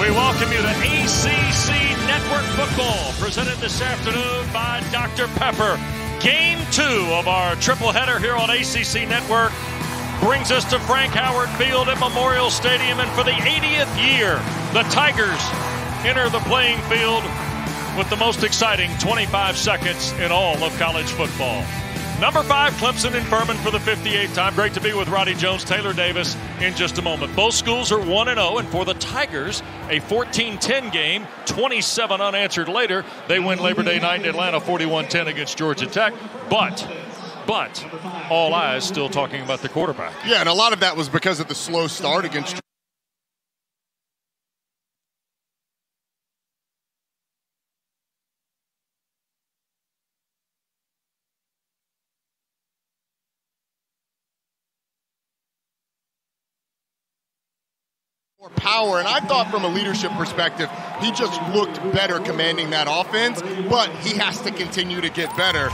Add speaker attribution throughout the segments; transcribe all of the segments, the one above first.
Speaker 1: We welcome you to ACC Network Football, presented this afternoon by Dr. Pepper. Game 2 of our triple header here on ACC Network brings us to Frank Howard Field at Memorial Stadium, and for the 80th year, the Tigers enter the playing field with the most exciting 25 seconds in all of college football. Number 5, Clemson and Furman for the 58th time. Great to be with Roddy Jones, Taylor Davis in just a moment. Both schools are 1-0, and for the Tigers, a 14-10 game, 27 unanswered later. They win Labor Day night in Atlanta, 41-10 against Georgia Tech. But all eyes still talking about the quarterback.
Speaker 2: Yeah, and a lot of that was because of the slow start against power, and I thought from a leadership perspective, he just looked better commanding that offense, but he has to continue to get better.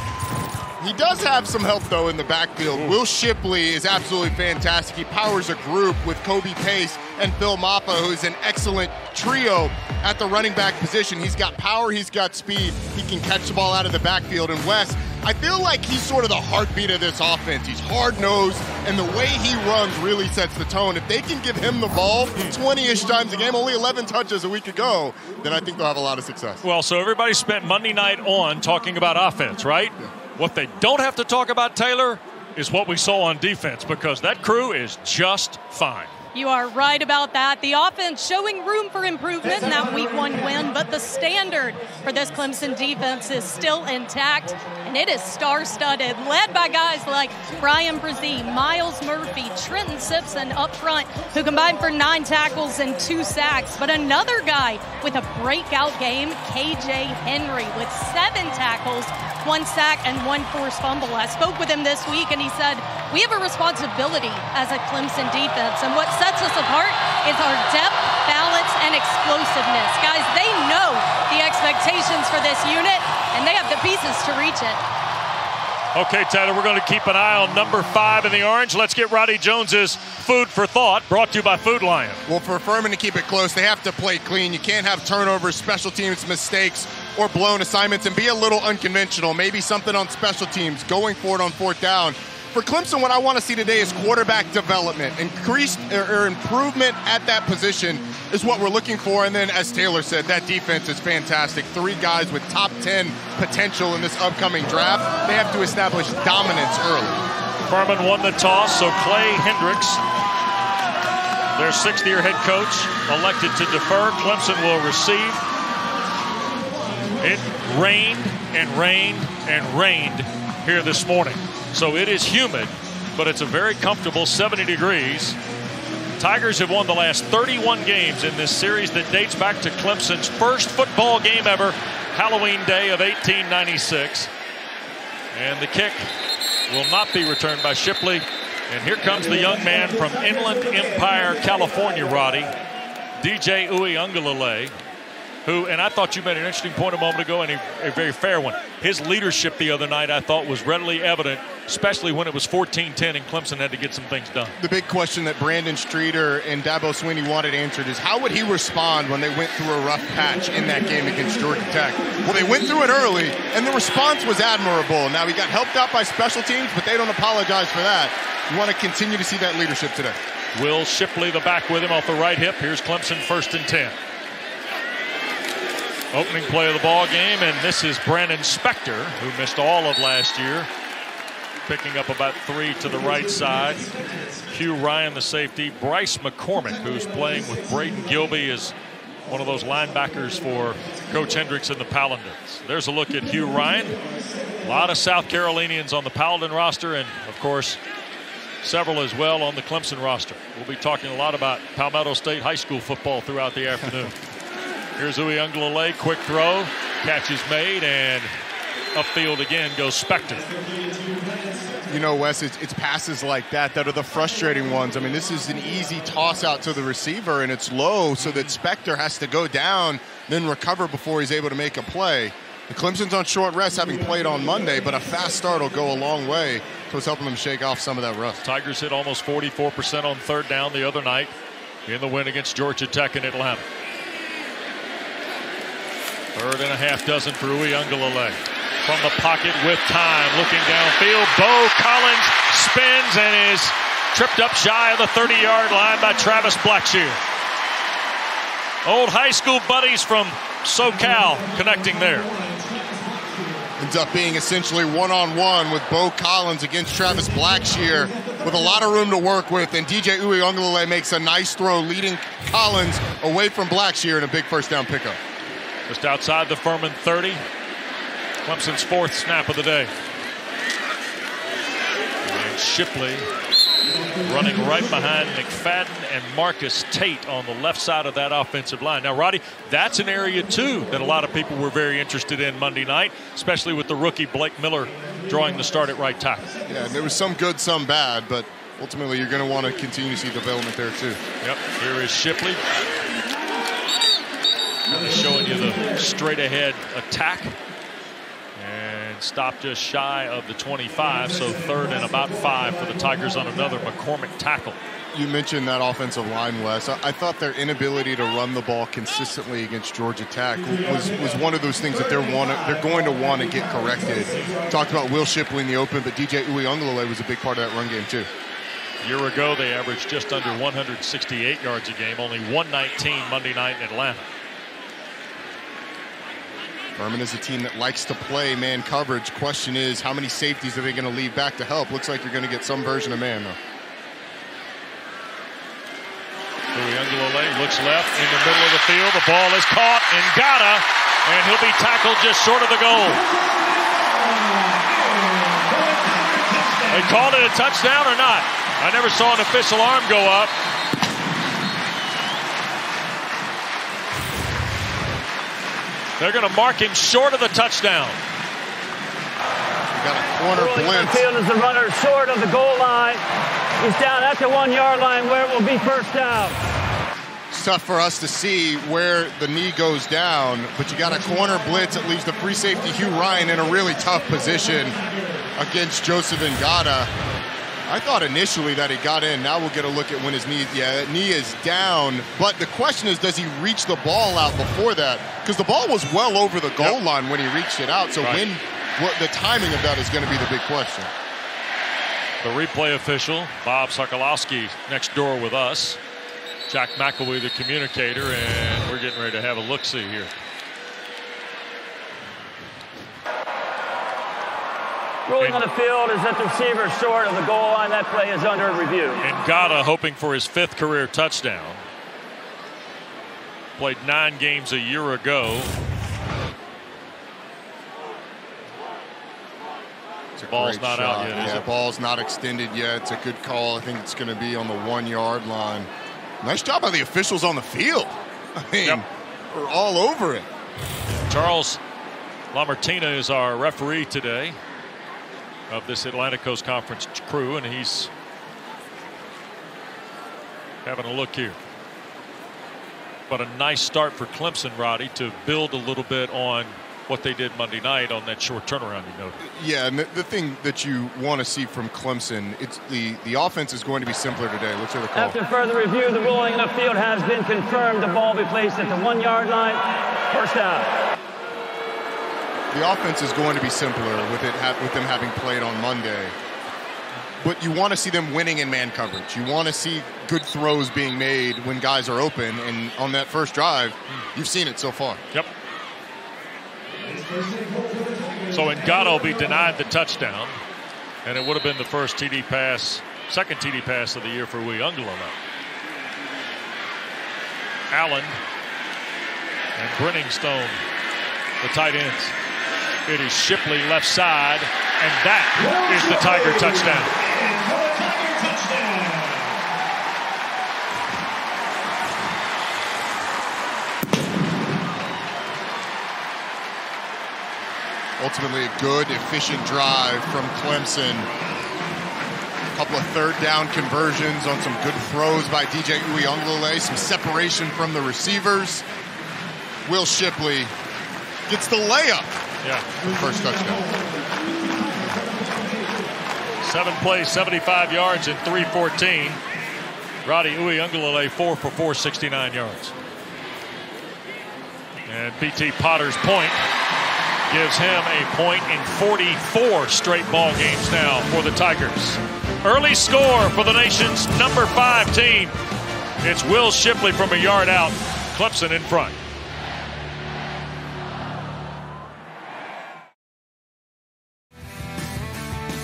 Speaker 2: He does have some help, though, in the backfield. Will Shipley is absolutely fantastic. He powers a group with Kobe Pace and Phil Maffa, who's an excellent trio at the running back position. He's got power, he's got speed, he can catch the ball out of the backfield. And Wes, I feel like he's sort of the heartbeat of this offense. He's hard-nosed, and the way he runs really sets the tone. If they can give him the ball 20-ish times a game, only 11 touches a week ago, then I think they'll have a lot of success.
Speaker 1: Well, so everybody spent Monday night on talking about offense, right? Yeah. What they don't have to talk about, Taylor, is what we saw on defense, because that crew is just fine.
Speaker 3: You are right about that. The offense showing room for improvement in that Week 1 win, but the standard for this Clemson defense is still intact, and it is star-studded, led by guys like Brian Brzee, Miles Murphy, Trenton Simpson up front, who combined for 9 tackles and 2 sacks. But another guy with a breakout game, KJ Henry, with 7 tackles, 1 sack, and 1 forced fumble. I spoke with him this week, and he said, we have a responsibility as a Clemson defense, and what sets us apart is our depth, balance, and explosiveness. Guys, they know the expectations for this unit, and they have the pieces to reach it.
Speaker 1: Okay, Taylor, we're going to keep an eye on number 5 in the orange. Let's get Roddy Jones's food for thought, brought to you by Food Lion.
Speaker 2: Well, for Furman to keep it close, they have to play clean. You can't have turnovers, special teams mistakes, or blown assignments, and be a little unconventional. Maybe something on special teams, going for it on 4th down. For Clemson, what I want to see today is quarterback development. Increased or improvement at that position is what we're looking for. And then, as Taylor said, that defense is fantastic. 3 guys with top 10 potential in this upcoming draft. They have to establish dominance early.
Speaker 1: Furman won the toss, so Clay Hendricks, their 6th-year head coach, elected to defer. Clemson will receive. It rained and rained and rained here this morning. So it is humid, but it's a very comfortable 70 degrees. Tigers have won the last 31 games in this series that dates back to Clemson's first football game ever, Halloween Day of 1896. And the kick will not be returned by Shipley. And here comes the young man from Inland Empire, California, Roddy, DJ Uiagalelei, who, and I thought you made an interesting point a moment ago, and a very fair one. His leadership the other night, I thought, was readily evident, especially when it was 14-10 and Clemson had to get some things done.
Speaker 2: The big question that Brandon Streeter and Dabo Swinney wanted answered is, how would he respond when they went through a rough patch in that game against Georgia Tech? Well, they went through it early, and the response was admirable. Now, he got helped out by special teams, but they don't apologize for that. You want to continue to see that leadership today.
Speaker 1: Will Shipley, the back with him off the right hip. Here's Clemson 1st and 10. Opening play of the ball game, and this is Brandon Spector, who missed all of last year, picking up about 3 to the right side. Hugh Ryan, the safety. Bryce McCormick, who's playing with Braden Gilby, is one of those linebackers for Coach Hendricks and the Paladins. There's a look at Hugh Ryan. A lot of South Carolinians on the Paladin roster, and of course several as well on the Clemson roster. We'll be talking a lot about Palmetto State high school football throughout the afternoon. Here's Uiagalelei, quick throw, catch is made, and upfield again goes Spector.
Speaker 2: You know, Wes, it's passes like that are the frustrating ones. I mean, this is an easy toss out to the receiver, and it's low, so that Spector has to go down, then recover before he's able to make a play. The Clemson's on short rest, having played on Monday, but a fast start will go a long way towards helping them shake off some of that rust.
Speaker 1: Tigers hit almost 44% on 3rd down the other night in the win against Georgia Tech in Atlanta. Third and a half dozen for Uiagalelei. From the pocket with time, looking downfield. Bo Collins spins and is tripped up shy of the 30-yard line by Travis Blackshear. Old high school buddies from SoCal connecting there.
Speaker 2: Ends up being essentially one-on-one with Bo Collins against Travis Blackshear with a lot of room to work with, and DJ Uiagalelei makes a nice throw, leading Collins away from Blackshear in a big first down pickup.
Speaker 1: Just outside the Furman 30. Clemson's fourth snap of the day. And Shipley running right behind McFadden and Marcus Tate on the left side of that offensive line. Now, Roddy, that's an area, too, that a lot of people were very interested in Monday night, especially with the rookie Blake Miller drawing the start at right tackle.
Speaker 2: Yeah, there was some good, some bad, but ultimately you're going to want to continue to see development there, too.
Speaker 1: Yep, here is Shipley. Kind of showing you the straight-ahead attack. And stopped just shy of the 25, so third and about 5 for the Tigers on another McCormick tackle.
Speaker 2: You mentioned that offensive line, Wes. I thought their inability to run the ball consistently against Georgia Tech was one of those things that they're going to want to get corrected. Talked about Will Shipley in the open, but DJ Uiagalelei was a big part of that run game, too.
Speaker 1: A year ago, they averaged just under 168 yards a game, only 119 Monday night in Atlanta.
Speaker 2: Furman is a team that likes to play man coverage. Question is, how many safeties are they going to leave back to help? Looks like you're going to get some version of man, though.
Speaker 1: Uiagalelei looks left in the middle of the field. The ball is caught and Ngata, and he'll be tackled just short of the goal. They called it a touchdown or not? I never saw an official arm go up. They're going to mark him short of the touchdown.
Speaker 2: We got a corner blitz.
Speaker 4: The field is the runner short of the goal line. He's down at the 1-yard line where it will be first down.
Speaker 2: It's tough for us to see where the knee goes down, but you got a corner blitz that leaves the free safety Hugh Ryan in a really tough position against Joseph Ngata. I thought initially that he got in. Now we'll get a look at when his knee, that knee is down. But the question is, does he reach the ball out before that? Because the ball was well over the goal line when he reached it out. So what the timing of that is going to be the big question.
Speaker 1: The replay official, Bob Sokolowski, next door with us. Jack McElwee, the communicator, and we're getting ready to have a look-see here.
Speaker 4: Ruling on the field is that the receiver is short of the goal line. That play is under review.
Speaker 1: Ngata hoping for his 5th career touchdown. Played 9 games a year ago. Ball's not out yet, is it?
Speaker 2: Ball's not extended yet. It's a good call. I think it's going to be on the 1-yard line. Nice job by the officials on the field. I mean, we're all over it.
Speaker 1: Charles LaMartina is our referee today of this Atlantic Coast Conference crew, and he's having a look here. But a nice start for Clemson, Roddy, to build a little bit on what they did Monday night on that short turnaround you noted.
Speaker 2: Yeah, and the thing that you want to see from Clemson, it's the offense is going to be simpler today. Let's hear the call.
Speaker 4: After further review, the ruling on the field has been confirmed. The ball be placed at the 1-yard line. First down.
Speaker 2: The offense is going to be simpler with them having played on Monday. But you want to see them winning in man coverage. You want to see good throws being made when guys are open. And on that first drive, you've seen it so far.
Speaker 1: Yep. So Ngata will be denied the touchdown. And it would have been the first TD pass, second TD pass of the year for Uiagalelei. Allen and Brenningstone, the tight ends. It is Shipley left side, and that is the Tiger touchdown.
Speaker 2: Ultimately, a good, efficient drive from Clemson. A couple of third down conversions on some good throws by DJ Uiagalelei. Some separation from the receivers. Will Shipley gets the layup.
Speaker 1: Yeah.
Speaker 2: First touchdown.
Speaker 1: 7 plays, 75 yards, and 314. Roddy Uiagalelei 4 for 4, 69 yards. And B.T. Potter's point gives him a point in 44 straight ball games now for the Tigers. Early score for the nation's number 5 team. It's Will Shipley from a yard out. Clemson in front.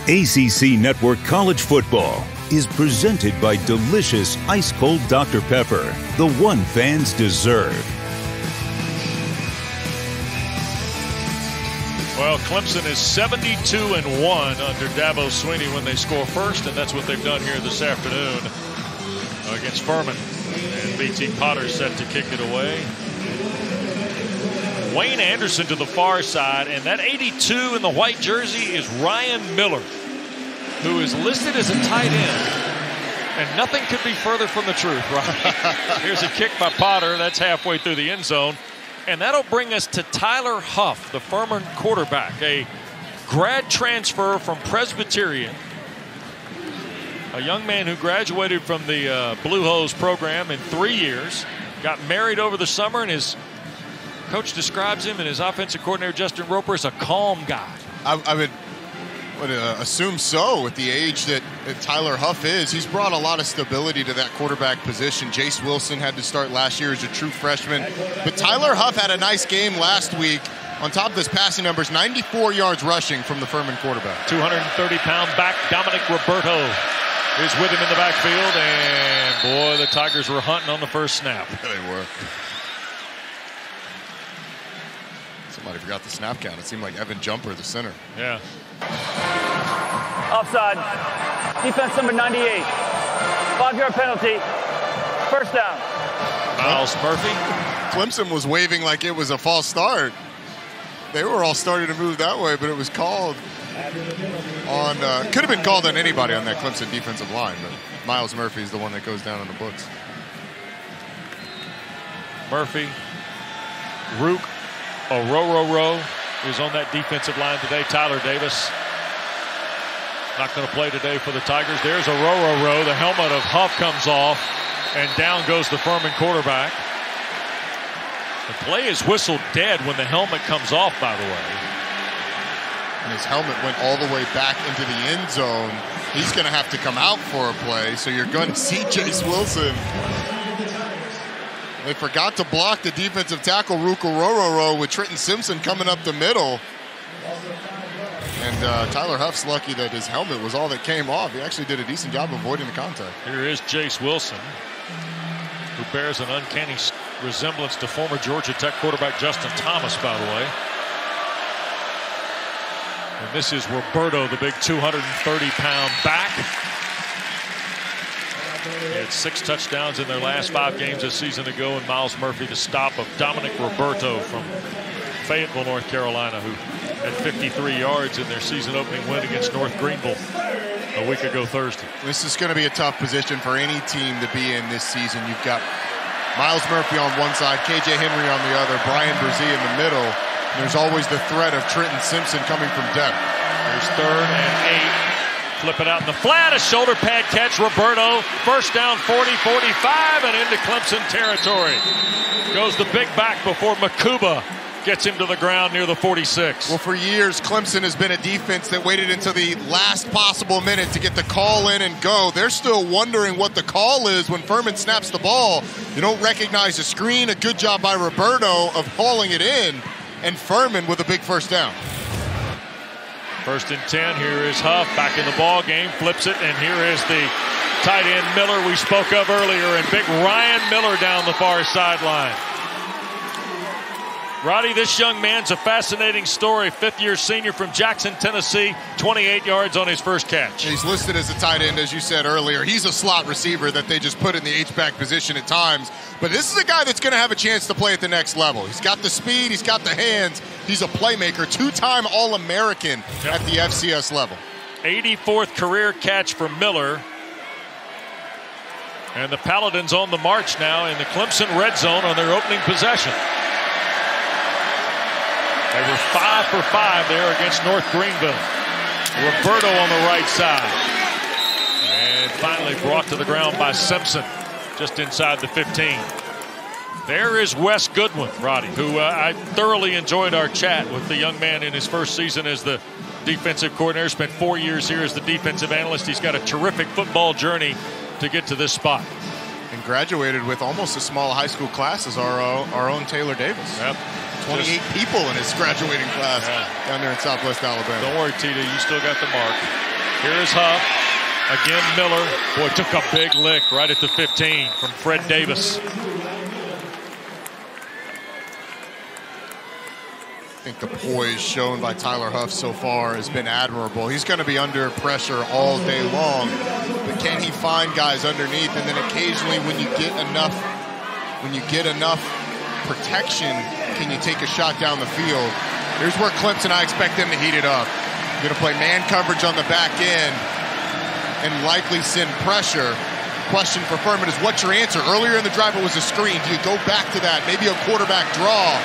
Speaker 5: ACC Network College Football is presented by delicious ice-cold Dr. Pepper, the one fans deserve.
Speaker 1: Well, Clemson is 72-1 under Dabo Swinney when they score first, and that's what they've done here this afternoon against Furman. And B.T. Potter set to kick it away. Wayne Anderson to the far side, and that 82 in the white jersey is Ryan Miller, who is listed as a tight end. And nothing could be further from the truth, right? Here's a kick by Potter. That's halfway through the end zone. And that'll bring us to Tyler Huff, the Furman quarterback, a grad transfer from Presbyterian. A young man who graduated from the Blue Hose program in 3 years, got married over the summer, and his coach describes him and his offensive coordinator, Justin Roper, as a calm guy.
Speaker 2: I would assume so with the age that Tyler Huff is. He's brought a lot of stability to that quarterback position. Jace Wilson had to start last year as a true freshman. But Tyler Huff had a nice game last week. On top of his passing numbers, 94 yards rushing from the Furman quarterback.
Speaker 1: 230-pound back Dominic Roberto is with him in the backfield. And, boy, the Tigers were hunting on the first snap.
Speaker 2: They were. Somebody forgot the snap count. It seemed like Evan Jumper, the center.
Speaker 1: Yeah.
Speaker 4: Offside. Defense number 98. 5-yard penalty. First down.
Speaker 1: Miles Murphy.
Speaker 2: Clemson was waving like it was a false start. They were all starting to move that way, but it was called on, could have been called on anybody on that Clemson defensive line, but Miles Murphy is the one that goes down in the books.
Speaker 1: Murphy. Rook Orororo is on that defensive line today. Tyler Davis not going to play today for the Tigers. There's Orororo. The helmet of Huff comes off, and down goes the Furman quarterback. The play is whistled dead when the helmet comes off, by the way.
Speaker 2: And his helmet went all the way back into the end zone. He's going to have to come out for a play, so you're going to see Jace Wilson. They forgot to block the defensive tackle, Rook Orororo, with Trenton Simpson coming up the middle. And Tyler Huff's lucky that his helmet was all that came off. He actually did a decent job avoiding the contact.
Speaker 1: Here is Jace Wilson, who bears an uncanny resemblance to former Georgia Tech quarterback Justin Thomas, by the way. And this is Roberto, the big 230-pound back. They had 6 touchdowns in their last 5 games a season ago, and Miles Murphy, the stop of Dominic Roberto from Fayetteville, North Carolina, who had 53 yards in their season-opening win against North Greenville a week ago Thursday.
Speaker 2: This is going to be a tough position for any team to be in this season. You've got Miles Murphy on one side, KJ Henry on the other, Brian Brzee in the middle. And there's always the threat of Trenton Simpson coming from depth.
Speaker 1: There's 3rd and 8. Flip it out in the flat, a shoulder pad catch, Roberto. First down, 40, 45, and into Clemson territory. Goes the big back before Makuba gets him to the ground near the 46.
Speaker 2: Well, for years, Clemson has been a defense that waited until the last possible minute to get the call in and go. They're still wondering what the call is when Furman snaps the ball. You don't recognize the screen. A good job by Roberto of hauling it in, and Furman with a big first down.
Speaker 1: 1st and 10. Here is Huff back in the ball game, flips it, and here is the tight end Miller we spoke of earlier, and big Ryan Miller down the far sideline. Roddy, this young man's a fascinating story. 5th-year senior from Jackson, Tennessee, 28 yards on his first catch.
Speaker 2: He's listed as a tight end, as you said earlier. He's a slot receiver that they just put in the H-back position at times. But this is a guy that's going to have a chance to play at the next level. He's got the speed. He's got the hands. He's a playmaker, 2-time All-American at the FCS level.
Speaker 1: 84th career catch for Miller. And the Paladins on the march now in the Clemson red zone on their opening possession. They were 5 for 5 there against North Greenville. Roberto on the right side. And finally brought to the ground by Simpson, just inside the 15. There is Wes Goodwin, Roddy, who I thoroughly enjoyed our chat with the young man in his first season as the defensive coordinator. Spent 4 years here as the defensive analyst. He's got a terrific football journey to get to this spot.
Speaker 2: And graduated with almost a small high school class as our own Taylor Davis.
Speaker 1: Yep.
Speaker 2: 28 people in his graduating class down there in Southwest Alabama.
Speaker 1: Don't worry, Tita, you still got the mark. Here's Huff. Again, Miller. Boy, took a big lick right at the 15 from Fred Davis.
Speaker 2: I think the poise shown by Tyler Huff so far has been admirable. He's going to be under pressure all day long, but can he find guys underneath? And then occasionally, when you get enough protection, can you take a shot down the field? Here's where Clemson, I expect them to heat it up. Going to play man coverage on the back end and likely send pressure. Question for Furman is, what's your answer? Earlier in the drive, it was a screen. Do you go back to that? Maybe a quarterback draw.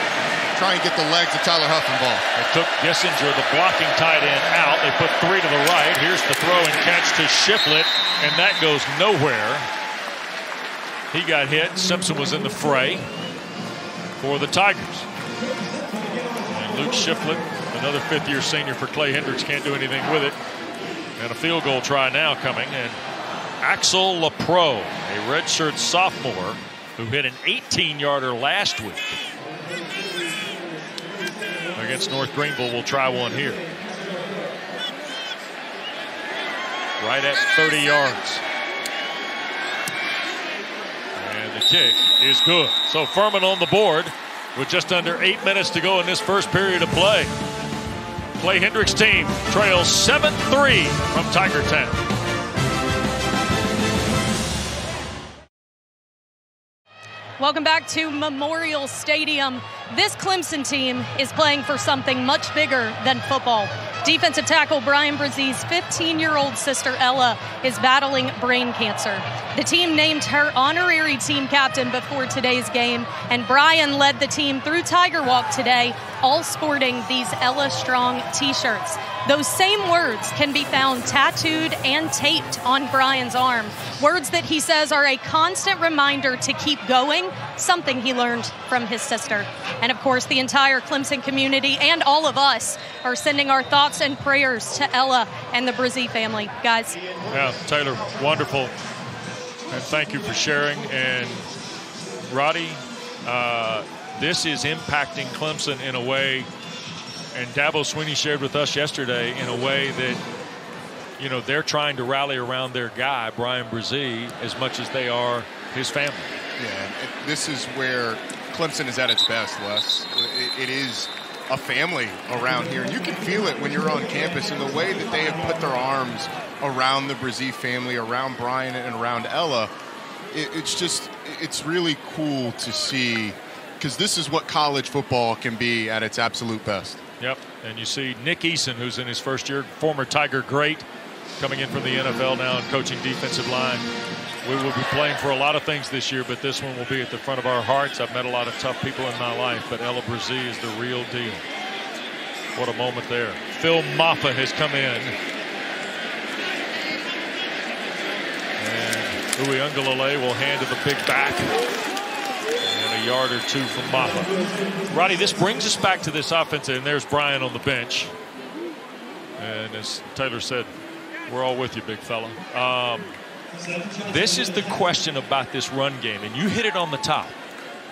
Speaker 2: Try and get the legs of Tyler Huff involved.
Speaker 1: They took Gissinger, the blocking tight end, out. They put 3 to the right. Here's the throw and catch to Shiflett, and that goes nowhere. He got hit. Simpson was in the fray for the Tigers. And Luke Shiflett, another fifth-year senior for Clay Hendricks, can't do anything with it. And a field goal try now coming. And Axel LaPro, a redshirt sophomore who hit an 18-yarder last week against North Greenville, will try one here. Right at 30 yards. And the kick is good. So Furman on the board with just under 8 minutes to go in this first period of play. Clay Hendricks' team trails 7-3 from Tiger Town.
Speaker 3: Welcome back to Memorial Stadium. This Clemson team is playing for something much bigger than football. Defensive tackle Brian Brzez's 15-year-old sister Ella is battling brain cancer. The team named her honorary team captain before today's game, and Brian led the team through Tiger Walk today, all sporting these Ella Strong t-shirts. Those same words can be found tattooed and taped on Brian's arm. Words that he says are a constant reminder to keep going, something he learned from his sister. And of course, the entire Clemson community and all of us are sending our thoughts and prayers to Ella and the Brzez family. Guys.
Speaker 1: Yeah, Taylor, wonderful. And thank you for sharing. And Roddy, this is impacting Clemson in a way, and Dabo Swinney shared with us yesterday, in a way that, you know, they're trying to rally around their guy, Brian Brzez, as much as they are his family.
Speaker 2: Yeah, this is where Clemson is at its best, Les. It is a family around here, and you can feel it when you're on campus in the way that they have put their arms around the Brzez family, around Brian and around Ella. It's really cool to see, because this is what college football can be at its absolute best.
Speaker 1: Yep, and you see Nick Eason, who's in his first year, former Tiger great, coming in from the NFL now and coaching defensive line. We will be playing for a lot of things this year, but this one will be at the front of our hearts. I've met a lot of tough people in my life, but Ella Brzez is the real deal. What a moment there. Phil Maffa has come in. And Uiagalelei will hand to the big back. And a yard or two from Maffa. Roddy, this brings us back to this offense, and there's Brian on the bench. And as Taylor said, we're all with you, big fella. This is the question about this run game, and you hit it on the top.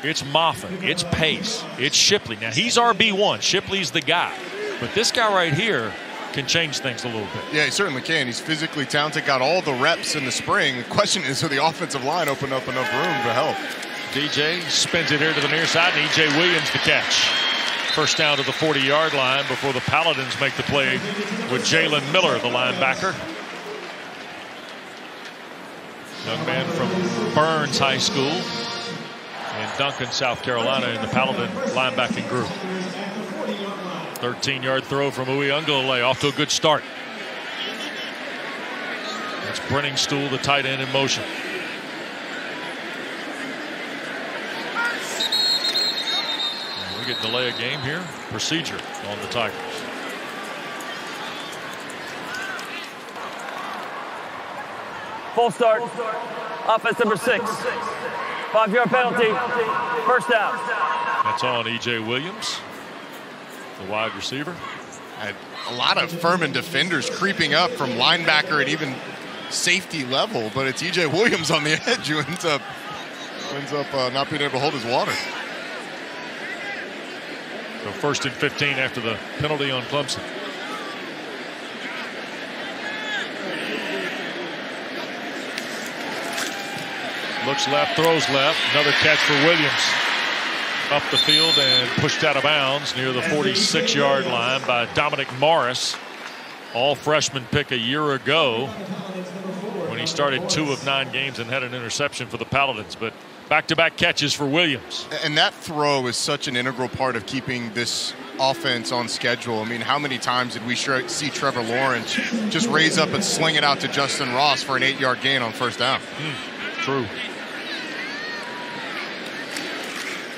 Speaker 1: It's Moffitt, it's Pace, it's Shipley. Now, he's RB1. Shipley's the guy. But this guy right here can change things a little bit.
Speaker 2: Yeah, he certainly can. He's physically talented, got all the reps in the spring. The question is, will the offensive line open up enough room to help? DJ spins it here to the near side, and E.J. Williams the catch. First down to the 40-yard line before the Paladins make the play with Jalen Miller, the linebacker. Young man from Burns High School in Duncan, South Carolina, in the Paladin linebacking group. 13-yard throw from Uiagalelei, off to a good start. That's Brenningstool, the tight end, in motion. And we get delay a game here. Procedure on the Tigers.
Speaker 4: Full start. Offense number 6. 5-yard penalty. First down.
Speaker 1: That's on E.J. Williams, the wide receiver.
Speaker 2: Had a lot of Furman defenders creeping up from linebacker and even safety level, but it's E.J. Williams on the edge who ends up not being able to hold his water.
Speaker 1: So 1st and 15 after the penalty on Clemson. Looks left, throws left. Another catch for Williams. Up the field and pushed out of bounds near the 46-yard line by Dominic Morris. All freshman pick a year ago when he started 2 of 9 games and had an interception for the Paladins. But back-to-back catches for Williams.
Speaker 2: And that throw is such an integral part of keeping this offense on schedule. I mean, how many times did we see Trevor Lawrence just raise up and sling it out to Justin Ross for an 8-yard gain on first down?
Speaker 1: True.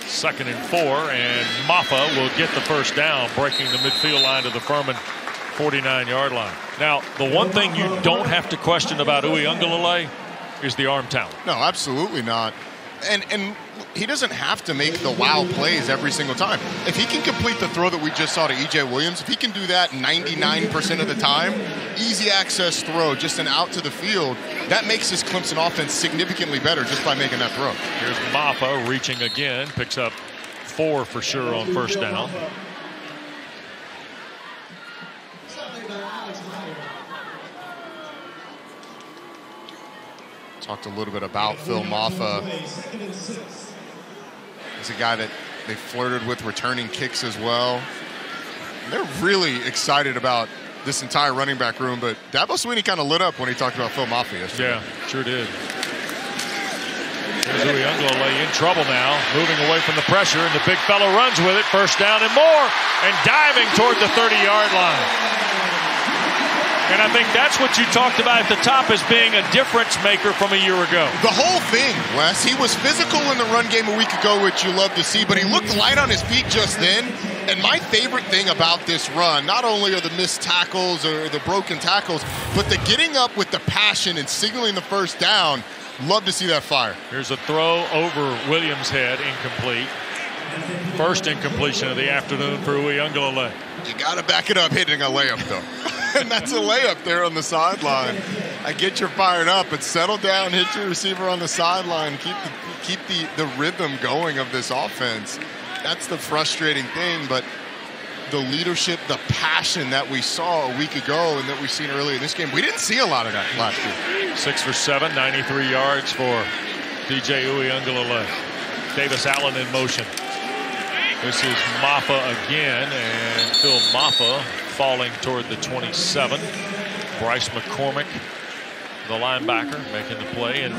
Speaker 1: 2nd and 4, and Maffa will get the first down, breaking the midfield line to the Furman 49-yard line. Now, the one thing you don't have to question about Uiagalelei is the arm talent.
Speaker 2: No, absolutely not. And he doesn't have to make the wow plays every single time. If he can complete the throw that we just saw to E.J. Williams, if he can do that 99% of the time, easy access throw, just an out to the field, that makes this Clemson offense significantly better just by making that throw.
Speaker 1: Here's Maffa reaching again, picks up 4 for sure on first down.
Speaker 2: Talked a little bit about Phil Maffa. He's a guy that they flirted with returning kicks as well. And they're really excited about this entire running back room, but Dabo Swinney kind of lit up when he talked about Phil Maffa yesterday.
Speaker 1: Yeah, sure did. There's Uiagalelei in trouble now, moving away from the pressure, and the big fellow runs with it. First down and more, and diving toward the 30-yard line. And I think that's what you talked about at the top as being a difference maker from a year ago.
Speaker 2: The whole thing, Wes, he was physical in the run game a week ago, which you love to see, but he looked light on his feet just then. And my favorite thing about this run, not only are the missed tackles or the broken tackles, but the getting up with the passion and signaling the first down. Love to see that fire.
Speaker 1: Here's a throw over Williams' head, incomplete. First incompletion of the afternoon for Uiagalelei.
Speaker 2: You got to back it up hitting a layup, though. And that's a layup there on the sideline. I get you fired up, but settle down, hit your receiver on the sideline, keep the rhythm going of this offense. That's the frustrating thing, but the leadership, the passion that we saw a week ago and that we've seen earlier in this game, we didn't see a lot of that last year.
Speaker 1: 6 for 7, 93 yards for DJ Uiagalelei. Davis Allen in motion. This is Maffa again, and Phil Maffa falling toward the 27. Bryce McCormick, the linebacker, making the play. And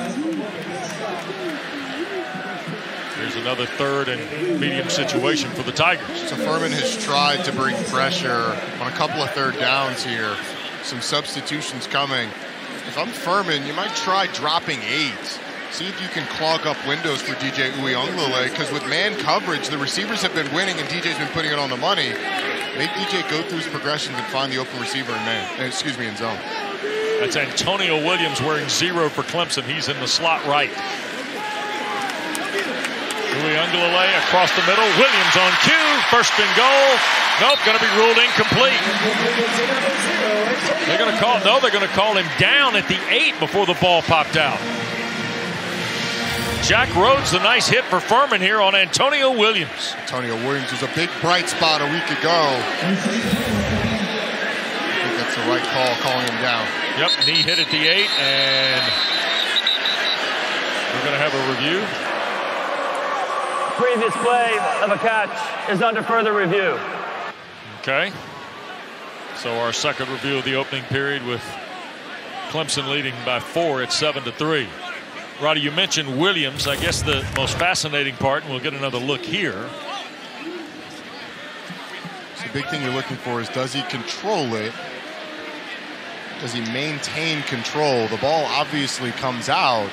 Speaker 1: here's another 3rd and medium situation for the Tigers.
Speaker 2: So Furman has tried to bring pressure on a couple of 3rd downs here. Some substitutions coming. If I'm Furman, you might try dropping 8. See if you can clog up windows for DJ Uiagalelei, because with man coverage, the receivers have been winning and DJ's been putting it on the money. Make DJ go through his progressions and find the open receiver in zone.
Speaker 1: That's Antonio Williams wearing 0 for Clemson. He's in the slot right. Uiagalelei across the middle. Williams on cue. First and goal. Nope, going to be ruled incomplete. They're going to call him down at the 8 before the ball popped out. Jack Rhodes, the nice hit for Furman here on Antonio Williams.
Speaker 2: Antonio Williams was a big bright spot a week ago. I think that's the right call, calling him down.
Speaker 1: Yep, knee hit at the 8, and we're going to have a review.
Speaker 4: Previous play of a catch is under further review.
Speaker 1: Okay. So our second review of the opening period with Clemson leading by 4 at 7-3. Roddy, you mentioned Williams. I guess the most fascinating part, and we'll get another look here.
Speaker 2: So the big thing you're looking for is, does he control it? Does he maintain control? The ball obviously comes out.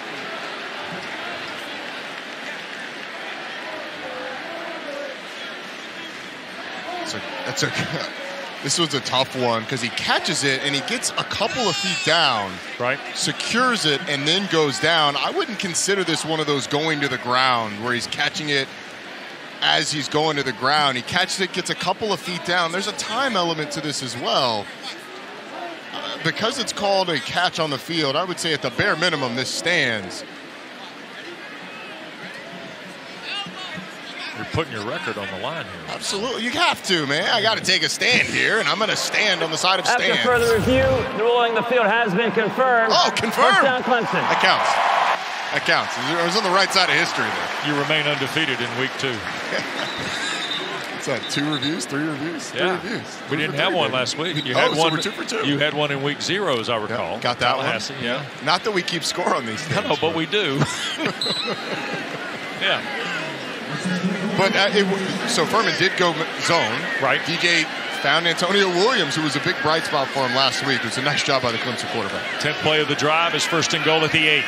Speaker 2: That's a This was a tough one because he catches it and he gets a couple of feet down,
Speaker 1: right?
Speaker 2: Secures it and then goes down. I wouldn't consider this one of those going to the ground where he's catching it as he's going to the ground. He catches it, gets a couple of feet down. There's a time element to this as well. Because it's called a catch on the field, I would say at the bare minimum this stands.
Speaker 1: You're putting your record on the line here.
Speaker 2: Absolutely. You have to, man. I got to take a stand here, and I'm going to stand on the side of stands.
Speaker 4: After further review, the ruling the field has been confirmed.
Speaker 2: Oh, confirmed.
Speaker 4: Touchdown Clemson.
Speaker 2: That counts. That counts. I was on the right side of history there.
Speaker 1: You remain undefeated in week 2.
Speaker 2: What's that, 2 reviews, 3 reviews? 3 reviews.
Speaker 1: We didn't have one last week. You
Speaker 2: had
Speaker 1: one.
Speaker 2: So we're 2 for 2.
Speaker 1: You had one in week 0, as I recall.
Speaker 2: Yeah, got that one.
Speaker 1: Yeah.
Speaker 2: Not that we keep score on these things.
Speaker 1: No, but we do. Yeah.
Speaker 2: But so Furman did go zone.
Speaker 1: Right.
Speaker 2: DJ found Antonio Williams, who was a big bright spot for him last week. It was a nice job by the Clemson quarterback.
Speaker 1: 10th play of the drive is 1st and goal at the 8.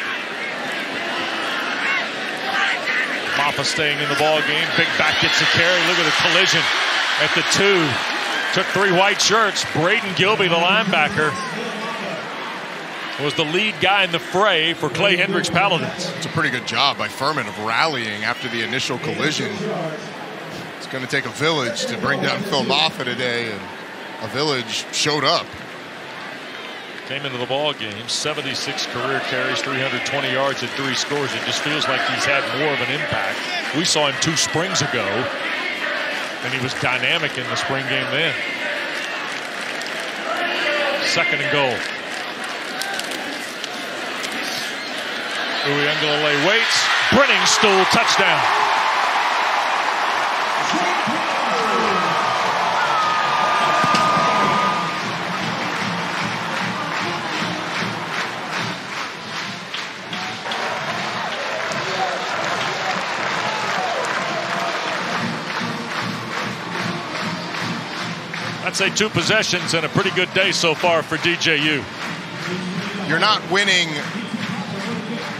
Speaker 1: Maffa staying in the ball game. Big back gets a carry. Look at the collision at the 2. Took 3 white shirts. Braden Gilby, the linebacker, was the lead guy in the fray for Clay Hendricks Paladins.
Speaker 2: It's a pretty good job by Furman of rallying after the initial collision. It's going to take a village to bring down Phil Maffa today, and a village showed up.
Speaker 1: Came into the ball game, 76 career carries, 320 yards, and 3 scores. It just feels like he's had more of an impact. We saw him 2 springs ago, and he was dynamic in the spring game then. 2nd and goal. Uyunglele waits. Brenningstool touchdown. I'd say 2 possessions and a pretty good day so far for DJU.
Speaker 2: You're not winning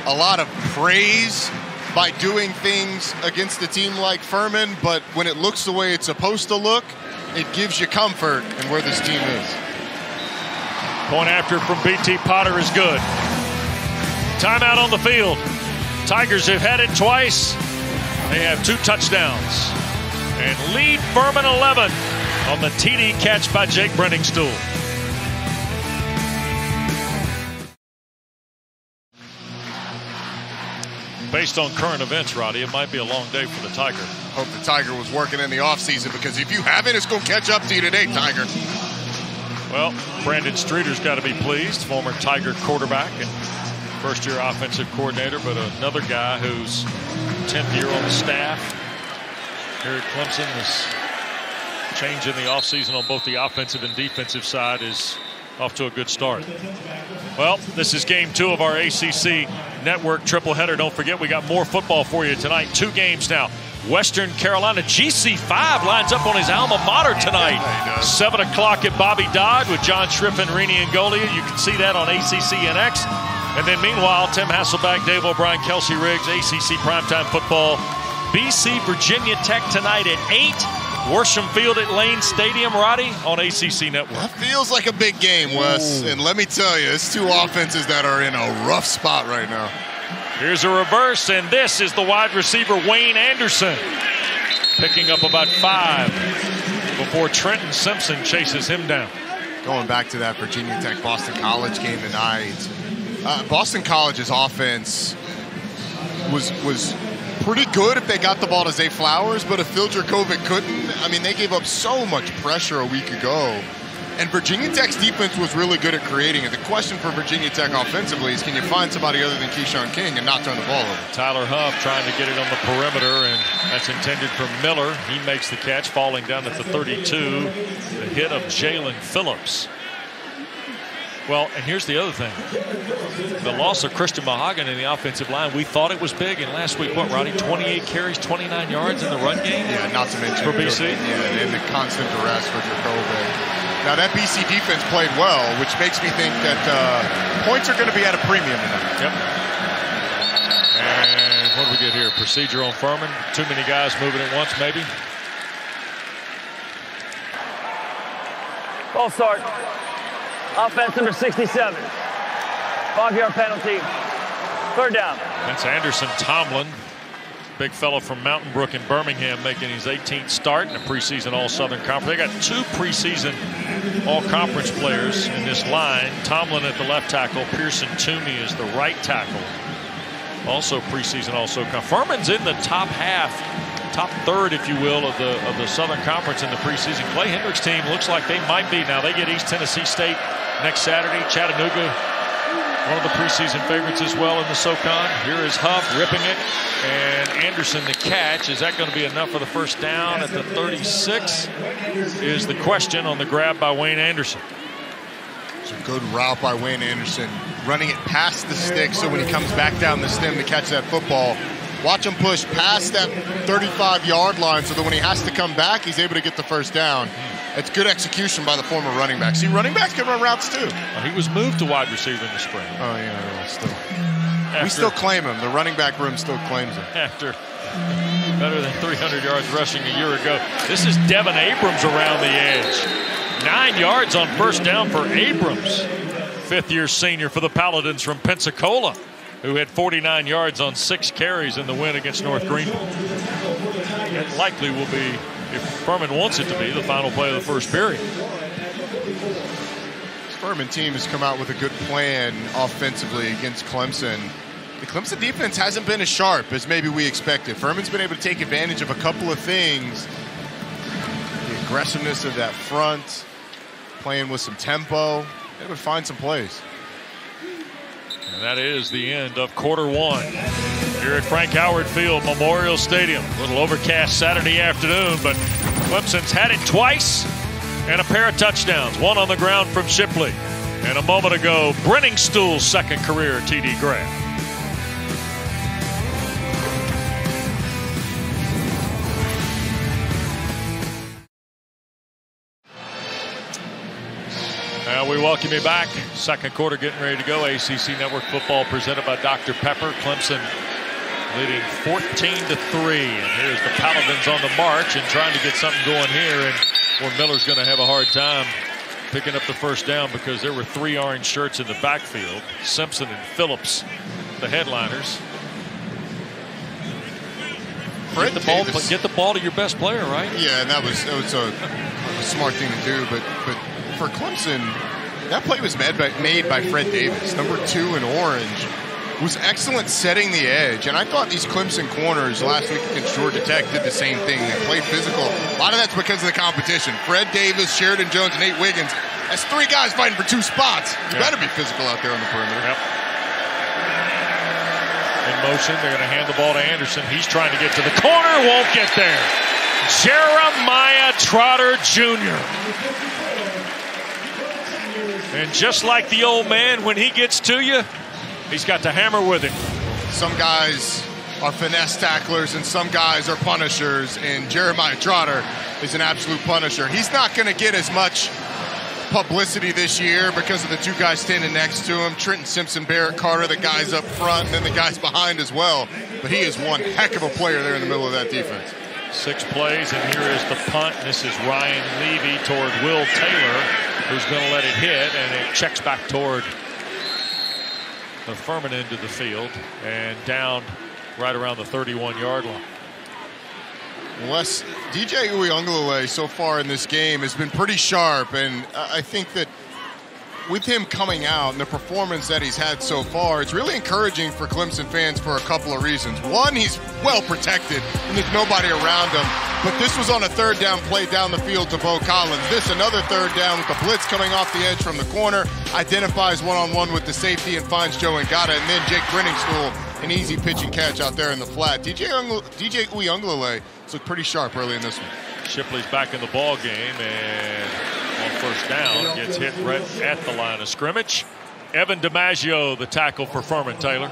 Speaker 2: a lot of praise by doing things against a team like Furman, but when it looks the way it's supposed to look, it gives you comfort in where this team is.
Speaker 1: Point after from BT Potter is good. Timeout on the field. Tigers have had it twice. They have 2 touchdowns and lead Furman 11 on the TD catch by Jake Brenningstool. Based on current events, Roddy, it might be a long day for the Tiger.
Speaker 2: Hope the Tiger was working in the offseason, because if you haven't, it's going to catch up to you today, Tiger.
Speaker 1: Well, Brandon Streeter's got to be pleased, former Tiger quarterback and first-year offensive coordinator, but another guy who's 10th year on the staff here at Clemson. This change in the offseason on both the offensive and defensive side is off to a good start. Well, this is game 2 of our ACC Network triple header. Don't forget, we got more football for you tonight. 2 games now. Western Carolina, GC5 lines up on his alma mater tonight.
Speaker 2: Yeah,
Speaker 1: 7 o'clock at Bobby Dodd with John Schriffen, Rini, and Golia. You can see that on ACCNX. And then meanwhile, Tim Hasselback, Dave O'Brien, Kelsey Riggs, ACC Primetime Football. BC Virginia Tech tonight at 8. Worsham Field at Lane Stadium, Roddy, on ACC Network.
Speaker 2: That feels like a big game, Wes. And let me tell you, it's 2 offenses that are in a rough spot right now.
Speaker 1: Here's a reverse, and this is the wide receiver, Wayne Anderson, picking up about 5 before Trenton Simpson chases him down.
Speaker 2: Going back to that Virginia Tech Boston College game tonight, Boston College's offense was pretty good if they got the ball to Zay Flowers, but if Phil Dracovic couldn't, I mean, they gave up so much pressure a week ago. And Virginia Tech's defense was really good at creating it. The question for Virginia Tech offensively is, can you find somebody other than Keyshawn King and not turn the ball over?
Speaker 1: Tyler Huff trying to get it on the perimeter, and that's intended for Miller. He makes the catch, falling down at the 32. The hit of Jalen Phillips. Well, and here's the other thing. The loss of Christian Mahagan in the offensive line, we thought it was big. And last week, what, Roddy? 28 carries, 29 yards in the run game?
Speaker 2: Yeah, not to mention
Speaker 1: for BC.
Speaker 2: Yeah, and the constant duress for Dracovic. Now, that BC defense played well, which makes me think that points are going to be at a premium tonight.
Speaker 1: Yep. And what do we get here? Procedure on Furman. Too many guys moving at once, maybe.
Speaker 4: False start. Offense number 67. 5-yard penalty. 3rd down.
Speaker 1: That's Anderson Tomlin. Big fellow from Mountain Brook in Birmingham, making his 18th start in the preseason All-Southern Conference. They got 2 preseason All-Conference players in this line. Tomlin at the left tackle. Pearson Toomey is the right tackle. Also preseason All-Conference. Furman's in the top half, top third, if you will, of the Southern Conference in the preseason. Clay Hendricks' team looks like they might be. Now they get East Tennessee State next Saturday. Chattanooga, one of the preseason favorites as well in the SoCon. Here is Huff ripping it, and Anderson the catch. Is that going to be enough for the first down at the 36? Is the question on the grab by Wayne Anderson.
Speaker 2: It's a good route by Wayne Anderson, running it past the stick, so when he comes back down the stem to catch that football, watch him push past that 35-yard line so that when he has to come back, he's able to get the first down. It's good execution by the former running back. See, running backs can run routes too.
Speaker 1: Well, he was moved to wide receiver in the spring.
Speaker 2: Oh, yeah, we still claim him. The running back room still claims him. After
Speaker 1: better than 300 yards rushing a year ago. This is Devin Abrams around the edge. 9 yards on first down for Abrams. 5th-year senior for the Paladins from Pensacola, who had 49 yards on 6 carries in the win against North Greenville. It likely will be, if Furman wants it to be, the final play of the first period.
Speaker 2: This Furman team has come out with a good plan offensively against Clemson. The Clemson defense hasn't been as sharp as maybe we expected. Furman's been able to take advantage of a couple of things. The aggressiveness of that front, playing with some tempo, they would find some plays.
Speaker 1: And that is the end of quarter 1 here at Frank Howard Field, Memorial Stadium. A little overcast Saturday afternoon, but Clemson's had it twice and a pair of touchdowns. One on the ground from Shipley, and a moment ago, Brenningstool's 2nd career TD grab. We welcome you back. 2nd quarter getting ready to go. ACC Network football presented by Dr. Pepper. Clemson leading 14-3. And here's the Paladins on the march and trying to get something going here. And Warren Miller's going to have a hard time picking up the first down because there were 3 orange shirts in the backfield. Simpson and Phillips, the headliners. Get the ball to your best player, right?
Speaker 2: Yeah, and that was a smart thing to do. But for Clemson, that play was made by Fred Davis, number 2 in orange. Was excellent setting the edge, and I thought these Clemson corners last week against Georgia Tech did the same thing. They played physical. A lot of that's because of the competition. Fred Davis, Sheridan Jones, and Nate Wiggins. That's 3 guys fighting for 2 spots. You better be physical out there on the perimeter.
Speaker 1: Yep. In motion, they're going to hand the ball to Anderson. He's trying to get to the corner, won't get there. Jeremiah Trotter Jr. And just like the old man, when he gets to you, he's got the hammer with him.
Speaker 2: Some guys are finesse tacklers and some guys are punishers, and Jeremiah Trotter is an absolute punisher. He's not going to get as much publicity this year because of the 2 guys standing next to him, Trenton Simpson, Barrett Carter, the guys up front, and then the guys behind as well. But he is one heck of a player there in the middle of that defense.
Speaker 1: 6 plays, and here is the punt. This is Ryan Levy toward Will Taylor, who's going to let it hit, and it checks back toward the Furman end of the field and down right around the 31-yard line.
Speaker 2: Wes, DJ Uiagalelei so far in this game has been pretty sharp, and I think that with him coming out and the performance that he's had so far, it's really encouraging for Clemson fans for a couple of reasons. One, he's well protected and there's nobody around him, but this was on a 3rd down play down the field to Bo Collins. This another 3rd down with the blitz coming off the edge from the corner, identifies one-on-one with the safety and finds Joe Ngata, and then Jake Brenningstool, an easy pitch and catch out there in the flat. DJ Uiagalelei looked pretty sharp early in this one.
Speaker 1: Shipley's back in the ball game, and on first down gets hit right at the line of scrimmage. Evan DiMaggio, the tackle for Furman. Taylor.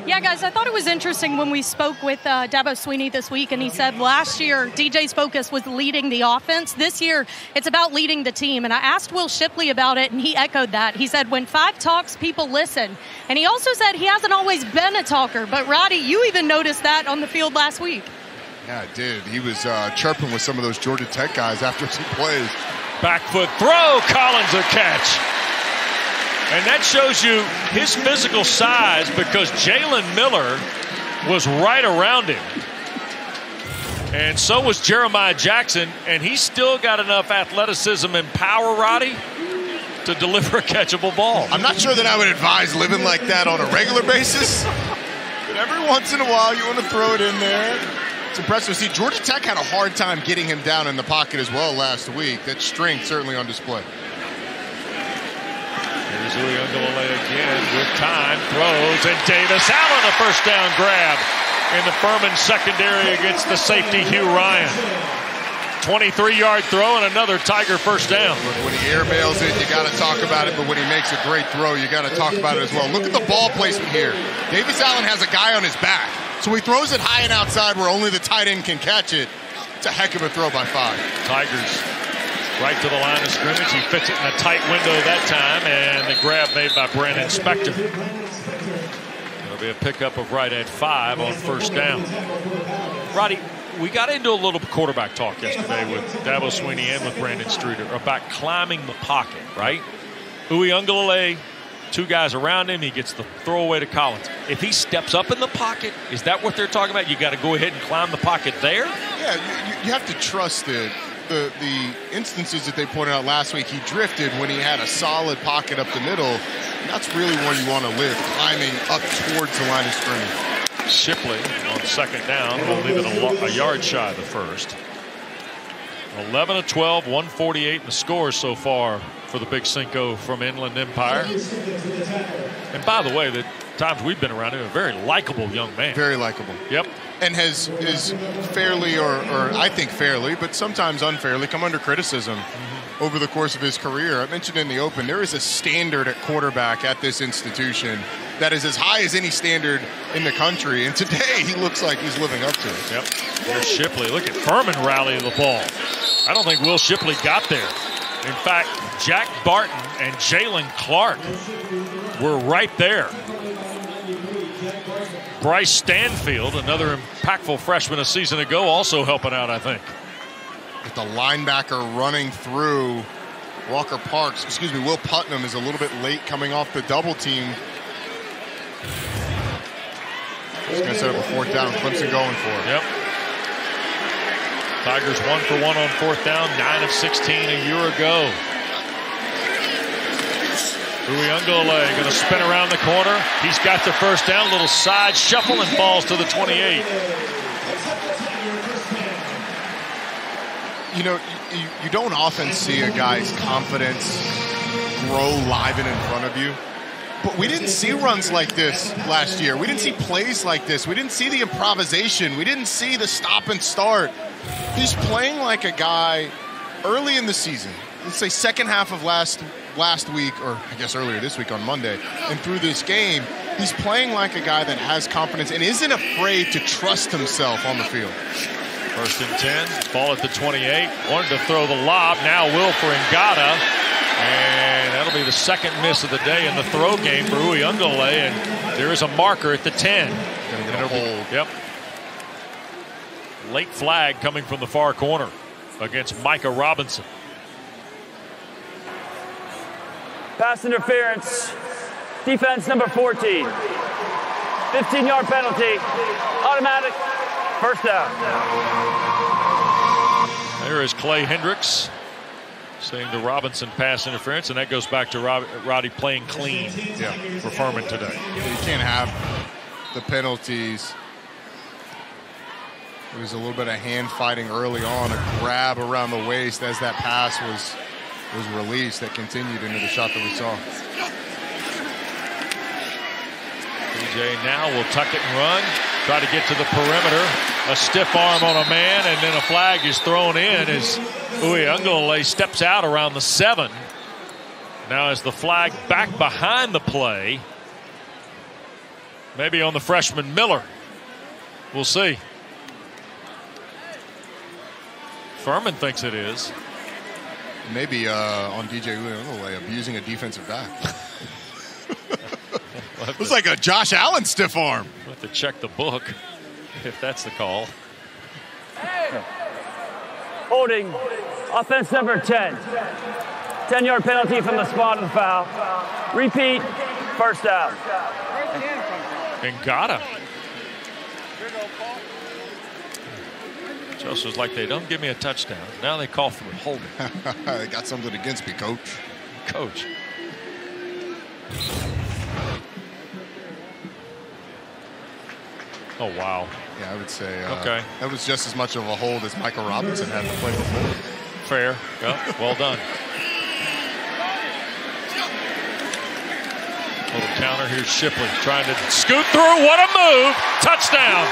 Speaker 3: Yeah, guys, I thought it was interesting when we spoke with Dabo Sweeney this week, and he said last year DJ's focus was leading the offense. This year, it's about leading the team. And I asked Will Shipley about it, and he echoed that. He said, when 5 talks, people listen. And he also said he hasn't always been a talker. But, Roddy, you even noticed that on the field last week.
Speaker 2: Yeah, I did. He was chirping with some of those Georgia Tech guys after some plays.
Speaker 1: Back foot throw, Collins a catch. And that shows you his physical size because Jalen Miller was right around him. And so was Jeremiah Jackson, and he's still got enough athleticism and power, Roddy, to deliver a catchable ball.
Speaker 2: I'm not sure that I would advise living like that on a regular basis. But every once in a while, you want to throw it in there. It's impressive. See, Georgia Tech had a hard time getting him down in the pocket as well last week. That strength certainly on display.
Speaker 1: Here's Uiagalelei again with time, throws, and Davis Allen a first down grab in the Furman secondary against the safety Hugh Ryan. 23-yard throw and another Tiger first down.
Speaker 2: Look, when he airmails it, you got to talk about it, but when he makes a great throw, you got to talk about it as well. Look at the ball placement here. Davis Allen has a guy on his back, so he throws it high and outside where only the tight end can catch it. It's a heck of a throw by 5.
Speaker 1: Tigers right to the line of scrimmage. He fits it in a tight window that time, and the grab made by Brandon Spector. It'll be a pickup of right at 5 on first down. Roddy, we got into a little quarterback talk yesterday with Dabo Swinney and with Brandon Streeter about climbing the pocket, right? Uiagalelei, 2 guys around him. He gets the throwaway to Collins. If he steps up in the pocket, is that what they're talking about? You got to go ahead and climb the pocket there?
Speaker 2: Yeah, you have to trust it. The instances that they pointed out last week, he drifted when he had a solid pocket up the middle. That's really where you want to live, climbing up towards the line of scrimmage.
Speaker 1: Shipley on second down will leave it a yard shy of the first. 11-12, 148 in the score so far for the Big Cinco from Inland Empire. And by the way, the times we've been around him, a very likable young man.
Speaker 2: Very likable.
Speaker 1: Yep.
Speaker 2: And is fairly, or I think fairly, but sometimes unfairly, come under criticism over the course of his career. I mentioned in the open, there is a standard at quarterback at this institution that is as high as any standard in the country. And today, he looks like he's living up to it.
Speaker 1: Yep. There's Shipley. Look at Furman rallying the ball. I don't think Will Shipley got there. In fact, Jack Barton and Jalen Clark were right there. Bryce Stanfield, another impactful freshman a season ago, also helping out, I think.
Speaker 2: With the linebacker running through Walker Parks, Will Putnam is a little bit late coming off the double team. He's going to set up a fourth down. Clemson going for it.
Speaker 1: Yep. Tigers 1 for 1 on fourth down, 9 of 16 a year ago. Uiagalelei going to spin around the corner. He's got the first down, little side shuffle, and falls to the 28.
Speaker 2: You know, you don't often see a guy's confidence grow live and in front of you. But we didn't see runs like this last year. We didn't see plays like this. We didn't see the improvisation. We didn't see the stop and start. He's playing like a guy early in the season. Let's say second half of last week, or I guess earlier this week on Monday, and through this game, he's playing like a guy that has confidence and isn't afraid to trust himself on the field.
Speaker 1: First and 10, ball at the 28. Wanted to throw the lob. Now will for Ngata. And that'll be the second miss of the day in the throw game for Uiagalelei. And there is a marker at the 10.
Speaker 2: Gonna get a hold.
Speaker 1: Yep. Late flag coming from the far corner against Micah Robinson.
Speaker 4: Pass interference. Defense number 14. 15-yard penalty. Automatic. First down.
Speaker 1: There is Clay Hendricks saying to Robinson pass interference, and that goes back to Roddy playing clean for Furman today.
Speaker 2: You can't have the penalties. There was a little bit of hand fighting early on, a grab around the waist as that pass was released that continued into the shot that we saw.
Speaker 1: DJ now will tuck it and run, try to get to the perimeter. A stiff arm on a man, and then a flag is thrown in as Uiagalelei steps out around the 7. Now is the flag back behind the play. Maybe on the freshman Miller. We'll see. Furman thinks it is.
Speaker 2: Maybe on DJ Uiagalelei abusing a defensive back. It was like a Josh Allen stiff arm.
Speaker 1: We'll have to check the book if that's the call.
Speaker 4: Holding, offense number 10. 10-yard penalty from the spot of the foul. Repeat, first down.
Speaker 1: And got him. Just was like, they don't give me a touchdown. Now they call for holding.
Speaker 2: They got something against me, coach.
Speaker 1: Coach. Oh, wow.
Speaker 2: Yeah, I would say
Speaker 1: okay.
Speaker 2: That was just as much of a hold as Michael Robinson had to play before.
Speaker 1: Fair. Yep. Well done. Little counter. Here's Shipley trying to scoot through. What a move. Touchdown.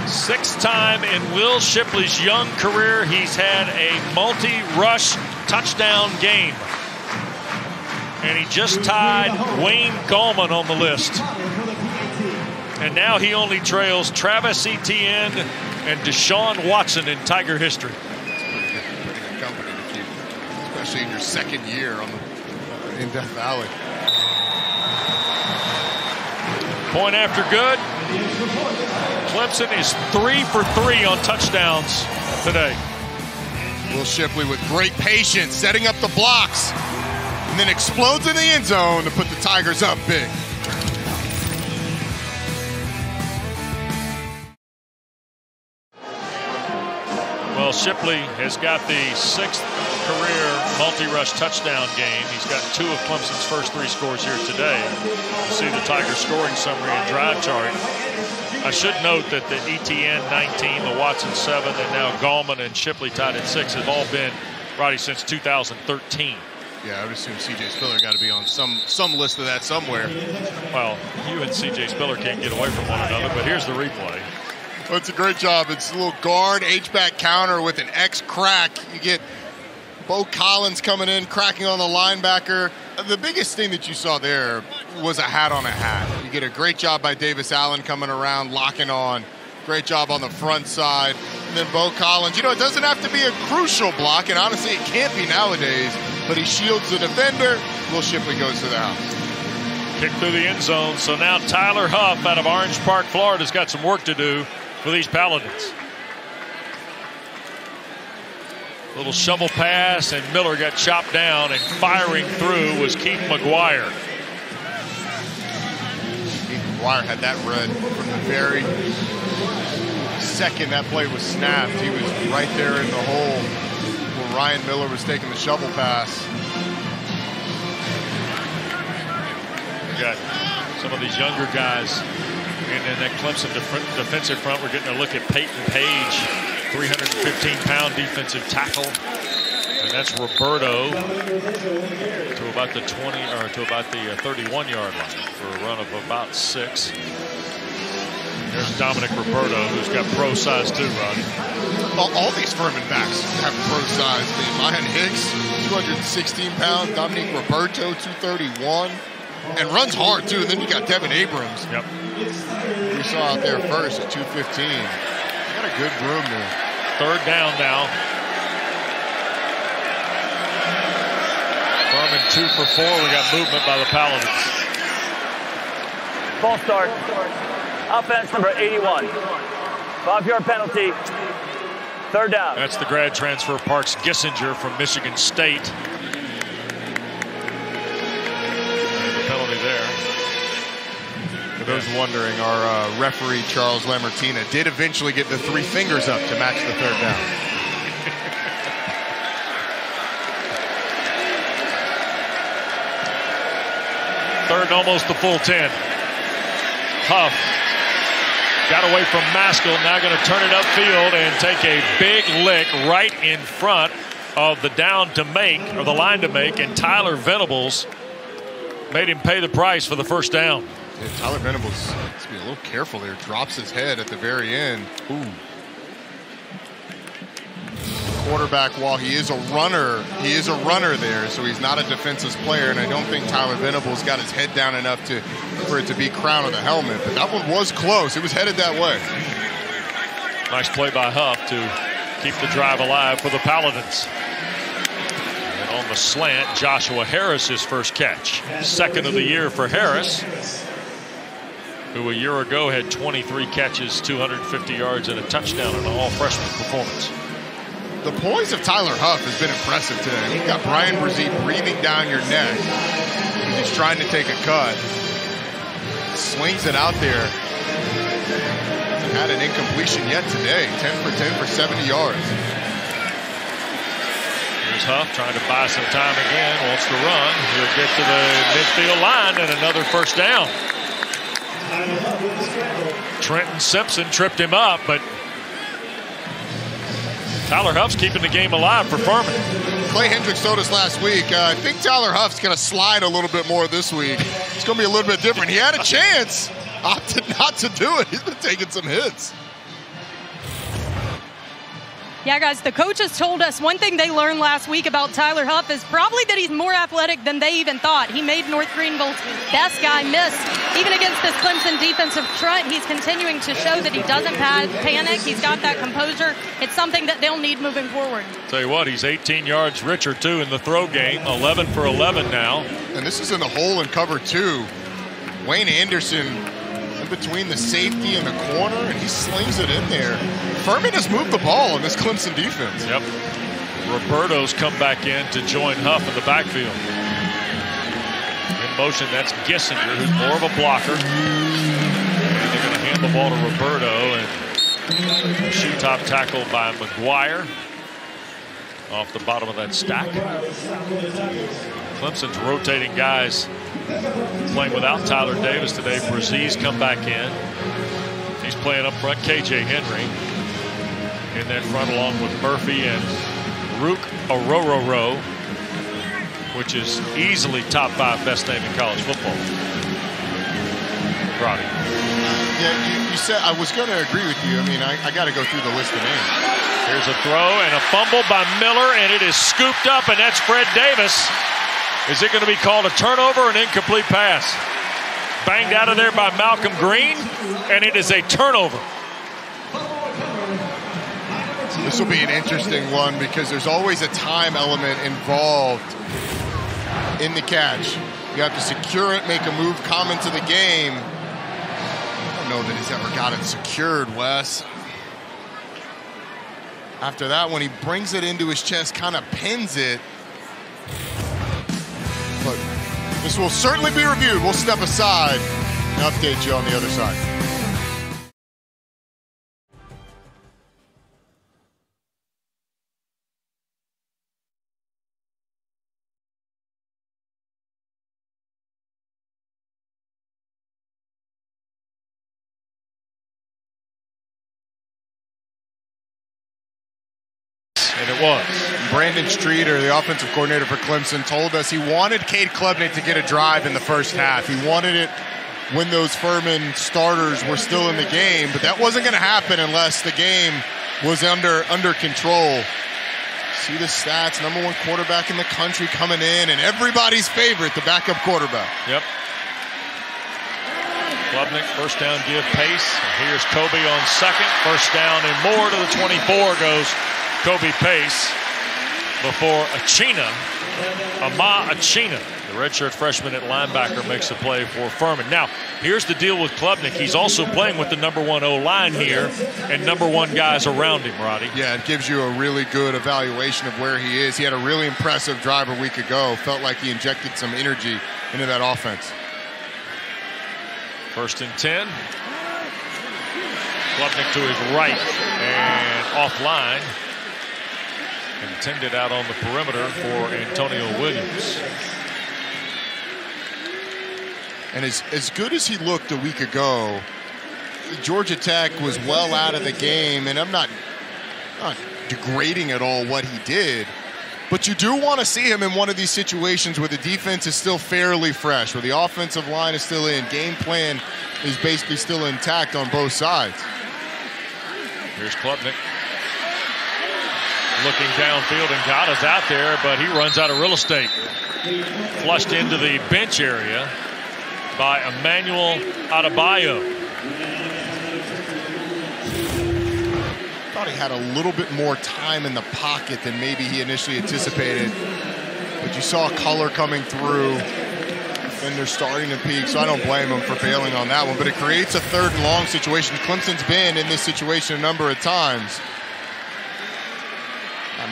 Speaker 1: Sixth time in Will Shipley's young career he's had a multi-rush touchdown game. And he just tied Wayne Gallman on the list. And now he only trails Travis Etienne and Deshaun Watson in Tiger history.
Speaker 2: Pretty good company to keep, especially in your second year in Death Valley.
Speaker 1: Point after good. Clemson is 3 for 3 on touchdowns today.
Speaker 2: Will Shipley with great patience, setting up the blocks, and then explodes in the end zone to put the Tigers up big.
Speaker 1: Well, Shipley has got the 6th career multi-rush touchdown game. He's got 2 of Clemson's first 3 scores here today. You see the Tigers scoring summary and drive chart. I should note that the Etienne 19, the Watson 7, and now Gallman and Shipley tied at 6 have all been, Roddy, since 2013.
Speaker 2: Yeah, I would assume C.J. Spiller got to be on some list of that somewhere.
Speaker 1: Well, you and C.J. Spiller can't get away from one another, but here's the replay.
Speaker 2: Well, it's a great job. It's a little guard H-back counter with an X crack. You get Bo Collins coming in, cracking on the linebacker. The biggest thing that you saw there was a hat on a hat. You get a great job by Davis Allen coming around, locking on. Great job on the front side. And then Bo Collins. You know, it doesn't have to be a crucial block, and honestly, it can't be nowadays, but he shields the defender. Will Shipley goes to the house.
Speaker 1: Kick through the end zone. So now Tyler Huff out of Orange Park, Florida, has got some work to do for these Paladins. Little shovel pass, and Miller got chopped down, and firing through was Keith McGuire.
Speaker 2: Keith McGuire had that read from the very second that play was snapped. He was right there in the hole where Ryan Miller was taking the shovel pass.
Speaker 1: We got some of these younger guys in that Clemson defensive front. We're getting a look at Peyton Page, 315-pound defensive tackle, and that's Roberto to about the 20 or to about the 31-yard line for a run of about 6. There's Dominic Roberto, who's got pro size too, Roddy.
Speaker 2: All these Furman backs have pro size. I mean, Mayan Hicks, 216 pounds. Dominic Roberto, 231. And runs hard, too. And then you got Devin Abrams.
Speaker 1: Yep.
Speaker 2: We saw out there first at 215. Got a good room there.
Speaker 1: 3rd down now. Furman 2 for 4. We got movement by the Paladins.
Speaker 4: False start. Offense number 81. 5-yard penalty. 3rd down.
Speaker 1: That's the grad transfer Parks Gissinger from Michigan State.
Speaker 2: For those wondering, our referee, Charles Lamartina, did eventually get the 3 fingers up to match the 3rd down.
Speaker 1: Third, almost the full 10. Huff got away from Maskell, now going to turn it upfield and take a big lick right in front of the down to make, or the line to make, and Tyler Venables made him pay the price for the 1st down.
Speaker 2: Yeah, Tyler Venables has to be a little careful there. Drops his head at the very end. Ooh. Quarterback, while he is a runner there, so he's not a defensive player, and I don't think Tyler Venables got his head down enough for it to be crown of the helmet, but that one was close. It was headed that way.
Speaker 1: Nice play by Huff to keep the drive alive for the Paladins. And on the slant, Joshua Harris, his first catch. Second of the year for Harris, who a year ago had 23 catches, 250 yards, and a touchdown in an all-freshman performance.
Speaker 2: The poise of Tyler Huff has been impressive today. You've got Brian Brzee breathing down your neck. He's trying to take a cut. Slings it out there. Hasn't had an incompletion yet today. 10 for 10 for 70 yards.
Speaker 1: Here's Huff trying to buy some time again. Wants to run. He'll get to the midfield line and another first down. Trenton Simpson tripped him up, but Tyler Huff's keeping the game alive for Furman.
Speaker 2: Clay Hendricks told us last week, I think Tyler Huff's going to slide a little bit more this week. It's going to be a little bit different. He had a chance, opted not to do it. He's been taking some hits.
Speaker 3: Yeah, guys, the coaches told us one thing they learned last week about Tyler Huff is probably that he's more athletic than they even thought. He made North Greenville's best guy miss. Even against this Clemson defensive front, he's continuing to show that he doesn't panic. He's got that composure. It's something that they'll need moving forward.
Speaker 1: Tell you what, he's 18 yards richer, too, in the throw game. 11 for 11 now.
Speaker 2: And this is in the hole in cover 2. Wayne Anderson in between the safety and the corner, and he slings it in there. Furman has moved the ball in this Clemson defense.
Speaker 1: Yep. Roberto's come back in to join Huff in the backfield. In motion, that's Gissinger, who's more of a blocker. And they're going to hand the ball to Roberto, and shoot top tackle by McGuire off the bottom of that stack. Clemson's rotating guys playing without Tyler Davis today. Brzee's come back in. He's playing up front. KJ Henry in that front along with Murphy and Rook Orororo, which is easily top 5 best name in college football. Roddy.
Speaker 2: Yeah, you said, I was going to agree with you. I mean, I got to go through the list of names.
Speaker 1: Here's a throw and a fumble by Miller, and it is scooped up, and that's Fred Davis. Is it going to be called a turnover or an incomplete pass? Banged out of there by Malcolm Green, and it is a turnover.
Speaker 2: This will be an interesting one because there's always a time element involved in the catch. You have to secure it, make a move, come into the game. I don't know that he's ever got it secured, Wes. After that, when he brings it into his chest, kind of pins it. But this will certainly be reviewed. We'll step aside and update you on the other side.
Speaker 1: And it was.
Speaker 2: Brandon Streeter, the offensive coordinator for Clemson, told us he wanted Cade Klubnik to get a drive in the first half. He wanted it when those Furman starters were still in the game, but that wasn't going to happen unless the game was under control. See the stats, #1 quarterback in the country coming in, and everybody's favorite, the backup quarterback.
Speaker 1: Yep. Klubnik, first down, give pace. Here's Kobe on second. First down and more to the 24 goes Kobe Pace before Ama Achina, the redshirt freshman at linebacker, makes a play for Furman. Now, here's the deal with Klubnik. He's also playing with the #1 O-line here and #1 guys around him, Roddy.
Speaker 2: Yeah, it gives you a really good evaluation of where he is. He had a really impressive drive a week ago. Felt like he injected some energy into that offense.
Speaker 1: 1st and 10. Klubnik to his right and offline. Intended out on the perimeter for Antonio Williams.
Speaker 2: And as good as he looked a week ago, Georgia Tech was well out of the game, and I'm not degrading at all what he did, but you do want to see him in one of these situations where the defense is still fairly fresh, where the offensive line is still in, game plan is basically still intact on both sides.
Speaker 1: Here's Klubnik. Looking downfield, and Gada's out there, but he runs out of real estate. Flushed into the bench area by Emmanuel Adebayo.
Speaker 2: thought he had a little bit more time in the pocket than maybe he initially anticipated. But you saw color coming through, and they're starting to peak, so I don't blame him for bailing on that one. But it creates a 3rd and long situation. Clemson's been in this situation a number of times.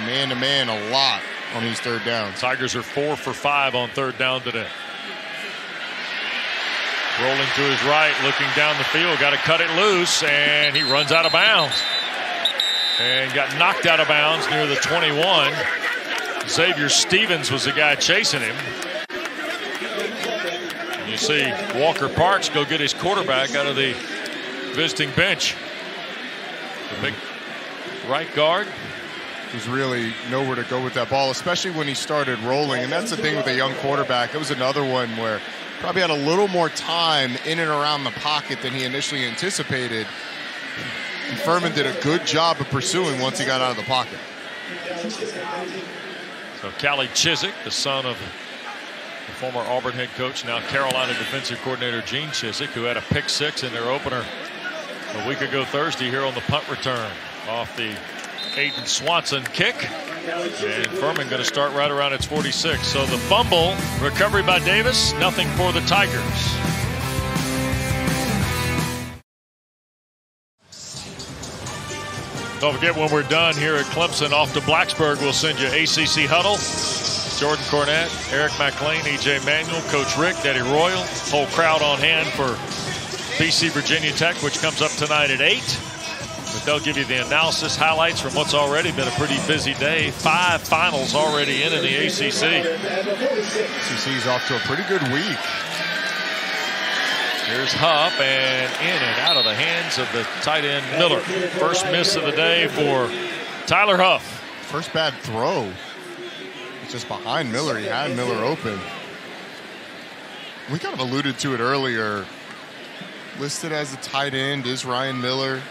Speaker 2: Man-to-man a lot on these 3rd downs.
Speaker 1: Tigers are 4 for 5 on 3rd down today. Rolling to his right, looking down the field, got to cut it loose, and he runs out of bounds. And got knocked out of bounds near the 21. Xavier Stevens was the guy chasing him. And you see Walker Parks go get his quarterback out of the visiting bench. The big right guard.
Speaker 2: There's really nowhere to go with that ball, especially when he started rolling. And that's the thing with a young quarterback. It was another one where probably had a little more time in and around the pocket than he initially anticipated. And Furman did a good job of pursuing once he got out of the pocket.
Speaker 1: So Callie Chizik, the son of the former Auburn head coach, now Carolina defensive coordinator Gene Chizik, who had a pick 6 in their opener a week ago Thursday here on the punt return off the Aiden Swanson kick. And Furman going to start right around its 46. So the fumble, recovery by Davis, nothing for the Tigers. Don't forget, when we're done here at Clemson, off to Blacksburg, we'll send you ACC Huddle. Jordan Cornett, Eric McLean, EJ Manuel, Coach Rick, Daddy Royal. Whole crowd on hand for BC Virginia Tech, which comes up tonight at 8. But they'll give you the analysis, highlights from what's already been a pretty busy day. 5 finals already in the ACC.
Speaker 2: ACC's off to a pretty good week.
Speaker 1: Here's Huff, and in and out of the hands of the tight end Miller. First miss of the day for Tyler Huff.
Speaker 2: First bad throw. It's just behind Miller. He had Miller open. We kind of alluded to it earlier. Listed as a tight end is Ryan Miller.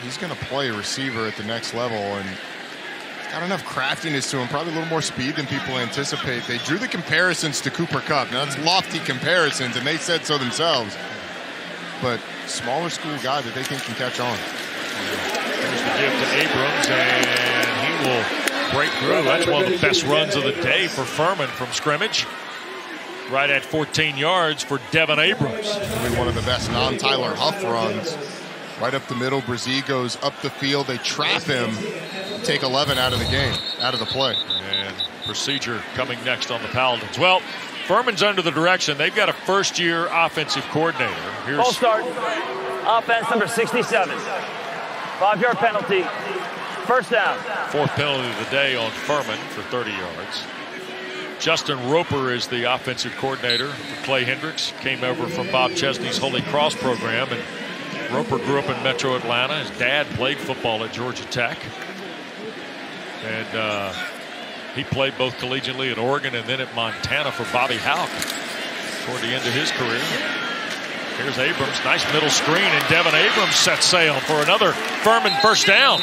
Speaker 2: He's going to play receiver at the next level, and he's got enough craftiness to him, probably a little more speed than people anticipate. They drew the comparisons to Cooper Kupp. Now, it's lofty comparisons, and they said so themselves. But smaller school guy that they think can catch on.
Speaker 1: There's the give to Abrams, and he will break through. That's one of the best runs of the day for Furman from scrimmage. Right at 14 yards for Devin Abrams.
Speaker 2: Probably one of the best non-Tyler Huff runs. Right up the middle, Brzee goes up the field. They trap him, take 11 out of the game, out of the play.
Speaker 1: And procedure coming next on the Paladins. Well, Furman's under the direction. They've got a first-year offensive coordinator.
Speaker 4: Full start. Offense number 67. 5-yard penalty. First down.
Speaker 1: 4th penalty of the day on Furman for 30 yards. Justin Roper is the offensive coordinator for Clay Hendricks. Came over from Bob Chesney's Holy Cross program, and Roper grew up in Metro Atlanta. His dad played football at Georgia Tech. And he played both collegiately at Oregon and then at Montana for Bobby Houck toward the end of his career. Here's Abrams. Nice middle screen, and Devin Abrams sets sail for another Furman first down.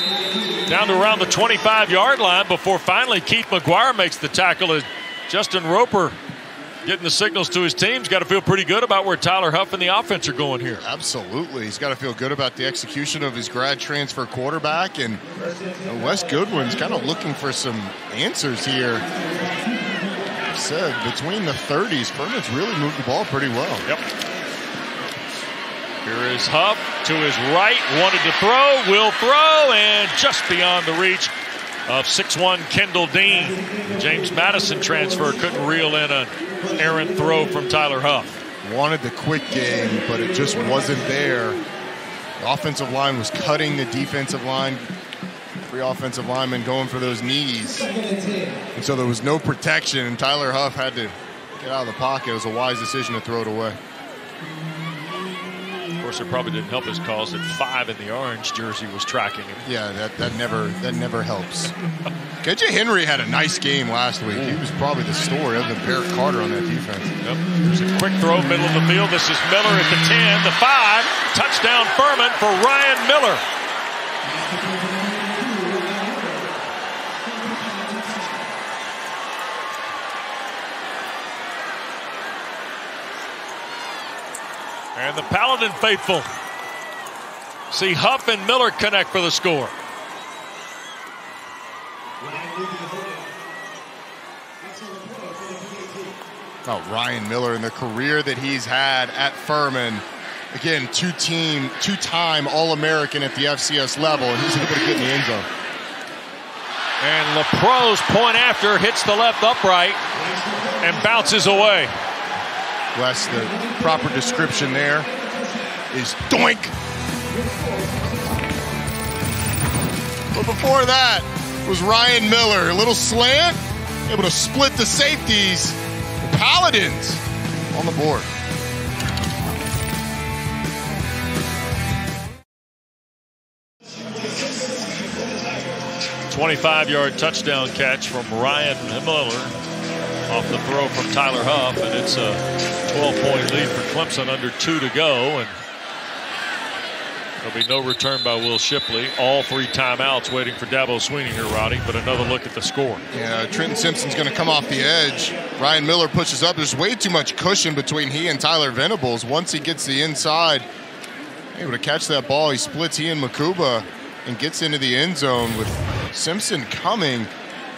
Speaker 1: Down to around the 25-yard line before finally Keith McGuire makes the tackle. As Justin Roper getting the signals to his team. He's got to feel pretty good about where Tyler Huff and the offense are going here.
Speaker 2: Absolutely. He's got to feel good about the execution of his grad transfer quarterback. And Wes Goodwin's kind of looking for some answers here. I said, between the 30s, Furman's really moved the ball pretty well.
Speaker 1: Yep. Here is Huff to his right. Wanted to throw, will throw, and just beyond the reach of 6'1" Kendall Dean. The James Madison transfer couldn't reel in an errant throw from Tyler Huff.
Speaker 2: Wanted the quick game, but it just wasn't there. The offensive line was cutting the defensive line. 3 offensive linemen going for those knees. And so there was no protection, and Tyler Huff had to get out of the pocket. It was a wise decision to throw it away.
Speaker 1: Of course, it probably didn't help his cause that 5 in the orange jersey was tracking him.
Speaker 2: Yeah, that never helps. KJ Henry had a nice game last week. He was probably the story other than Barrett Carter on that defense.
Speaker 1: Yep. There's a quick throw, middle of the field. This is Miller at the 10, the 5. Touchdown Furman for Ryan Miller. And the Paladin faithful see Huff and Miller connect for the score.
Speaker 2: Oh, Ryan Miller and the career that he's had at Furman. Again, two-time All-American at the FCS level, and he's able to get in the end zone.
Speaker 1: And LaPro's point after hits the left upright and bounces away.
Speaker 2: Wes, the proper description there is doink. But before that was Ryan Miller, a little slant, able to split the safeties. The Paladins on the board.
Speaker 1: 25-yard touchdown catch from Ryan Miller off the throw from Tyler Huff, and it's a 12-point lead for Clemson, under 2 to go, and there'll be no return by Will Shipley. All 3 timeouts waiting for Dabo Sweeney here, Roddy, but another look at the score.
Speaker 2: Yeah, Trenton Simpson's going to come off the edge. Ryan Miller pushes up. There's way too much cushion between he and Tyler Venables. Once he gets the inside, able to catch that ball, he splits Ian Makuba and gets into the end zone. With Simpson coming,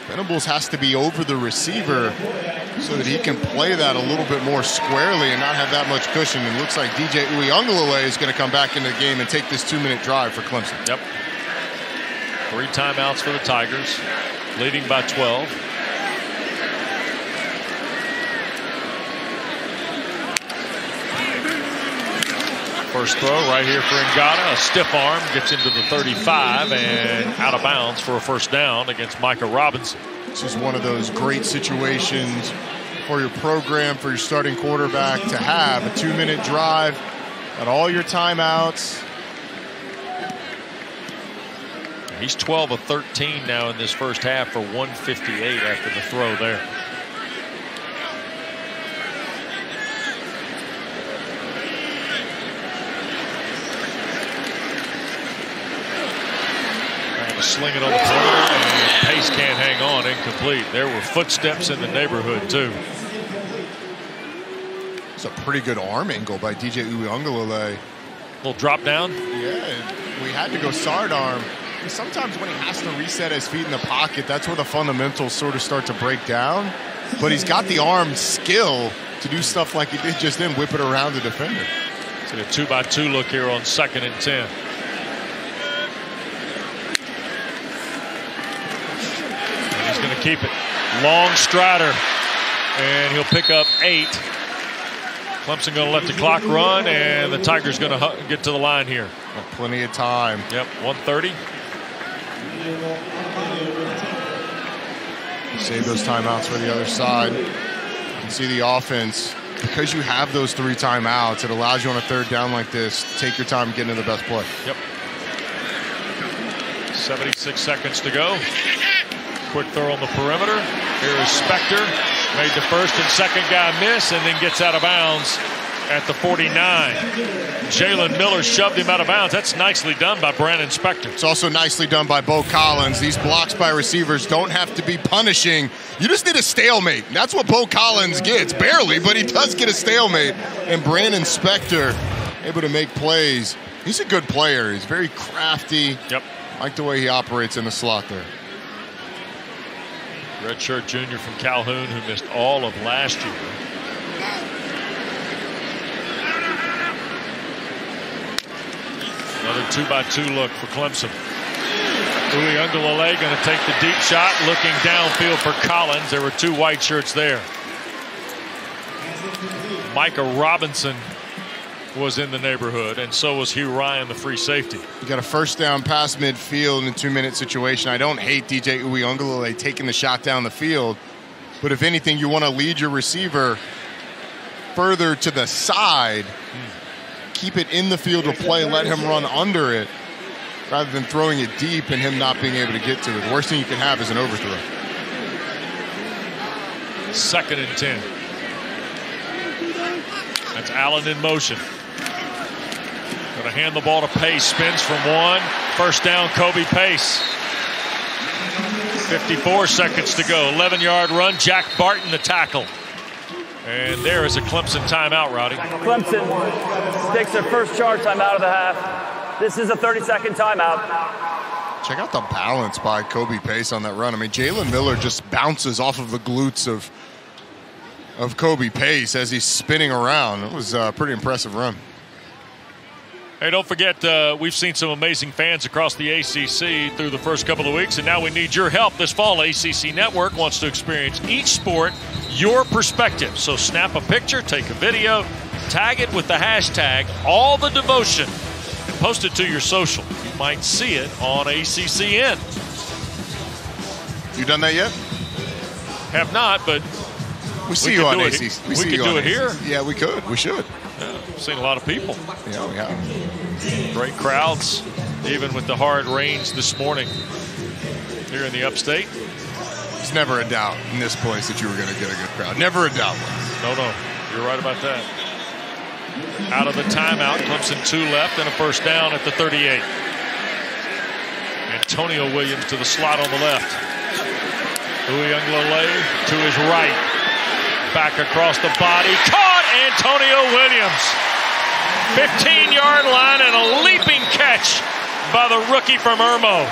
Speaker 2: Venables has to be over the receiver so that he can play that a little bit more squarely and not have that much cushion. And looks like DJ Uiagalelei is going to come back into the game and take this 2-minute drive for Clemson.
Speaker 1: Yep. 3 timeouts for the Tigers, leading by 12. First throw right here for Ngata. A stiff arm gets into the 35 and out of bounds for a first down against Micah Robinson.
Speaker 2: This is one of those great situations for your program, for your starting quarterback to have. A 2-minute drive, got all your timeouts.
Speaker 1: He's 12 of 13 now in this first half for 158 after the throw there. Sling it on the perimeter, and Pace can't hang on. Incomplete. There were footsteps in the neighborhood too.
Speaker 2: It's a pretty good arm angle by DJ Uiagalelei.
Speaker 1: Little drop down.
Speaker 2: Yeah, we had to go sard arm. Sometimes when he has to reset his feet in the pocket, that's where the fundamentals sort of start to break down. But he's got the arm skill to do stuff like he did just then, whip it around the defender.
Speaker 1: So a 2-by-2 look here on 2nd and 10. Going to keep it. Long strider, and he'll pick up 8. Clemson going to let the clock run, and the Tigers going to get to the line here.
Speaker 2: Got plenty of time.
Speaker 1: Yep, 1:30.
Speaker 2: Save those timeouts for the other side. You can see the offense, because you have those 3 timeouts, it allows you on a 3rd down like this, take your time getting to the best play.
Speaker 1: Yep. 76 seconds to go. Quick throw on the perimeter. Here is Spector. Made the first and second guy miss, and then gets out of bounds at the 49. Jalen Miller shoved him out of bounds. That's nicely done by Brandon Spector.
Speaker 2: It's also nicely done by Bo Collins. These blocks by receivers don't have to be punishing. You just need a stalemate. That's what Bo Collins gets. Barely, but he does get a stalemate. And Brandon Spector able to make plays. He's a good player. He's very crafty.
Speaker 1: Yep.
Speaker 2: Like the way he operates in the slot there.
Speaker 1: Redshirt junior from Calhoun who missed all of last year. Another 2-by-2 look for Clemson. Uiagalelei going to take the deep shot, looking downfield for Collins. There were 2 white shirts there. Micah Robinson was in the neighborhood, and so was Hugh Ryan, the free safety.
Speaker 2: You got a first down pass midfield in a 2-minute situation. I don't hate DJ Uiagalelei taking the shot down the field, but if anything, you want to lead your receiver further to the side, keep it in the field of play, let him run under it, rather than throwing it deep and him not being able to get to it. The worst thing you can have is an overthrow.
Speaker 1: 2nd and 10. That's Allen in motion. Going to hand the ball to Pace. Spins from 1. First down, Kobe Pace. 54 seconds to go. 11-yard run. Jack Barton the tackle. And there is a Clemson timeout, Roddy.
Speaker 4: Clemson takes their first charge timeout of the half. This is a 30-second timeout.
Speaker 2: Check out the balance by Kobe Pace on that run. I mean, Jalen Miller just bounces off of the glutes of Kobe Pace as he's spinning around. It was a pretty impressive run.
Speaker 1: Hey, don't forget, we've seen some amazing fans across the ACC through the first couple of weeks, and now we need your help this fall. ACC Network wants to experience each sport your perspective. So snap a picture, take a video, tag it with the hashtag #AllTheDevotion, and post it to your social. You might see it on ACCN.
Speaker 2: You done that yet?
Speaker 1: Have not, but
Speaker 2: we see you on ACC.
Speaker 1: We could do it here.
Speaker 2: Yeah, we could. We should.
Speaker 1: Yeah, I've seen a lot of people.
Speaker 2: Yeah, we have.
Speaker 1: Great crowds, even with the hard rains this morning here in the upstate.
Speaker 2: There's never a doubt in this place that you were going to get a good crowd. Never a doubt.
Speaker 1: No, you're right about that. Out of the timeout, Clemson 2 left and a first down at the 38. Antonio Williams to the slot on the left. Uiagalelei to his right. Back across the body. Caught Antonio Williams. 15-yard line and a leaping catch by the rookie from Irmo.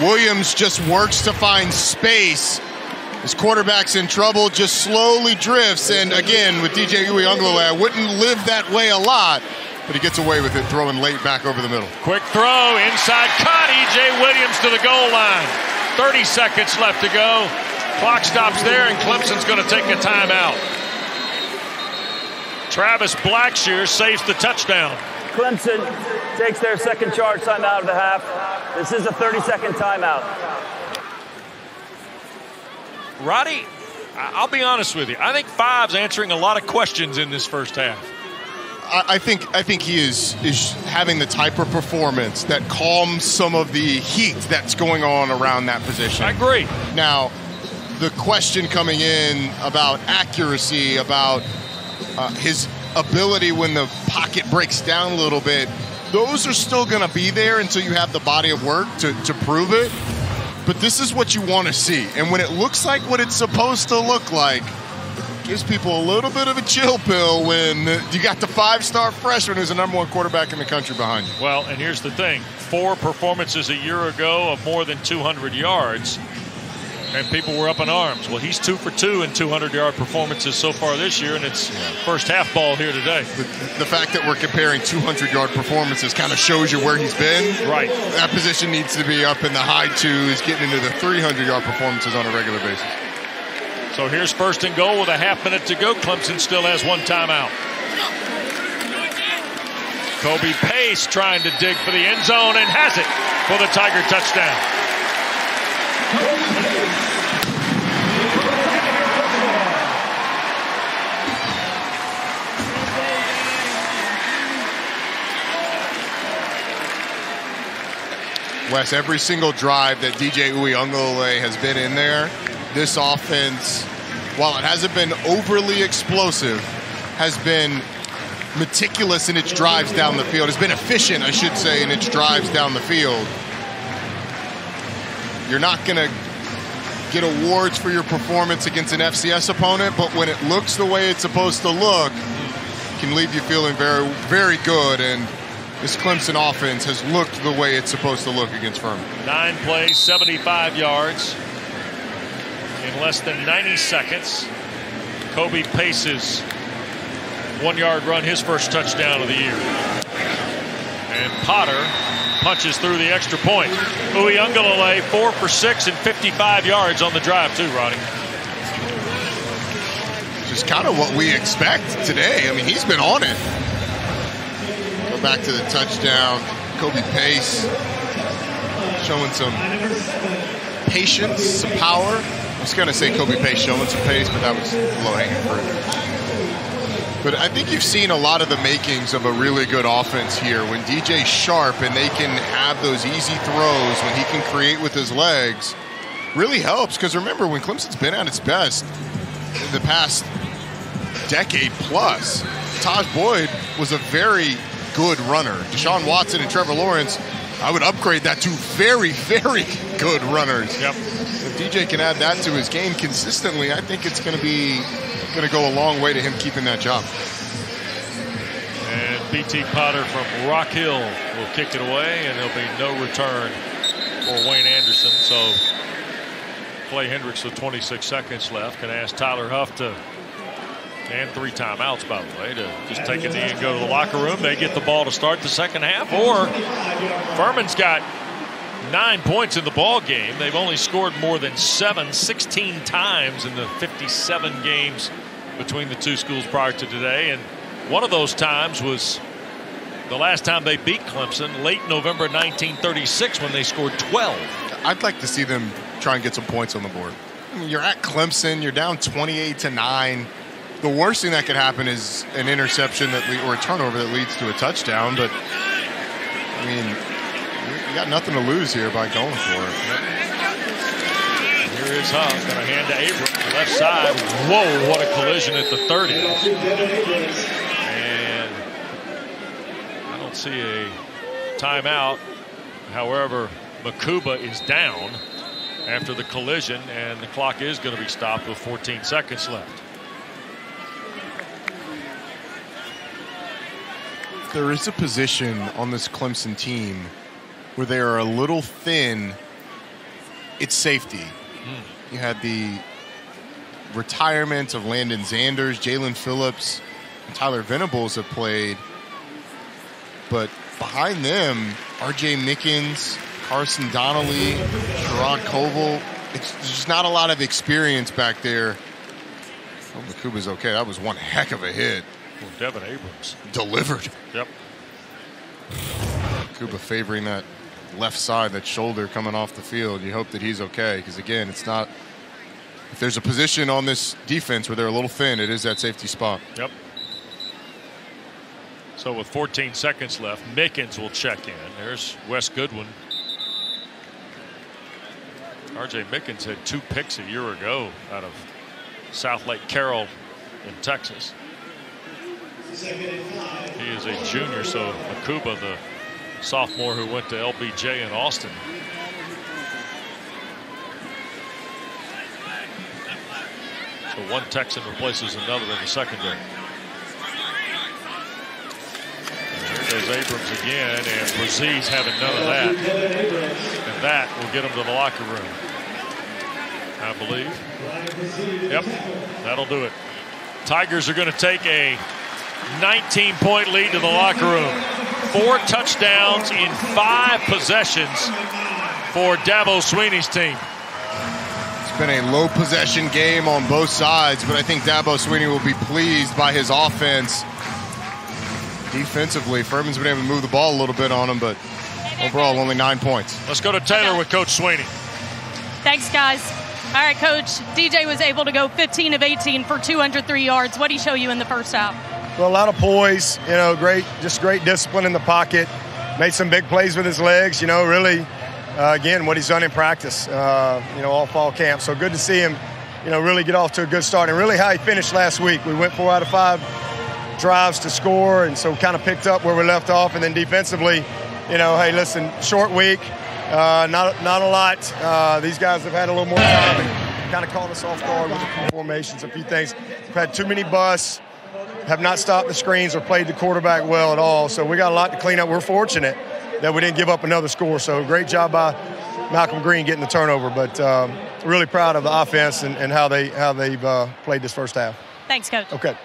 Speaker 2: Williams just works to find space. His quarterback's in trouble, just slowly drifts. And again, with DJ Uiagalelei, I wouldn't live that way a lot, but he gets away with it, throwing late back over the middle.
Speaker 1: Quick throw, inside cut, E.J. Williams to the goal line. 30 seconds left to go. Clock stops there, and Clemson's going to take a timeout. Travis Blackshear saves the touchdown.
Speaker 4: Clemson takes their second charge timeout of the half. This is a 30-second timeout.
Speaker 1: Roddy, I'll be honest with you. I think Five's answering a lot of questions in this first half.
Speaker 2: I think he is having the type of performance that calms some of the heat that's going on around that position.
Speaker 1: I agree.
Speaker 2: Now, the question coming in about accuracy, about his ability when the pocket breaks down a little bit, those are still going to be there until you have the body of work to prove it. But this is what you want to see. And when it looks like what it's supposed to look like, it gives people a little bit of a chill pill when you got the 5-star freshman who's the #1 quarterback in the country behind you.
Speaker 1: Well, and here's the thing. 4 performances a year ago of more than 200 yards, and people were up in arms. Well, he's 2 for 2 in 200-yard performances so far this year, and it's first half ball here today.
Speaker 2: The fact that we're comparing 200-yard performances kind of shows you where he's been.
Speaker 1: Right.
Speaker 2: That position needs to be up in the high 2s, getting into the 300-yard performances on a regular basis.
Speaker 1: So here's first and goal with a half minute to go. Clemson still has 1 timeout. Kobe Pace trying to dig for the end zone and has it for the Tiger touchdown.
Speaker 2: Wes, every single drive that DJ Uiagalelei has been in there, this offense, while it hasn't been overly explosive, has been meticulous in its drives down the field. It's been efficient, I should say, in its drives down the field. You're not going to get awards for your performance against an FCS opponent, but when it looks the way it's supposed to look, it can leave you feeling very, very good. And this Clemson offense has looked the way it's supposed to look against Furman.
Speaker 1: 9 plays, 75 yards in less than 90 seconds. Kobe Pace's 1-yard run, his first touchdown of the year. And Potter punches through the extra point. Uiagalelei 4 for 6 and 55 yards on the drive too, Roddy.
Speaker 2: Just kind of what we expect today. I mean, he's been on it. Go back to the touchdown. Kobe Pace showing some patience, some power. I was going to say Kobe Pace showing some pace, but that was low-hanging fruit. But I think you've seen a lot of the makings of a really good offense here. When DJ's sharp and they can have those easy throws, when he can create with his legs, really helps. Because remember, when Clemson's been at its best in the past decade plus, Taj Boyd was a very good runner. Deshaun Watson and Trevor Lawrence, I would upgrade that to very, very good runners.
Speaker 1: Yep.
Speaker 2: If DJ can add that to his game consistently, I think it's going to go a long way to him keeping that job.
Speaker 1: And BT Potter from Rock Hill will kick it away, and there'll be no return for Wayne Anderson. So Clay Hendricks with 26 seconds left can ask Tyler Huff to, and 3 timeouts, by the way, to just take a knee and go to the locker room. They get the ball to start the second half, or Furman's got 9 points in the ball game. They've only scored more than 16 times in the 57 games between the two schools prior to today, and one of those times was the last time they beat Clemson, late November 1936, when they scored 12.
Speaker 2: I'd like to see them try and get some points on the board. I mean, you're at Clemson, you're down 28-9. The worst thing that could happen is an interception or a turnover that leads to a touchdown, but I mean, you got nothing to lose here by going for it.
Speaker 1: Here is Huff, going to hand to Abrams, left side. Whoa, what a collision at the 30. And I don't see a timeout. However, Makuba is down after the collision, and the clock is going to be stopped with 14 seconds left.
Speaker 2: There is a position on this Clemson team where they are a little thin. It's safety. You had the retirement of Landon Zanders, Jalen Phillips, and Tyler Venables have played. But behind them, R.J. Mickens, Carson Donnelly, Sherrod Koval. There's just not a lot of experience back there. Oh, Makuba's okay. That was one heck of a hit.
Speaker 1: Well, Devin Abrams
Speaker 2: delivered.
Speaker 1: Yep.
Speaker 2: Makuba favoring that left side, that shoulder coming off the field. You hope that he's okay, because again, it's not. If there's a position on this defense where they're a little thin, it is that safety spot.
Speaker 1: Yep. So with 14 seconds left, Mickens will check in. There's Wes Goodwin. R.J. Mickens had 2 picks a year ago out of South Lake Carroll in Texas. He is a junior, so Makuba, the sophomore who went to LBJ in Austin. So one Texan replaces another in the secondary. And here goes Abrams again, and Brazil's having none of that. And that will get him to the locker room, I believe. Yep, that'll do it. Tigers are going to take a 19-point lead to the locker room. 4 touchdowns in 5 possessions for Dabo Swinney's team.
Speaker 2: It's been a low possession game on both sides, but I think Dabo Swinney will be pleased by his offense. Defensively, Furman's been able to move the ball a little bit on him, but overall only 9 points.
Speaker 1: Let's go to Taylor with Coach Swinney.
Speaker 3: Thanks, guys. All right, Coach, DJ was able to go 15 of 18 for 203 yards. What did he show you in the first half?
Speaker 6: Well, a lot of poise, you know, great discipline in the pocket. Made some big plays with his legs, you know, really, again, what he's done in practice, you know, all fall camp. So good to see him, you know, really get off to a good start. And really how he finished last week. We went 4 out of 5 drives to score, and so kind of picked up where we left off. And then defensively, you know, hey, listen, short week, not a lot. These guys have had a little more time and kind of caught us off guard with a few formations, a few things. We've had too many busts. Have not stopped the screens or played the quarterback well at all. So we got a lot to clean up. We're fortunate that we didn't give up another score. So great job by Malcolm Green getting the turnover. But really proud of the offense and how they've played this first half.
Speaker 3: Thanks, Coach.
Speaker 6: Okay.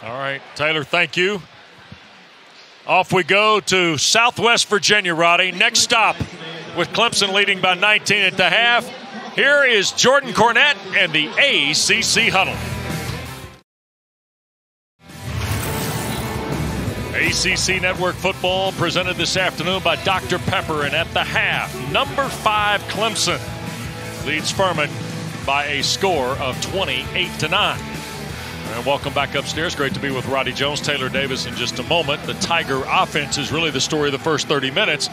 Speaker 1: All right, Taylor, thank you. Off we go to Southwest Virginia, Roddy. Next stop with Clemson leading by 19 at the half. Here is Jordan Cornette and the ACC Huddle. ACC Network football presented this afternoon by Dr. Pepper, and at the half, number 5 Clemson leads Furman by a score of 28-9. And welcome back upstairs. Great to be with Roddy Jones, Taylor Davis in just a moment. The Tiger offense is really the story of the first 30 minutes.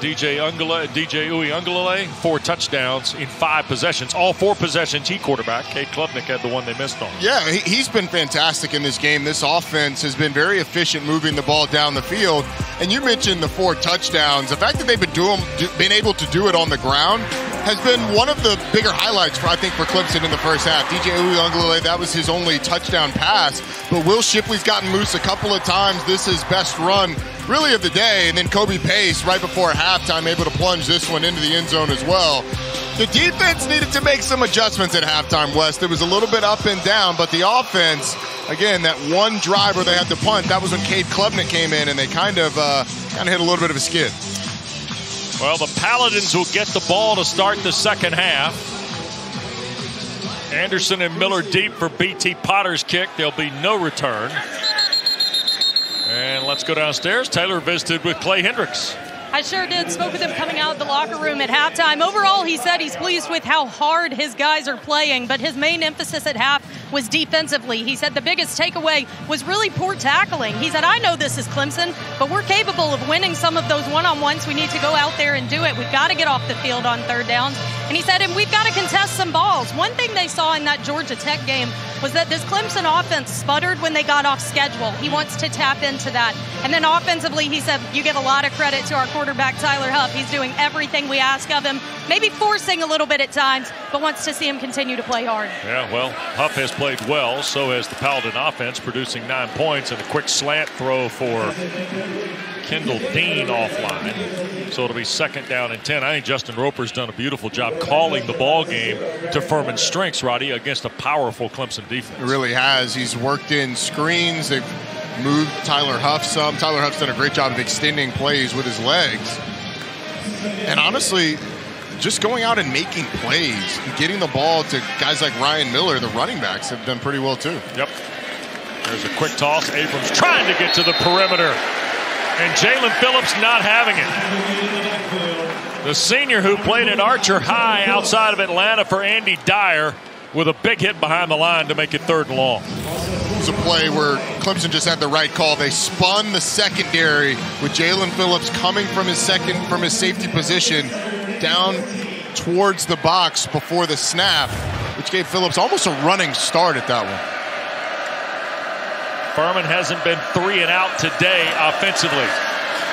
Speaker 1: DJ Uiagalelei, 4 touchdowns in 5 possessions. All 4 possessions he quarterbacked. Kate Klubnik had the one they missed on.
Speaker 2: Yeah, he's been fantastic in this game. This offense has been very efficient moving the ball down the field. And you mentioned the 4 touchdowns. The fact that they've been able to do it on the ground has been one of the bigger highlights, I think, for Clemson in the first half. DJ Uiagalelei, that was his only touchdown pass, but Will Shipley's gotten loose a couple of times. This is best run, really, of the day, and then Kobe Pace, right before halftime, able to plunge this one into the end zone as well. The defense needed to make some adjustments at halftime, West. It was a little bit up and down, but the offense, again, that one drive where they had to punt, that was when Cade Klubnik came in, and they kind of hit a little bit of a skid.
Speaker 1: Well, the Paladins will get the ball to start the second half. Anderson and Miller deep for B.T. Potter's kick. There'll be no return. And let's go downstairs. Taylor visited with Clay Hendricks.
Speaker 3: I sure did. Spoke with him coming out of the locker room at halftime. Overall, he said he's pleased with how hard his guys are playing, but his main emphasis at half was defensively. He said the biggest takeaway was really poor tackling. He said, I know this is Clemson, but we're capable of winning some of those one-on-ones. We need to go out there and do it. We've got to get off the field on third downs. And he said, and we've got to contest some balls. One thing they saw in that Georgia Tech game was that this Clemson offense sputtered when they got off schedule. He wants to tap into that. And then offensively, he said, you give a lot of credit to our quarterback, Tyler Huff. He's doing everything we ask of him, maybe forcing a little bit at times, but wants to see him continue to play hard.
Speaker 1: Yeah, well, Huff has played well. So has the Paladin offense, producing 9 points and a quick slant throw for Kendall Dean offline. So it'll be 2nd down and 10. I think Justin Roper's done a beautiful job calling the ball game to Furman's strengths, Roddy, against a powerful Clemson defense.
Speaker 2: It really has. He's worked in screens. They've moved Tyler Huff some. Tyler Huff's done a great job of extending plays with his legs. And honestly, just going out and making plays, getting the ball to guys like Ryan Miller, the running backs, have done pretty well too.
Speaker 1: Yep. There's a quick toss. Abrams trying to get to the perimeter. And Jalen Phillips not having it. The senior who played at Archer High outside of Atlanta for Andy Dyer with a big hit behind the line to make it 3rd and long.
Speaker 2: It was a play where Clemson just had the right call. They spun the secondary with Jalen Phillips coming from his safety position down towards the box before the snap, which gave Phillips almost a running start at that one.
Speaker 1: Furman hasn't been 3 and out today offensively.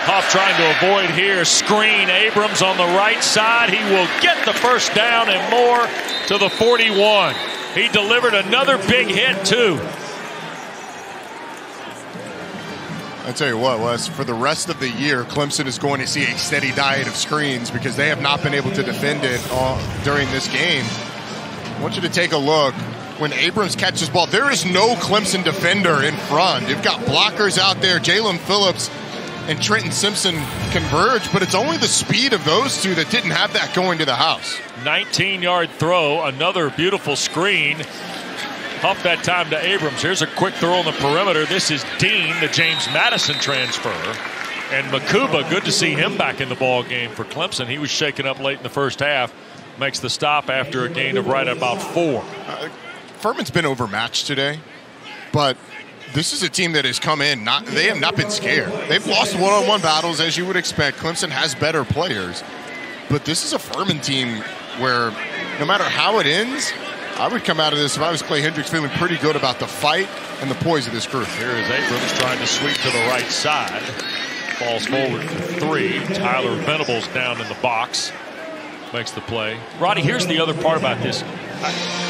Speaker 1: Huff trying to avoid here. Screen. Abrams on the right side. He will get the 1st down and more to the 41. He delivered another big hit too.
Speaker 2: I tell you what, Wes, for the rest of the year, Clemson is going to see a steady diet of screens because they have not been able to defend it during this game. I want you to take a look. When Abrams catches ball, there is no Clemson defender in front. You've got blockers out there. Jalen Phillips and Trenton Simpson converge, but it's only the speed of those two that didn't have that going to the house.
Speaker 1: 19-yard throw, another beautiful screen. Huff that time to Abrams. Here's a quick throw on the perimeter. This is Dean, the James Madison transfer. And Makuba, good to see him back in the ball game for Clemson. He was shaken up late in the first half. Makes the stop after a gain of right at about 4.
Speaker 2: Furman's been overmatched today, but this is a team that has come in. They have not been scared. They've lost one-on-one battles, as you would expect. Clemson has better players, but this is a Furman team where no matter how it ends, I would come out of this, if I was Clay Hendricks, feeling pretty good about the fight and the poise of this crew.
Speaker 1: Here is Abrams trying to sweep to the right side. Falls forward for 3. Tyler Venables down in the box. Makes the play. Roddy, here's the other part about this.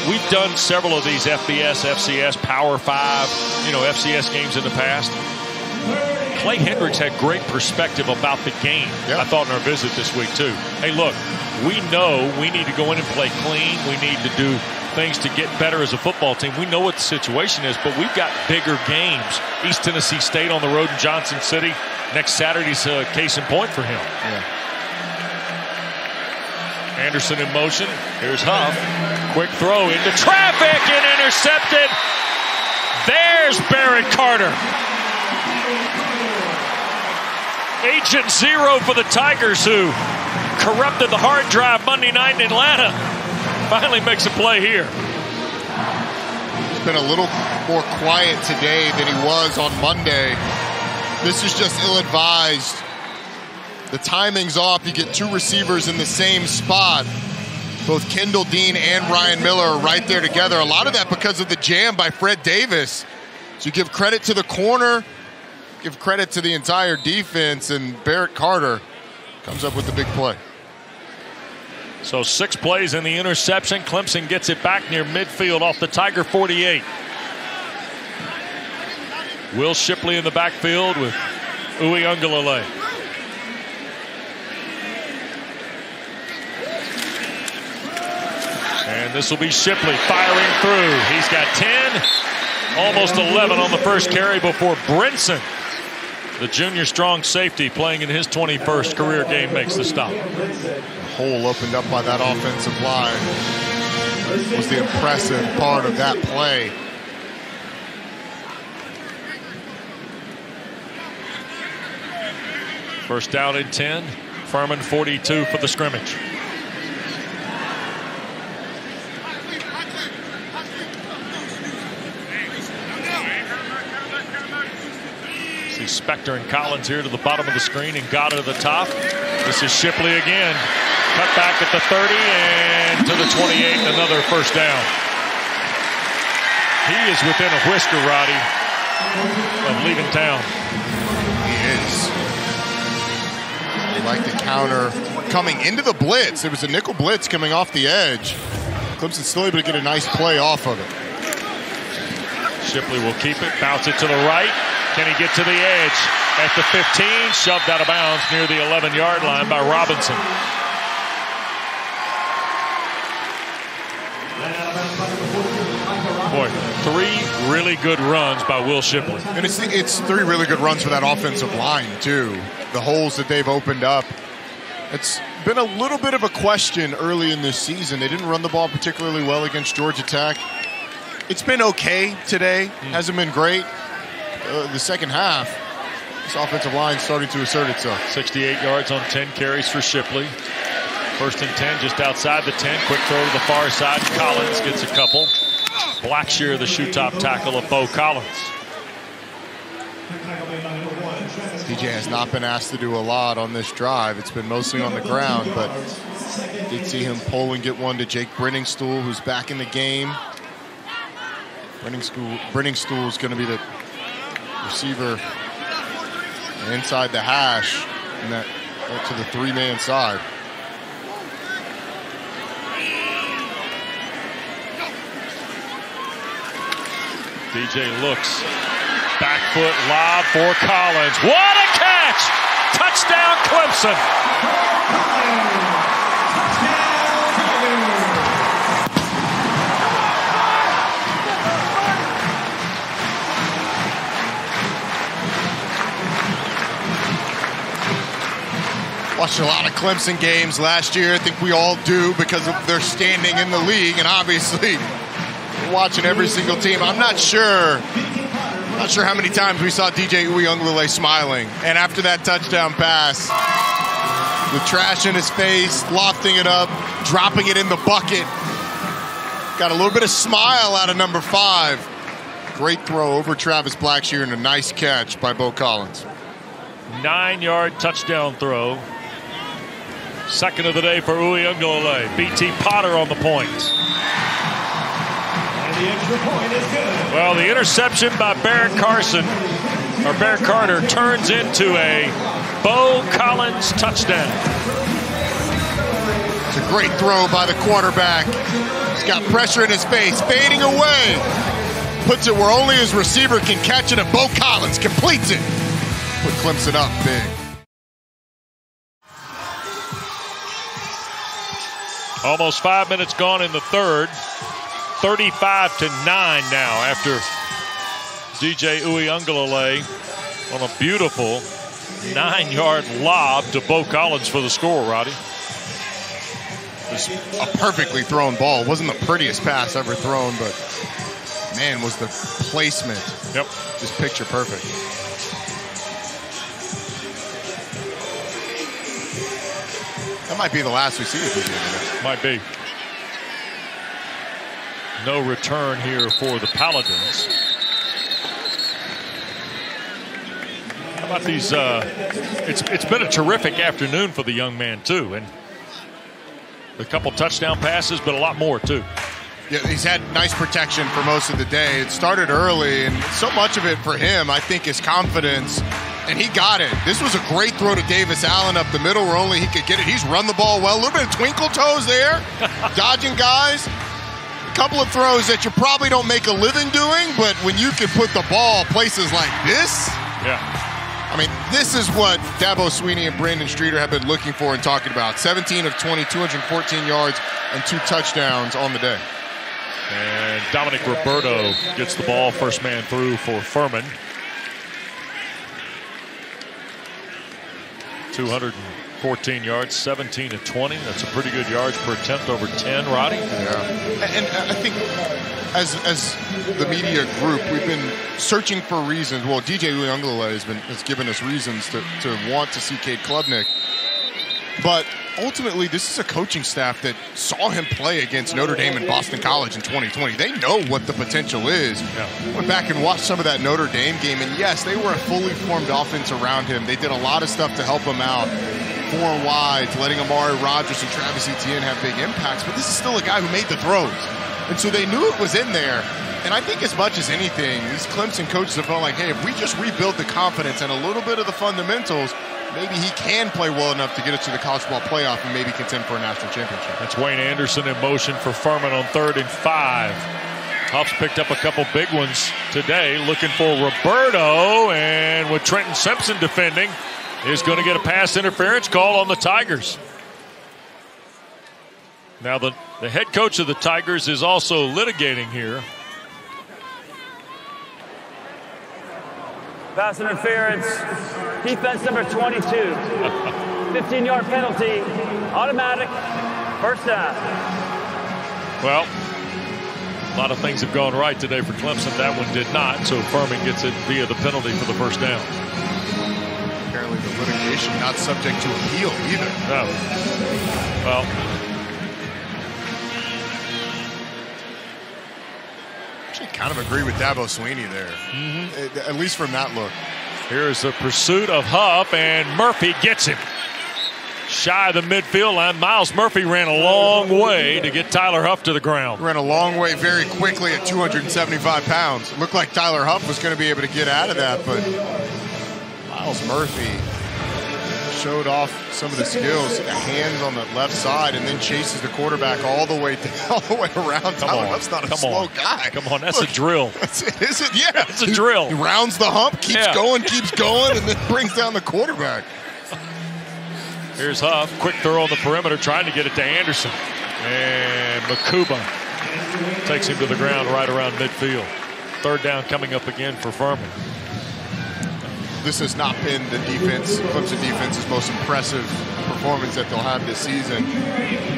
Speaker 1: We've done several of these FBS, FCS, Power 5, FCS games in the past. Clay Hendricks had great perspective about the game, I thought, in our visit this week, too. Hey, look, we know we need to go in and play clean. We need to do things to get better as a football team. We know what the situation is, but we've got bigger games. East Tennessee State on the road in Johnson City. Next Saturday's a case in point for him.
Speaker 2: Yeah.
Speaker 1: Anderson in motion. Here's Huff. Quick throw into traffic and intercepted. There's Barrett Carter. Agent Zero for the Tigers, who corrupted the hard drive Monday night in Atlanta. Finally makes a play here.
Speaker 2: He's been a little more quiet today than he was on Monday. This is just ill-advised. The timing's off. You get 2 receivers in the same spot. Both Kendall Dean and Ryan Miller are right there together. A lot of that because of the jam by Fred Davis. So you give credit to the corner, give credit to the entire defense, and Barrett Carter comes up with the big play.
Speaker 1: So 6 plays in the interception. Clemson gets it back near midfield off the Tiger 48. Will Shipley in the backfield with Uiagalelei. And this will be Shipley firing through. He's got 10, almost 11 on the first carry before Brinson, the junior strong safety playing in his 21st career game, makes the stop.
Speaker 2: The hole opened up by that offensive line was the impressive part of that play.
Speaker 1: First down and 10. Furman 42 for the scrimmage. See Spector and Collins here to the bottom of the screen and got it to the top. This is Shipley again. Cut back at the 30 and to the 28, and another first down. He is within a whisker, Roddy, of leaving town.
Speaker 2: He is. They like the counter coming into the blitz. There was a nickel blitz coming off the edge. Clemson still able to get a nice play off of it.
Speaker 1: Shipley will keep it, bounce it to the right. Can he get to the edge? At the 15, shoved out of bounds near the 11-yard line by Robinson. Boy, 3 really good runs by Will Shipley.
Speaker 2: And it's 3 really good runs for that offensive line, too. The holes that they've opened up. It's been a little bit of a question early in this season. They didn't run the ball particularly well against Georgia Tech. It's been okay today. Hasn't been great. The second half, this offensive line starting to assert itself.
Speaker 1: 68 yards on 10 carries for Shipley. First and 10, just outside the 10. Quick throw to the far side. Collins gets a couple. Blackshear, the shoe-top tackle of Bo Collins.
Speaker 2: DJ has not been asked to do a lot on this drive. It's been mostly on the ground, but did see him pull and get one to Jake Brenningstool, who's back in the game. Brenningstool is going to be the receiver inside the hash and that to the 3-man side.
Speaker 1: DJ looks. Back foot lob for Collins. What a catch! Touchdown Clemson!
Speaker 2: Watched a lot of Clemson games last year. I think we all do because of their standing in the league, and obviously watching every single team. I'm not sure how many times we saw DJ Uiagalelei smiling. And after that touchdown pass, with trash in his face, lofting it up, dropping it in the bucket. Got a little bit of smile out of number 5. Great throw over Travis Blackshear and a nice catch by Bo Collins.
Speaker 1: 9-yard touchdown throw. Second of the day for Uiagalelei. B.T. Potter on the point.
Speaker 7: The extra point is good.
Speaker 1: Well, the interception by Barrett Carter turns into a Bo Collins touchdown.
Speaker 2: It's a great throw by the quarterback. He's got pressure in his face, fading away. Puts it where only his receiver can catch it, and Bo Collins completes it. Put Clemson up big.
Speaker 1: Almost 5 minutes gone in the third. 35-9 now after DJ Uiagalelei on a beautiful 9-yard lob to Bo Collins for the score, Roddy.
Speaker 2: It was a perfectly thrown ball. It wasn't the prettiest pass ever thrown, but man, was the placement.
Speaker 1: Yep.
Speaker 2: Just picture perfect. That might be the last we see of DJ.
Speaker 1: Might be. No return here for the Paladins. How about these? It's been a terrific afternoon for the young man too, and a couple touchdown passes, but a lot more too.
Speaker 2: Yeah, he's had nice protection for most of the day. It started early, and so much of it for him, I think, is confidence And he got it. This was a great throw to Davis Allen up the middle where only he could get it. He's run the ball well. A little bit of twinkle toes there. Dodging guys. A couple of throws that you probably don't make a living doing, but when you can put the ball places like this.
Speaker 1: Yeah.
Speaker 2: I mean, this is what Dabo Swinney and Brandon Streeter have been looking for and talking about. 17 of 20, 214 yards, and 2 touchdowns on the day.
Speaker 1: And Dominic Roberto gets the ball, first man through for Furman. 214 yards, 17 of 20. That's a pretty good yards per attempt, over 10, Roddy.
Speaker 2: Yeah. And I think as the media group, we've been searching for reasons. Well, DJ Uiagalelei has given us reasons to want to see Cade Klubnik. But ultimately, this is a coaching staff that saw him play against Notre Dame and Boston College in 2020. They know what the potential is. Yeah. Went back and watched some of that Notre Dame game, and yes, they were a fully formed offense around him. They did a lot of stuff to help him out. 4 wides, letting Amari Rodgers and Travis Etienne have big impacts, but this is still a guy who made the throws. And so they knew it was in there. And I think as much as anything, these Clemson coaches have felt like, hey, if we just rebuild the confidence and a little bit of the fundamentals, maybe he can play well enough to get us to the college football playoff and maybe contend for a national championship.
Speaker 1: That's Wayne Anderson in motion for Furman on 3rd and 5. Huff's picked up a couple big ones today, looking for Roberto, and with Trenton Simpson defending, is going to get a pass interference call on the Tigers. Now the head coach of the Tigers is also litigating here.
Speaker 4: Pass interference, defense number 22. 15-yard penalty, automatic, first down.
Speaker 1: Well, a lot of things have gone right today for Clemson. That one did not, so Furman gets it via the penalty for the first down.
Speaker 2: Apparently the litigation not subject to appeal either.
Speaker 1: No. Well,
Speaker 2: kind of agree with Dabo Swinney there, at least from that look.
Speaker 1: Here's the pursuit of Huff, and Murphy gets him. Shy of the midfield line. Miles Murphy ran a long way to get Tyler Huff to the ground.
Speaker 2: Ran a long way very quickly at 275 pounds. It looked like Tyler Huff was going to be able to get out of that, but Miles Murphy showed off some of the skills, hands on the left side, and then chases the quarterback all the way around. Tyler Huff's not a slow guy.
Speaker 1: Come on, that's a drill.
Speaker 2: Is it? Yeah.
Speaker 1: It's a drill.
Speaker 2: He rounds the hump, keeps going, and then brings down the quarterback.
Speaker 1: Here's Huff, quick throw on the perimeter, trying to get it to Anderson. And Makuba takes him to the ground right around midfield. 3rd down coming up again for Furman.
Speaker 2: This has not been the defense, Clemson defense's most impressive performance that they'll have this season.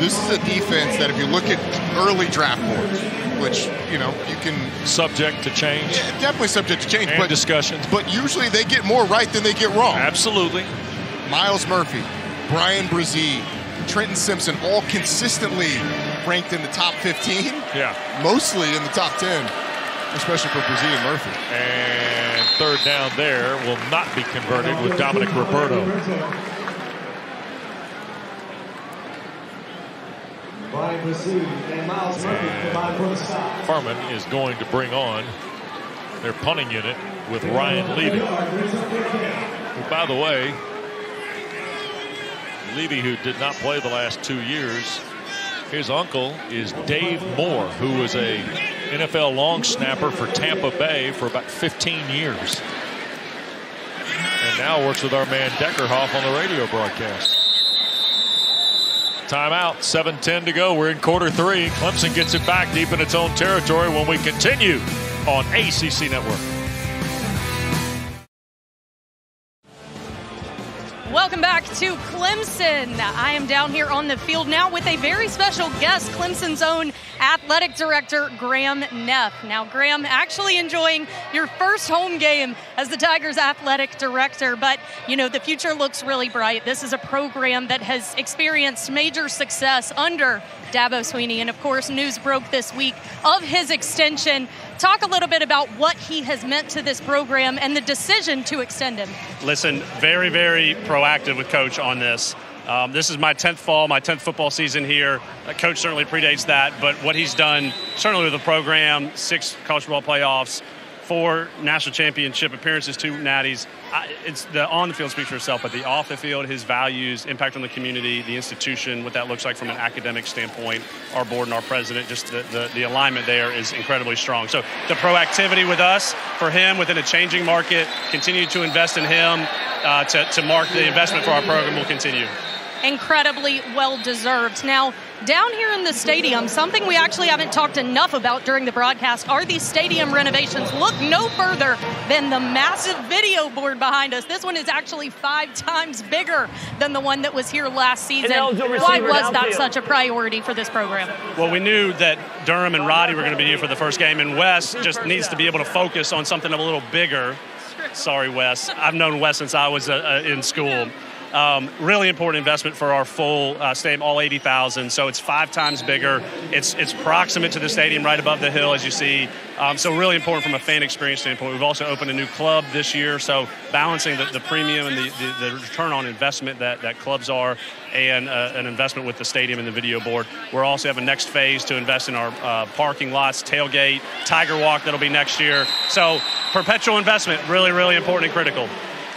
Speaker 2: This is a defense that if you look at early draft boards, which, you know, you can...
Speaker 1: Subject to change.
Speaker 2: Yeah, definitely subject to change.
Speaker 1: And discussions.
Speaker 2: But usually they get more right than they get wrong.
Speaker 1: Absolutely.
Speaker 2: Miles Murphy, Brian Brzee, Trenton Simpson, all consistently ranked in the top 15.
Speaker 1: Yeah.
Speaker 2: Mostly in the top 10, especially for Brzee and Murphy.
Speaker 1: And 3rd down there will not be converted with Dominic Roberto. Furman is going to bring on their punting unit with Ryan Levy. Who, by the way, Levy, who did not play the last 2 years, his uncle is Dave Moore, who was a NFL long snapper for Tampa Bay for about 15 years. And now works with our man Deckerhoff on the radio broadcast. Timeout, 7:10 to go. We're in quarter 3. Clemson gets it back deep in its own territory when we continue on ACC Network.
Speaker 3: Welcome back to Clemson. I am down here on the field now with a very special guest, Clemson's own athletic director, Graham Neff. Now, Graham, actually enjoying your first home game as the Tigers athletic director, but, you know, the future looks really bright. This is a program that has experienced major success under Dabo Swinney, and, of course, news broke this week of his extension. Talk a little bit about what he has meant to this program and the decision to extend him.
Speaker 8: Listen, very, very proactive with Coach on this. This is my 10th fall, my 10th football season here. Coach certainly predates that, but what he's done, certainly with the program, 6 college football playoffs, 4 national championship appearances, 2 natties. it's the on the field speaks for itself, but the off the field, his values, impact on the community, the institution, what that looks like from an academic standpoint, our board and our president, just the alignment there is incredibly strong. So the proactivity with us, for him within a changing market, continue to invest in him, to mark the investment for our program will continue.
Speaker 3: Incredibly well-deserved. Now, down here in the stadium, something we actually haven't talked enough about during the broadcast are these stadium renovations. Look no further than the massive video board behind us. This one is actually 5 times bigger than the one that was here last season. Why was that such a priority for this program?
Speaker 8: Well, we knew that Durham and Roddy were going to be here for the first game, and Wes just needs to be able to focus on something a little bigger. Sorry, Wes. I've known Wes since I was in school. Really important investment for our full stadium, all 80,000. So it's 5 times bigger. It's proximate to the stadium, right above the hill, as you see. So really important from a fan experience standpoint. We've also opened a new club this year, so balancing the premium and the return on investment that clubs are, and an investment with the stadium and the video board. We'll also have a next phase to invest in our parking lots, tailgate, Tiger Walk that'll be next year. So perpetual investment, really, really important and critical.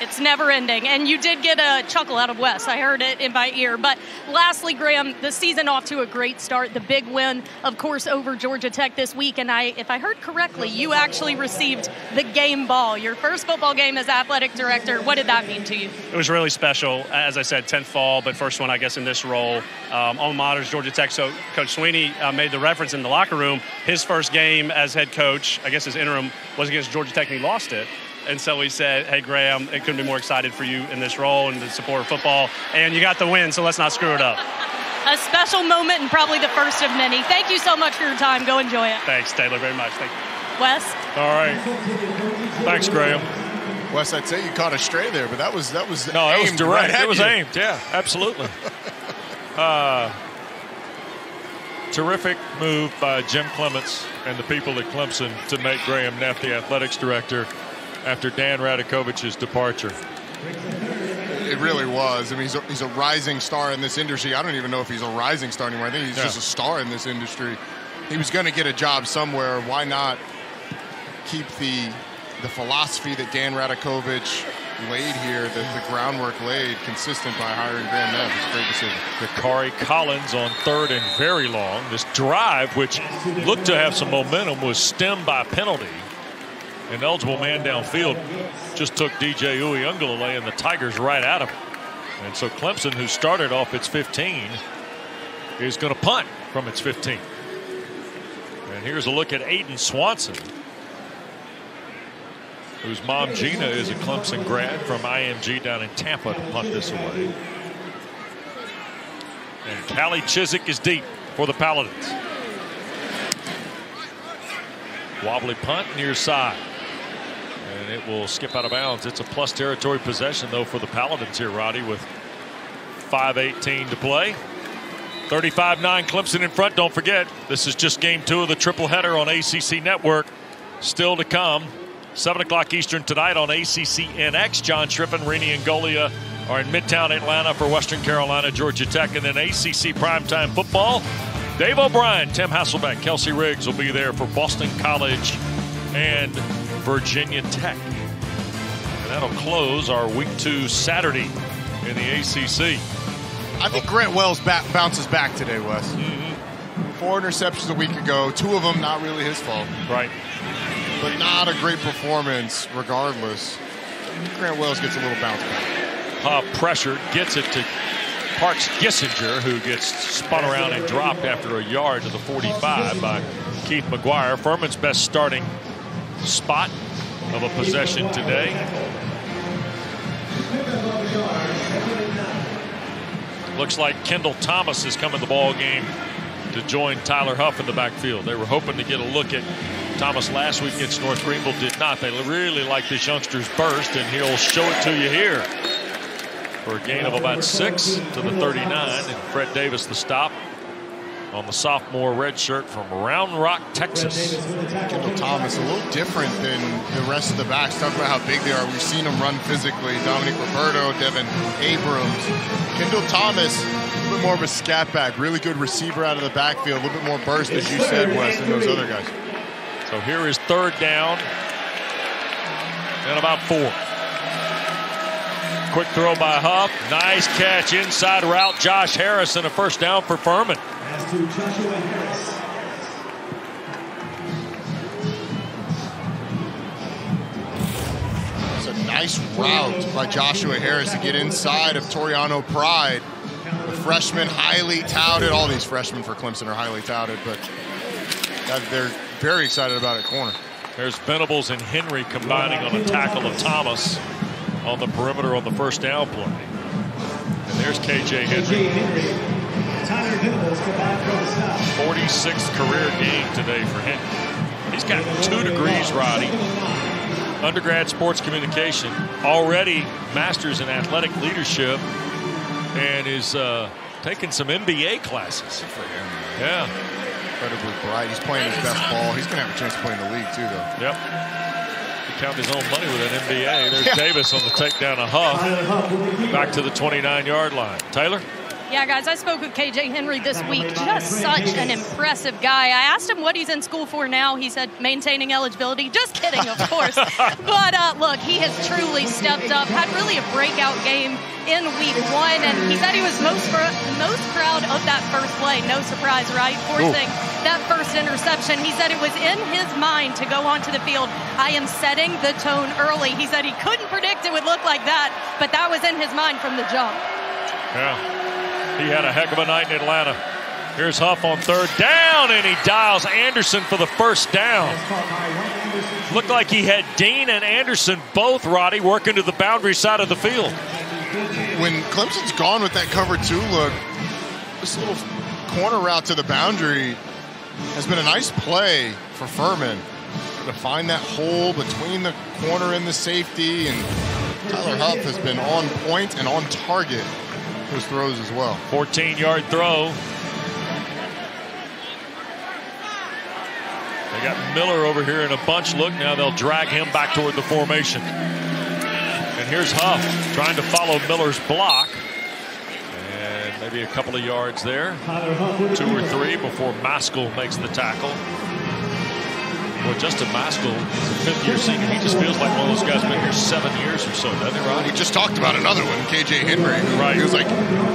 Speaker 3: It's never ending. And you did get a chuckle out of Wes. I heard it in my ear. But lastly, Graham, the season off to a great start. The big win, of course, over Georgia Tech this week. And if I heard correctly, you actually received the game ball. Your first football game as athletic director. What did that mean to you?
Speaker 8: It was really special. As I said, 10th fall, but first one, I guess, in this role. Alma mater's Georgia Tech. So Coach Sweeney made the reference in the locker room. His first game as head coach, I guess his interim, was against Georgia Tech, and he lost it. And so we said, hey, Graham, it couldn't be more excited for you in this role and the support of football. And you got the win, so let's not screw it up.
Speaker 3: A special moment and probably the first of many. Thank you so much for your time. Go enjoy it.
Speaker 8: Thanks, Taylor, very much. Thank you.
Speaker 3: Wes?
Speaker 1: All right. Thanks, Graham.
Speaker 2: Wes, I'd say you caught a stray there, but that was
Speaker 1: no, it was direct. It was aimed. Yeah, absolutely. Terrific move by Jim Clements and the people at Clemson to make Graham Neff the athletics director after Dan Radakovich's departure.
Speaker 2: It really was. I mean, he's a rising star in this industry. I don't even know if he's a rising star anymore. I think he's just a star in this industry. He was going to get a job somewhere. Why not keep the philosophy that Dan Radakovich laid here, the groundwork laid, consistent by hiring Graham Neff? It's a great decision.
Speaker 1: Dakari Collins on 3rd and very long. This drive, which looked to have some momentum, was stemmed by a penalty. An eligible man downfield just took DJ Uiagalelei and the Tigers right out of it. And so Clemson, who started off its 15, is going to punt from its 15. And here's a look at Aiden Swanson, whose mom Gina is a Clemson grad from IMG down in Tampa, to punt this away. And Callie Chiswick is deep for the Paladins. Wobbly punt near side. And it will skip out of bounds. It's a plus territory possession, though, for the Paladins here, Roddy, with 5:18 to play. 35-9 Clemson in front. Don't forget, this is just game 2 of the triple header on ACC Network. Still to come. 7 o'clock Eastern tonight on ACC NX. John Shrippen, Rini and Golia are in Midtown Atlanta for Western Carolina, Georgia Tech. And then ACC primetime football. Dave O'Brien, Tim Hasselbeck, Kelsey Riggs will be there for Boston College and Virginia Tech. And that'll close our week 2 Saturday in the ACC.
Speaker 2: I think Grant Wells bounces back today, Wes. Mm-hmm. 4 interceptions a week ago, 2 of them not really his fault.
Speaker 1: Right.
Speaker 2: But not a great performance regardless. Grant Wells gets a little bounce back.
Speaker 1: Pressure gets it to Parks Gissinger, who gets spun around and dropped after a yard to the 45 by Keith McGuire. Furman's best starting spot of a possession today. Looks like Kendall Thomas has come in the ball game to join Tyler Huff in the backfield. They were hoping to get a look at Thomas last week against North Greenville. Did not. They really like this youngster's burst, and he'll show it to you here for a gain of about 6 to the 39. And Fred Davis the stop on the sophomore red shirt from Round Rock, Texas.
Speaker 2: Kendall Thomas, a little different than the rest of the backs. Talk about how big they are. We've seen them run physically. Dominic Roberto, Devin Abrams. Kendall Thomas, a little bit more of a scat back. Really good receiver out of the backfield. A little bit more burst, as you said, Wes, than those other guys.
Speaker 1: So here is 3rd down and about 4. quick throw by Huff. Nice catch, inside route, Josh Harris, and a first down for Furman.
Speaker 7: Pass to Joshua Harris.
Speaker 2: It's a nice route by Joshua Harris to get inside of Toriano Pride. The freshman, highly touted. All these freshmen for Clemson are highly touted, but they're very excited about it corner.
Speaker 1: There's Venables and Henry combining on a tackle of Thomas on the perimeter on the first down play. And there's KJ Henry.
Speaker 7: Tyler Venables combined for the stop.
Speaker 1: 46th career game today for Henry. He's got 2 degrees, Roddy. Undergrad sports communication, already master's in athletic leadership, and is taking some MBA classes.
Speaker 2: Good for him.
Speaker 1: Yeah.
Speaker 2: Incredibly bright. He's playing his best ball. He's going to have a chance to play in the league, too, though.
Speaker 1: Yep. He counted his own money with an MBA. There's Davis on the takedown of Huff. Back to the 29-yard line. Taylor?
Speaker 3: Yeah, guys, I spoke with KJ Henry this week. Just such an impressive guy. I asked him what he's in school for now. He said maintaining eligibility. Just kidding, of course. But look, he has truly stepped up. Had really a breakout game in week 1, and he said he was most proud of that first play. No surprise, right? Forcing that first interception. He said it was in his mind to go onto the field. I am setting the tone early. He said he couldn't predict it would look like that, but that was in his mind from the jump.
Speaker 1: Yeah. He had a heck of a night in Atlanta. Here's Huff on third down, and he dials Anderson for the first down. Looked like he had Dean and Anderson both, Roddy, working to the boundary side of the field.
Speaker 2: When Clemson's gone with that cover 2 look, this little corner route to the boundary has been a nice play for Furman to find that hole between the corner and the safety, and Tyler Huff has been on point and on target his throws as well.
Speaker 1: 14-yard throw. They got Miller over here in a bunch look. Now they'll drag him back toward the formation. And here's Huff trying to follow Miller's block. And maybe a couple of yards there. 2 or 3 before Maskell makes the tackle. Well, Justin Maskell is a 5th-year senior. He just feels like one of those guys been here 7 years or so, doesn't he, Ron?
Speaker 2: We just talked about another one, KJ Henry.
Speaker 1: Right.
Speaker 2: He was like,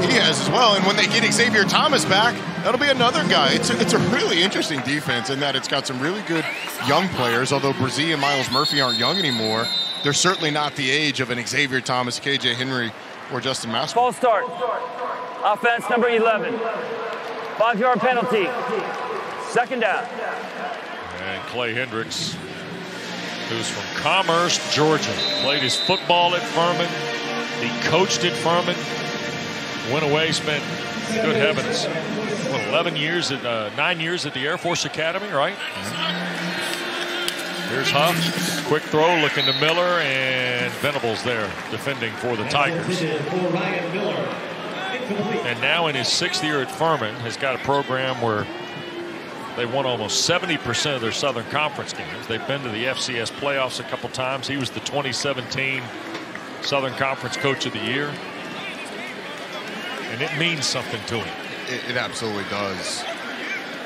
Speaker 2: he has as well. And when they get Xavier Thomas back, that'll be another guy. It's a really interesting defense in that it's got some really good young players. Although Brzee and Miles Murphy aren't young anymore, they're certainly not the age of an Xavier Thomas, KJ Henry, or Justin Maskell.
Speaker 4: False start. Offense number 11. 5-yard penalty. Second down.
Speaker 1: And Clay Hendricks, who's from Commerce, Georgia, played his football at Furman. He coached at Furman. Went away, spent, good heavens, 9 years at the Air Force Academy, right? Here's Huff. Quick throw looking to Miller, and Venables there defending for the Tigers. And now in his 6th year at Furman, has got a program where they won almost 70% of their Southern Conference games. They've been to the FCS playoffs a couple times. He was the 2017 Southern Conference Coach of the Year. And it means something to him.
Speaker 2: It absolutely does.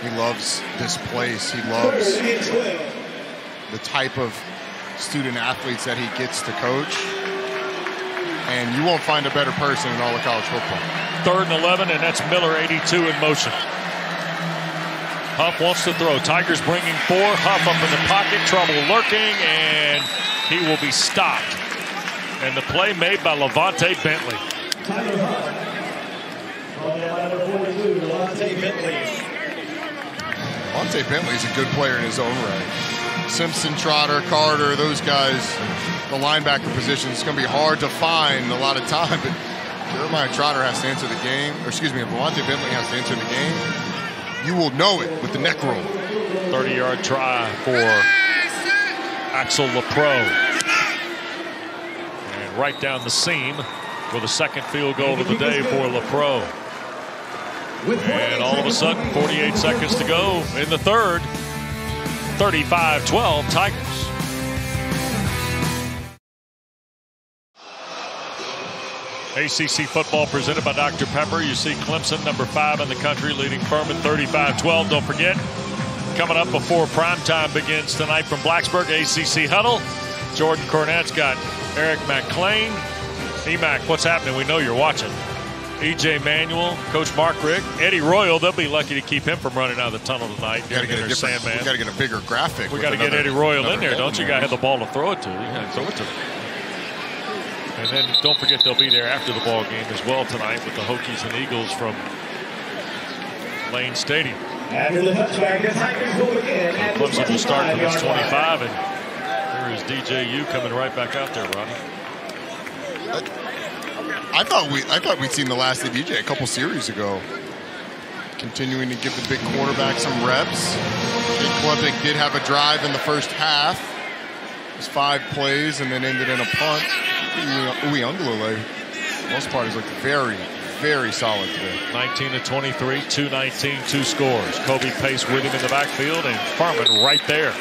Speaker 2: He loves this place. He loves the type of student athletes that he gets to coach. And you won't find a better person in all of college football.
Speaker 1: 3rd and 11, and that's Miller, 82 in motion. Huff wants to throw. Tigers bringing 4. Huff up in the pocket. Trouble lurking, and he will be stopped. And the play made by Levante Bentley.
Speaker 2: Levante Bentley's a good player in his own right. Simpson, Trotter, Carter, those guys, the linebacker position, it's going to be hard to find a lot of time, but Jeremiah Trotter has to enter the game. Or excuse me, if Levante Bentley has to enter the game, you will know it with the neck roll.
Speaker 1: 30-yard try for Axel LaPro. And right down the seam for the second field goal of the day for LaPro. And all of a sudden, 48 seconds to go in the 3rd. 35-12 Tigers. ACC football presented by Dr. Pepper. You see Clemson, number 5 in the country, leading Furman 35-12. Don't forget, coming up before primetime begins tonight from Blacksburg, ACC Huddle. Jordan Cornett's got Eric McClain EMAC, what's happening? We know you're watching. E.J. Manuel, Coach Mark Rick, Eddie Royal. They'll be lucky to keep him from running out of the tunnel tonight.
Speaker 2: We got to get a bigger graphic.
Speaker 1: We got to get Eddie Royal in there, don't you? Got to have the ball to throw it to. You got to throw it to. And then don't forget they'll be there after the ball game as well tonight with the Hokies and Eagles from Lane Stadium.
Speaker 7: After the touchback, the Tigers will begin.
Speaker 1: Clemson will start from this 25, and here is DJU coming right back out there, Ronnie.
Speaker 2: I thought we'd seen the last of DJ a couple series ago. Continuing to give the big quarterback some reps. Big Klubnik did have a drive in the first half. It was 5 plays and then ended in a punt. Uyunglele, for the most part, has looked very, very solid today.
Speaker 1: 19-23, 219, 2 scores. Kobe Pace with him in the backfield, and Furman right there.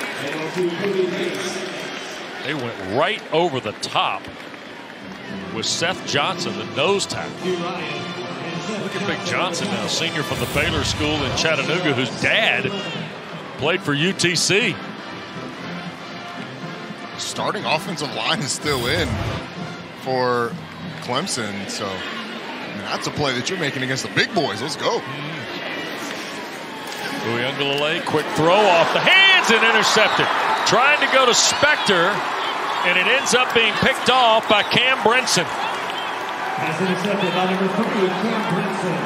Speaker 1: They went right over the top with Seth Johnson, the nose tackle. Look at Big Johnson now, senior from the Baylor School in Chattanooga, whose dad played for UTC.
Speaker 2: Starting offensive line is still in for Clemson, so I mean, that's a play that you're making against the big boys. Let's go.
Speaker 1: Uyunglele, quick throw off the hands and intercepted. Trying to go to Spector, and it ends up being picked off by Cam Brinson.
Speaker 7: Pass intercepted by number 3, Cam Brinson.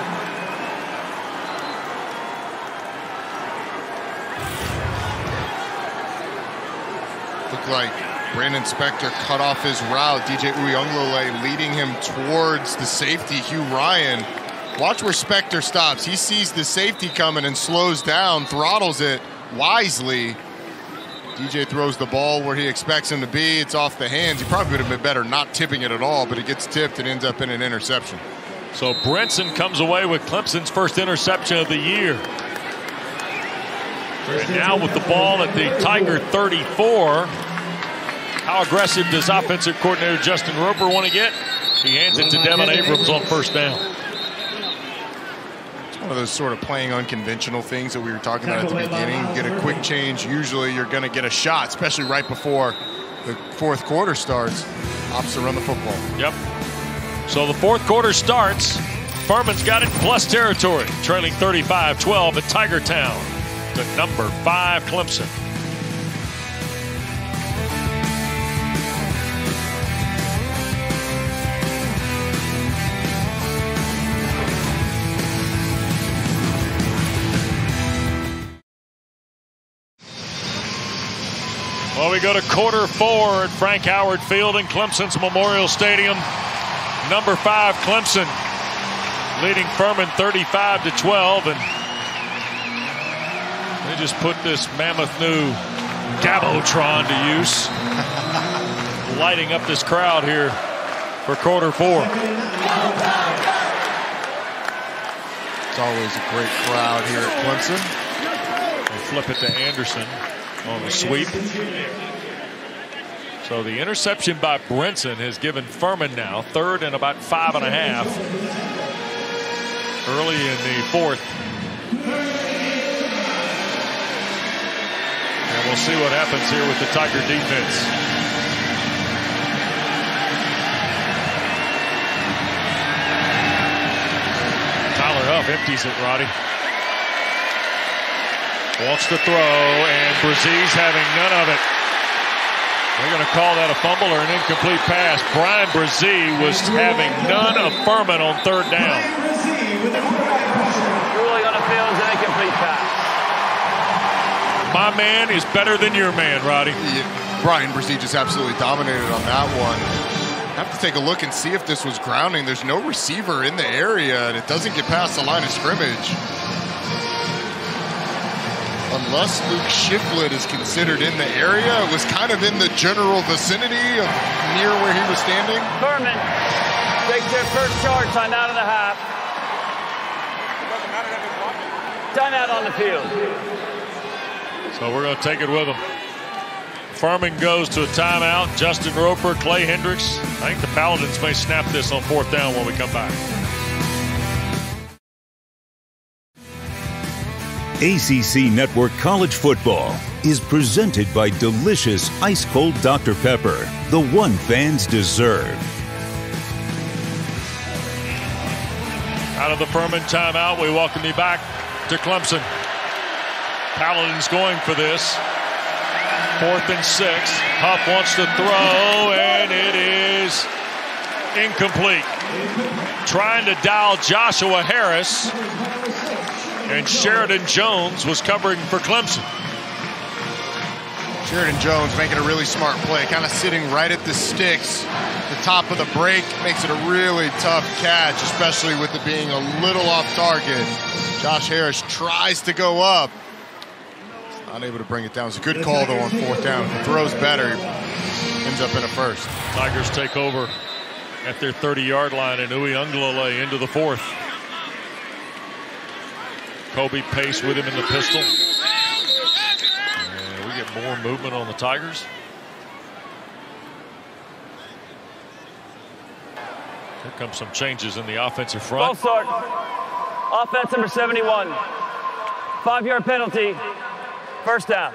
Speaker 2: Looked like Brandon Spector cut off his route. DJ Uyunglele leading him towards the safety, Hugh Ryan. Watch where Spector stops. He sees the safety coming and slows down, throttles it wisely. DJ throws the ball where he expects him to be. It's off the hands. He probably would have been better not tipping it at all, but it gets tipped and ends up in an interception.
Speaker 1: So Brinson comes away with Clemson's first interception of the year. And now with the ball at the Tiger 34. How aggressive does offensive coordinator Justin Roper want to get? He hands it to Devin Abrams on first down.
Speaker 2: One of those sort of playing unconventional things that we were talking about at the beginning. You get a quick change, usually you're going to get a shot, especially right before the fourth quarter starts. Opts to run the football.
Speaker 1: Yep. So the fourth quarter starts. Furman's got it plus territory, trailing 35-12 at Tigertown to number 5 Clemson. Well, we go to quarter 4 at Frank Howard Field in Clemson's Memorial Stadium. Number 5 Clemson leading Furman 35-12, and they just put this mammoth new Gabotron to use, lighting up this crowd here for quarter 4.
Speaker 2: It's always a great crowd here at Clemson.
Speaker 1: They flip it to Anderson on the sweep. So the interception by Brinson has given Furman now 3rd and about 5.5 early in the 4th. And we'll see what happens here with the Tiger defense. Tyler Huff empties it, Roddy. Wants to throw, and Brazie's having none of it. They're going to call that a fumble or an incomplete pass. Brian Brazie was having none of Furman on 3rd down.
Speaker 4: Ruling on the field is an incomplete pass.
Speaker 1: My man is better than your man, Roddy.
Speaker 2: Yeah, Brian Brazie just absolutely dominated on that one. Have to take a look and see if this was grounding. There's no receiver in the area, and it doesn't get past the line of scrimmage. Unless Luke Shiflett is considered in the area, it was kind of in the general vicinity of near where he was standing.
Speaker 4: Furman takes their first charge, time out of the half. Time out on the field.
Speaker 1: So we're going to take it with them. Furman goes to a timeout. Justin Roper, Clay Hendricks. I think the Paladins may snap this on 4th down when we come back.
Speaker 5: ACC Network College Football is presented by delicious ice-cold Dr. Pepper, the one fans deserve.
Speaker 1: Out of the Furman timeout, we welcome you back to Clemson. Paladin's going for this. 4th and 6. Huff wants to throw, and it is incomplete. Trying to dial Joshua Harris, and Sheridan Jones was covering for Clemson.
Speaker 2: Sheridan Jones making a really smart play, kind of sitting right at the sticks. The top of the break makes it a really tough catch, especially with it being a little off target. Josh Harris tries to go up. Unable to bring it down. It's a good call, though, on 4th down. If he throws better, ends up in a first.
Speaker 1: Tigers take over at their 30-yard line, and Uiagalelei into the 4th. Kobe Pace with him in the pistol. And we get more movement on the Tigers. Here comes some changes in the offensive front.
Speaker 4: Ball start. Offense number 71. 5-yard penalty. First down.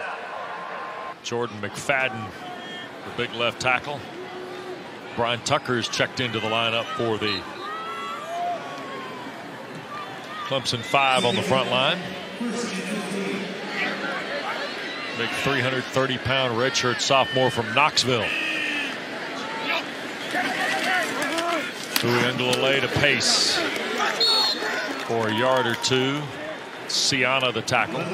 Speaker 1: Jordan McFadden, the big left tackle. Brian Tucker is checked into the lineup for the Clemson 5 on the front line. Big 330-pound redshirt sophomore from Knoxville. Uiagalelei to Pace for a yard or two. Siana the tackle.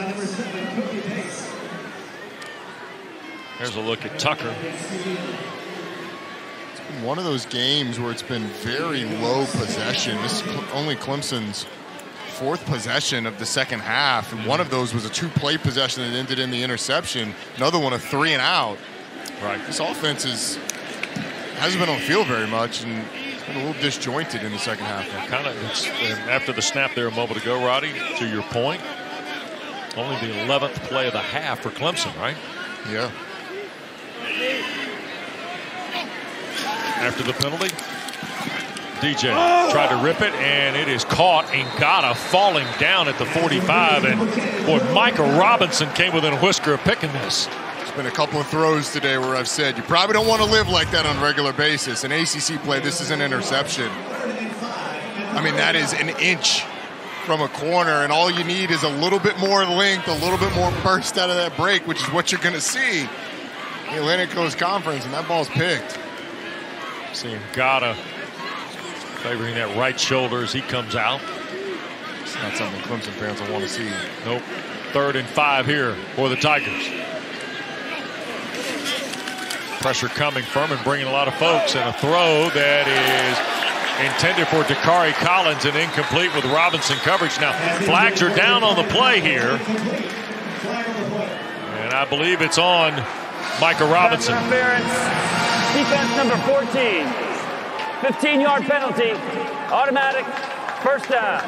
Speaker 1: There's a look at Tucker.
Speaker 2: It's been one of those games where it's been very low possession. This is only Clemson's 4th possession of the second half, and one of those was a 2-play possession that ended in the interception. Another one, a 3 and out.
Speaker 1: Right.
Speaker 2: This offense hasn't been on the field very much, and it's been a little disjointed in the second half.
Speaker 1: Kind of after the snap there a moment ago, Roddy, to your point, only the 11th play of the half for Clemson, right?
Speaker 2: Yeah.
Speaker 1: After the penalty, DJ tried to rip it, and it is caught. Ngata falling down at the 45, and boy, Micah Robinson came within a whisker of picking this.
Speaker 2: There's been a couple of throws today where I've said you probably don't want to live like that on a regular basis. An ACC play, this is an interception. I mean, that is an inch from a corner, and all you need is a little bit more length, a little bit more burst out of that break, which is what you're going to see in the Atlantic Coast Conference, and that ball's picked.
Speaker 1: Seeing Ngata favoring that right shoulder as he comes out.
Speaker 2: It's not something Clemson fans will want to see.
Speaker 1: Nope. 3rd and 5 here for the Tigers. Pressure coming. Furman bringing a lot of folks, and a throw that is intended for Dakari Collins and incomplete with Robinson coverage. Now, flags are down on the play here. And I believe it's on Micah Robinson.
Speaker 4: Interference. Defense number 14. 15-yard penalty. Automatic. First down.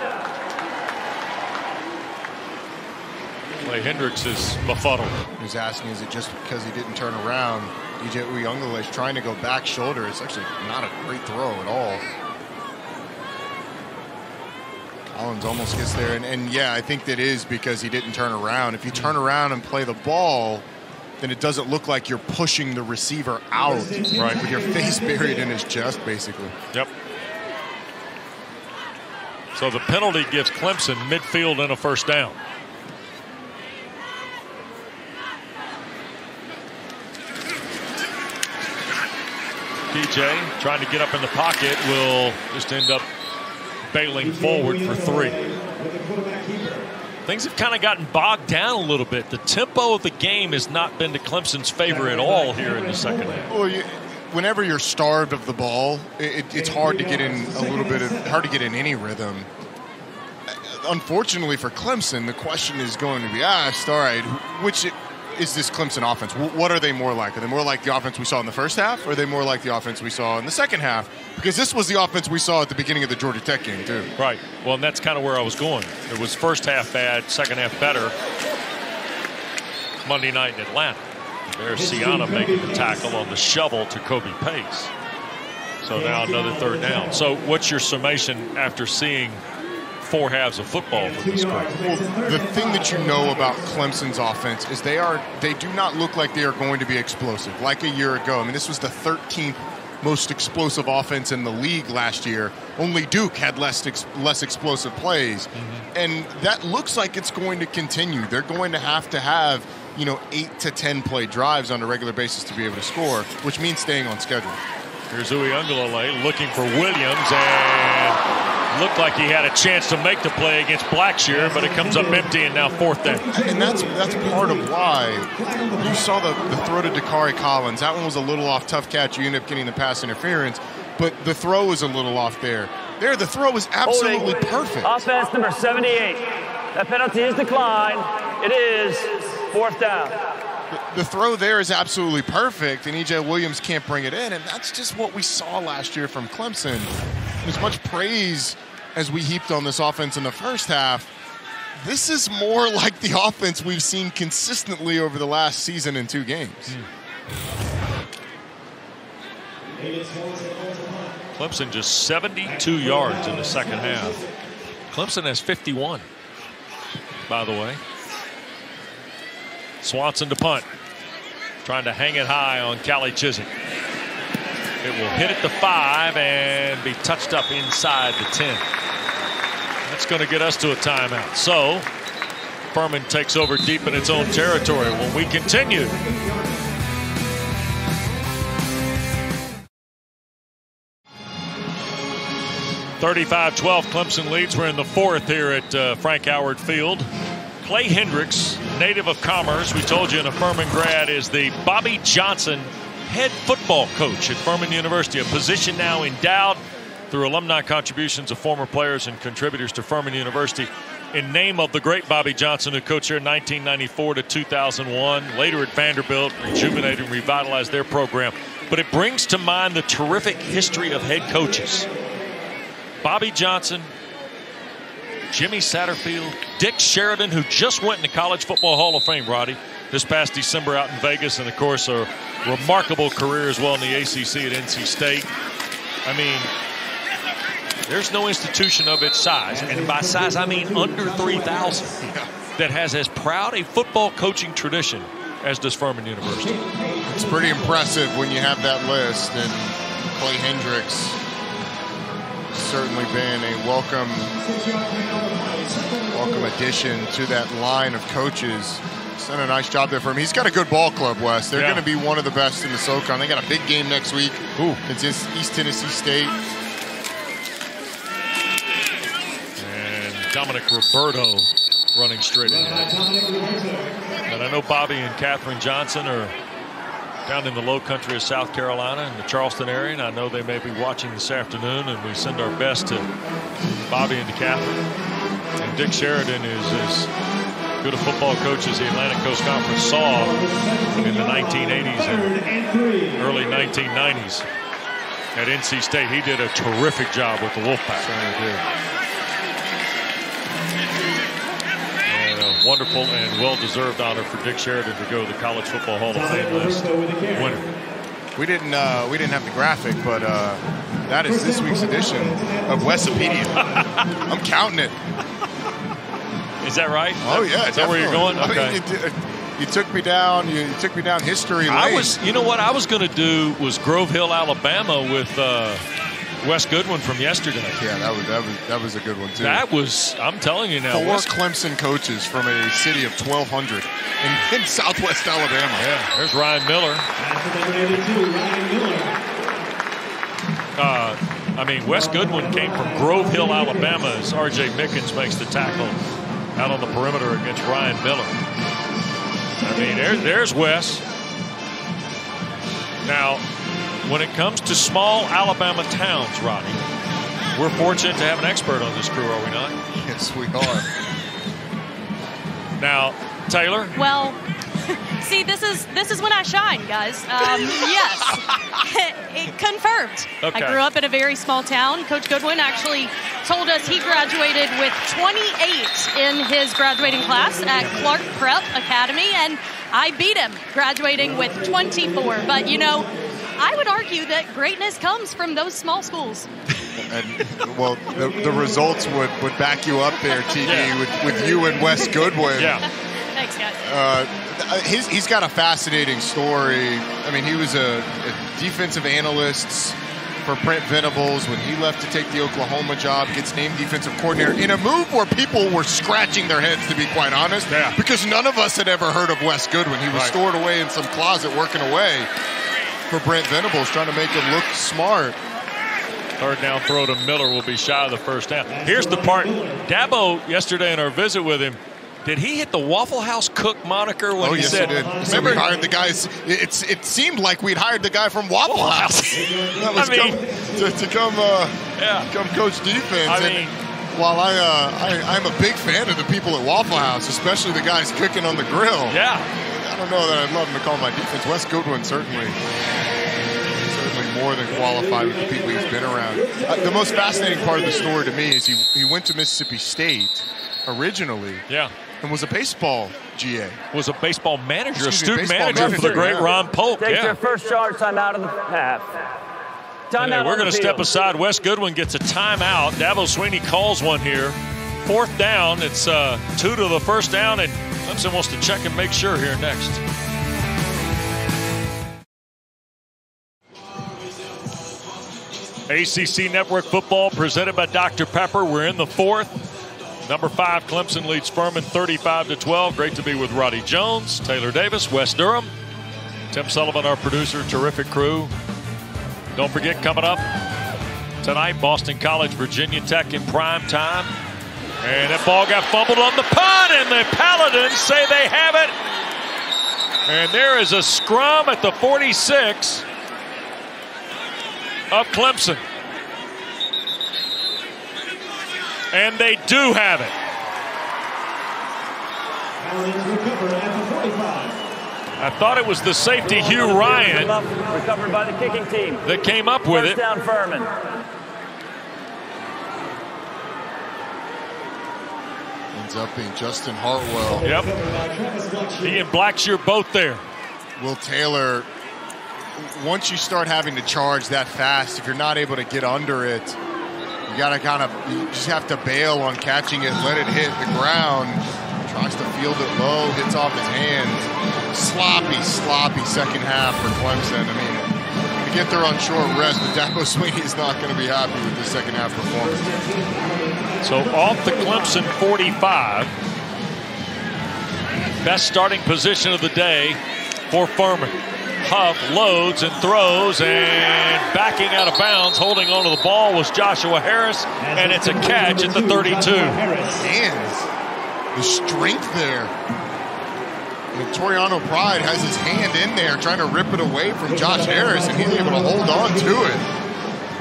Speaker 1: Clay Hendricks is befuddled.
Speaker 2: He was asking, is it just because he didn't turn around? DJ Uiagalelei is trying to go back shoulder. It's actually not a great throw at all. Collins almost gets there, and yeah, I think that is because he didn't turn around. If you turn around and play the ball, then it doesn't look like you're pushing the receiver out, right? With your face buried in his chest, basically.
Speaker 1: Yep. So the penalty gives Clemson midfield and a first down. DJ trying to get up in the pocket will just end up bailing forward for 3. Things have kind of gotten bogged down a little bit. The tempo of the game has not been to Clemson's favor at all here in the second half.
Speaker 2: Well, whenever you're starved of the ball, it's hard to get in hard to get in any rhythm. Unfortunately for Clemson, the question is going to be asked, all right, which is this Clemson offense? What are they more like? Are they more like the offense we saw in the first half, or are they more like the offense we saw in the second half? Because this was the offense we saw at the beginning of the Georgia Tech game, too.
Speaker 1: Right. Well, and that's kind of where I was going. It was first half bad, second half better. Monday night in Atlanta. There's Siana making the tackle on the shovel to Kobe Pace. So now another third down. So what's your summation after seeing 4 halves of football for this group?
Speaker 2: Well, the thing that you know about Clemson's offense is they do not look like they are going to be explosive like a year ago. I mean, this was the 13th most explosive offense in the league last year. Only Duke had less explosive plays. And that looks like it's going to continue. They're going to have, 8 to 10 play drives on a regular basis to be able to score, which means staying on schedule.
Speaker 1: Here's Uyunglele looking for Williams, and looked like he had a chance to make the play against Blackshear, but it comes up empty, and now 4th down.
Speaker 2: And that's part of why you saw the throw to Dakari Collins. That one was a little off, tough catch. You end up getting the pass interference, but the throw was a little off there. The throw was absolutely perfect.
Speaker 4: Offense number 78. That penalty is declined. It is 4th down.
Speaker 2: The throw there is absolutely perfect, and E.J. Williams can't bring it in, and that's just what we saw last year from Clemson. As much praise as we heaped on this offense in the first half, this is more like the offense we've seen consistently over the last season in 2 games.
Speaker 1: Clemson just 72 yards in the second half. Clemson has 51, by the way. Swanson to punt. Trying to hang it high on Callie Chisholm. It will hit at the 5 and be touched up inside the 10. That's going to get us to a timeout. So Furman takes over deep in its own territory when we continue. (35-12) Clemson leads. We're in the 4th here at Frank Howard Field. Clay Hendricks, native of Commerce, we told you, and a Furman grad, is the Bobby Johnson head football coach at Furman University, a position now endowed through alumni contributions of former players and contributors to Furman University in name of the great Bobby Johnson, who coached here in 1994 to 2001, later at Vanderbilt, rejuvenated and revitalized their program. But it brings to mind the terrific history of head coaches. Bobby Johnson, Jimmy Satterfield, Dick Sheridan, who just went in the College Football Hall of Fame, Roddy, this past December out in Vegas, and of course a remarkable career as well in the ACC at NC State. I mean, there's no institution of its size, and by size I mean under 3,000, that has as proud a football coaching tradition as does Furman University.
Speaker 2: It's pretty impressive when you have that list, and Clay Hendricks certainly been a welcome addition to that line of coaches. He's done a nice job there for him. He's got a good ball club, Wes. They're going to be one of the best in the SoCon. They got a big game next week. It's East Tennessee State.
Speaker 1: And Dominic Roberto running straight ahead. And I know Bobby and Catherine Johnson are down in the low country of South Carolina in the Charleston area, and I know they may be watching this afternoon, and we send our best to Bobby and to Catherine. And Dick Sheridan is as good a football coach as the Atlantic Coast Conference saw in the 1980s and early 1990s at NC State. He did a terrific job with the Wolfpack.
Speaker 2: Certainly did.
Speaker 1: Wonderful and well-deserved honor for Dick Sheridan to go to the College Football Hall of Fame last winter.
Speaker 2: We didn't have the graphic, but that is this week's edition of Wesopedia. I'm counting it.
Speaker 1: Is that right?
Speaker 2: Oh yeah,
Speaker 1: is that where you're going? Okay.
Speaker 2: I mean, you took me down. You took me down history lane.
Speaker 1: You know what I was going to do was Grove Hill, Alabama, with Wes Goodwin from yesterday.
Speaker 2: Yeah, that was a good one too.
Speaker 1: That was, I'm telling you now.
Speaker 2: 4 Clemson coaches from a city of 1,200 in Southwest Alabama.
Speaker 1: Yeah, there's Ryan Miller. I mean, Wes Goodwin came from Grove Hill, Alabama, as R.J. Mickens makes the tackle out on the perimeter against Ryan Miller. I mean, there's Wes. Now, when it comes to small Alabama towns, Rodney, we're fortunate to have an expert on this crew, are we not?
Speaker 2: Yes, we are.
Speaker 1: Now, Taylor?
Speaker 3: Well, see, this is when I shine, guys. Yes, it confirmed.
Speaker 1: Okay.
Speaker 3: I grew up in a very small town. Coach Goodwin actually told us he graduated with 28 in his graduating class at Clark Prep Academy, and I beat him, graduating with 24. But, you know, I would argue that greatness comes from those small schools.
Speaker 2: And, well, the results would back you up there, TD, with you and Wes Goodwin.
Speaker 1: Yeah.
Speaker 3: Thanks, guys.
Speaker 2: he's got a fascinating story. I mean, he was a defensive analyst for Brent Venables when he left to take the Oklahoma job, gets named defensive coordinator in a move where people were scratching their heads, to be quite honest, because none of us had ever heard of Wes Goodwin. He was stored away in some closet working away for Brent Venables, trying to make him look smart.
Speaker 1: Third down throw to Miller will be shy of the first down. Here's the part. Dabo, yesterday in our visit with him, did he hit the Waffle House cook moniker when he said,
Speaker 2: he did. Remember, we hired the guys. It seemed like we'd hired the guy from Waffle House. That was to come coach defense.
Speaker 1: I mean,
Speaker 2: while I'm a big fan of the people at Waffle House, especially the guys cooking on the grill.
Speaker 1: Yeah.
Speaker 2: I don't know that I'd love him to call my defense. Wes Goodwin certainly more than qualified with the people he's been around. The most fascinating part of the story to me is he went to Mississippi State originally.
Speaker 1: Yeah.
Speaker 2: And was a baseball GA.
Speaker 1: Was a baseball manager, student manager for the great Ron Polk.
Speaker 4: Take their first charge timeout of the half.
Speaker 1: Timeout. We're going to step aside. Wes Goodwin gets a timeout. Dabo Swinney calls one here. Fourth down. It's 2 to the first down, and Clemson wants to check and make sure here next. ACC Network football presented by Dr. Pepper. We're in the fourth. Number 5, Clemson leads Furman 35-12. Great to be with Roddy Jones, Taylor Davis, Wes Durham, Tim Sullivan, our producer, terrific crew. Don't forget, coming up tonight, Boston College, Virginia Tech in prime time. And that ball got fumbled on the punt, and the Paladins say they have it. And there is a scrum at the 46 of Clemson. And they do have it. I thought it was the safety Hugh Ryan
Speaker 4: recovered by the kicking team
Speaker 1: that came up with it.
Speaker 4: First down, Furman.
Speaker 2: Ends up being Justin Hartwell.
Speaker 1: Yep. He and Blackshear both there.
Speaker 2: Will Taylor, once you start having to charge that fast, if you're not able to get under it, you just have to bail on catching it, let it hit the ground. Tries to field it low, hits off his hands. Sloppy second half for Clemson. I mean, to get there on short rest, but Dabo Swinney is not going to be happy with the second half performance.
Speaker 1: So off the Clemson 45. Best starting position of the day for Furman. Huff loads and throws, and backing out of bounds, holding onto the ball was Joshua Harris, and it's a catch at the 32.
Speaker 2: Hands, the strength there. And Toriano Pride has his hand in there trying to rip it away from Josh Harris, and he's able to hold on to it.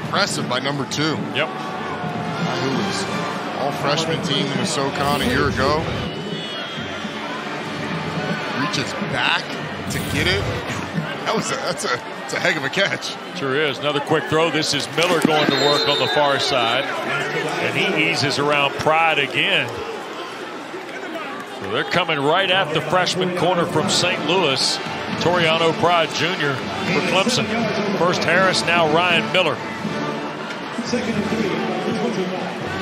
Speaker 2: Impressive by number 2.
Speaker 1: Yep.
Speaker 2: Who was all freshman team in the SoCon a year ago. Reaches back to get it. That's a heck of a catch.
Speaker 1: Sure is. Another quick throw. This is Miller going to work on the far side. And he eases around Pride again. So they're coming right at the freshman corner from St. Louis. Toriano Pride Jr. for Clemson. First Harris, now Ryan Miller.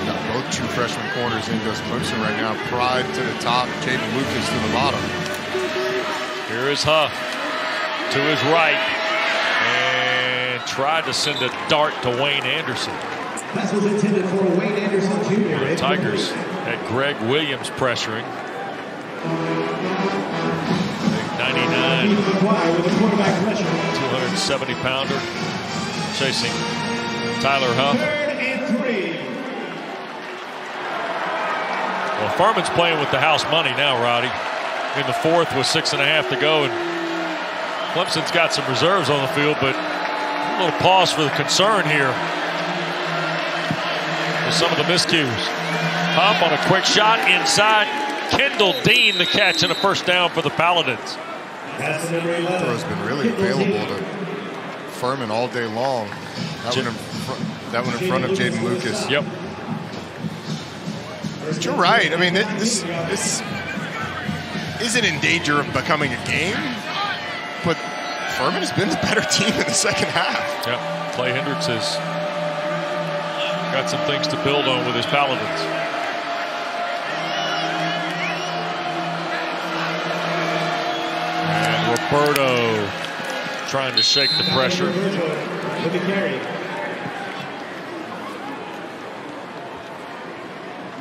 Speaker 2: Got both true freshman corners in this Clemson right now. Pride to the top, Jaden Lucas to the bottom.
Speaker 1: Here is Huff. To his right, and tried to send a dart to Wayne Anderson.
Speaker 7: Pass was intended for Wayne Anderson Jr.
Speaker 1: The Tigers had Greg Williams pressuring. 99, 270-pounder chasing Tyler Huff. Well, Furman's playing with the house money now, Roddy. In the fourth with 6.5 to go, and Clemson's got some reserves on the field, but a little pause for the concern here with some of the miscues. Hop on a quick shot inside. Kendall Dean the catch and a first down for the Paladins.
Speaker 2: Throw's been really available to Furman all day long. That one in front of Jaden Lucas.
Speaker 1: Yep.
Speaker 2: But you're right. I mean, this isn't in danger of becoming a game. But Furman has been the better team in the second half.
Speaker 1: Yeah, Clay Hendricks has got some things to build on with his Paladins. Roberto trying to shake the pressure.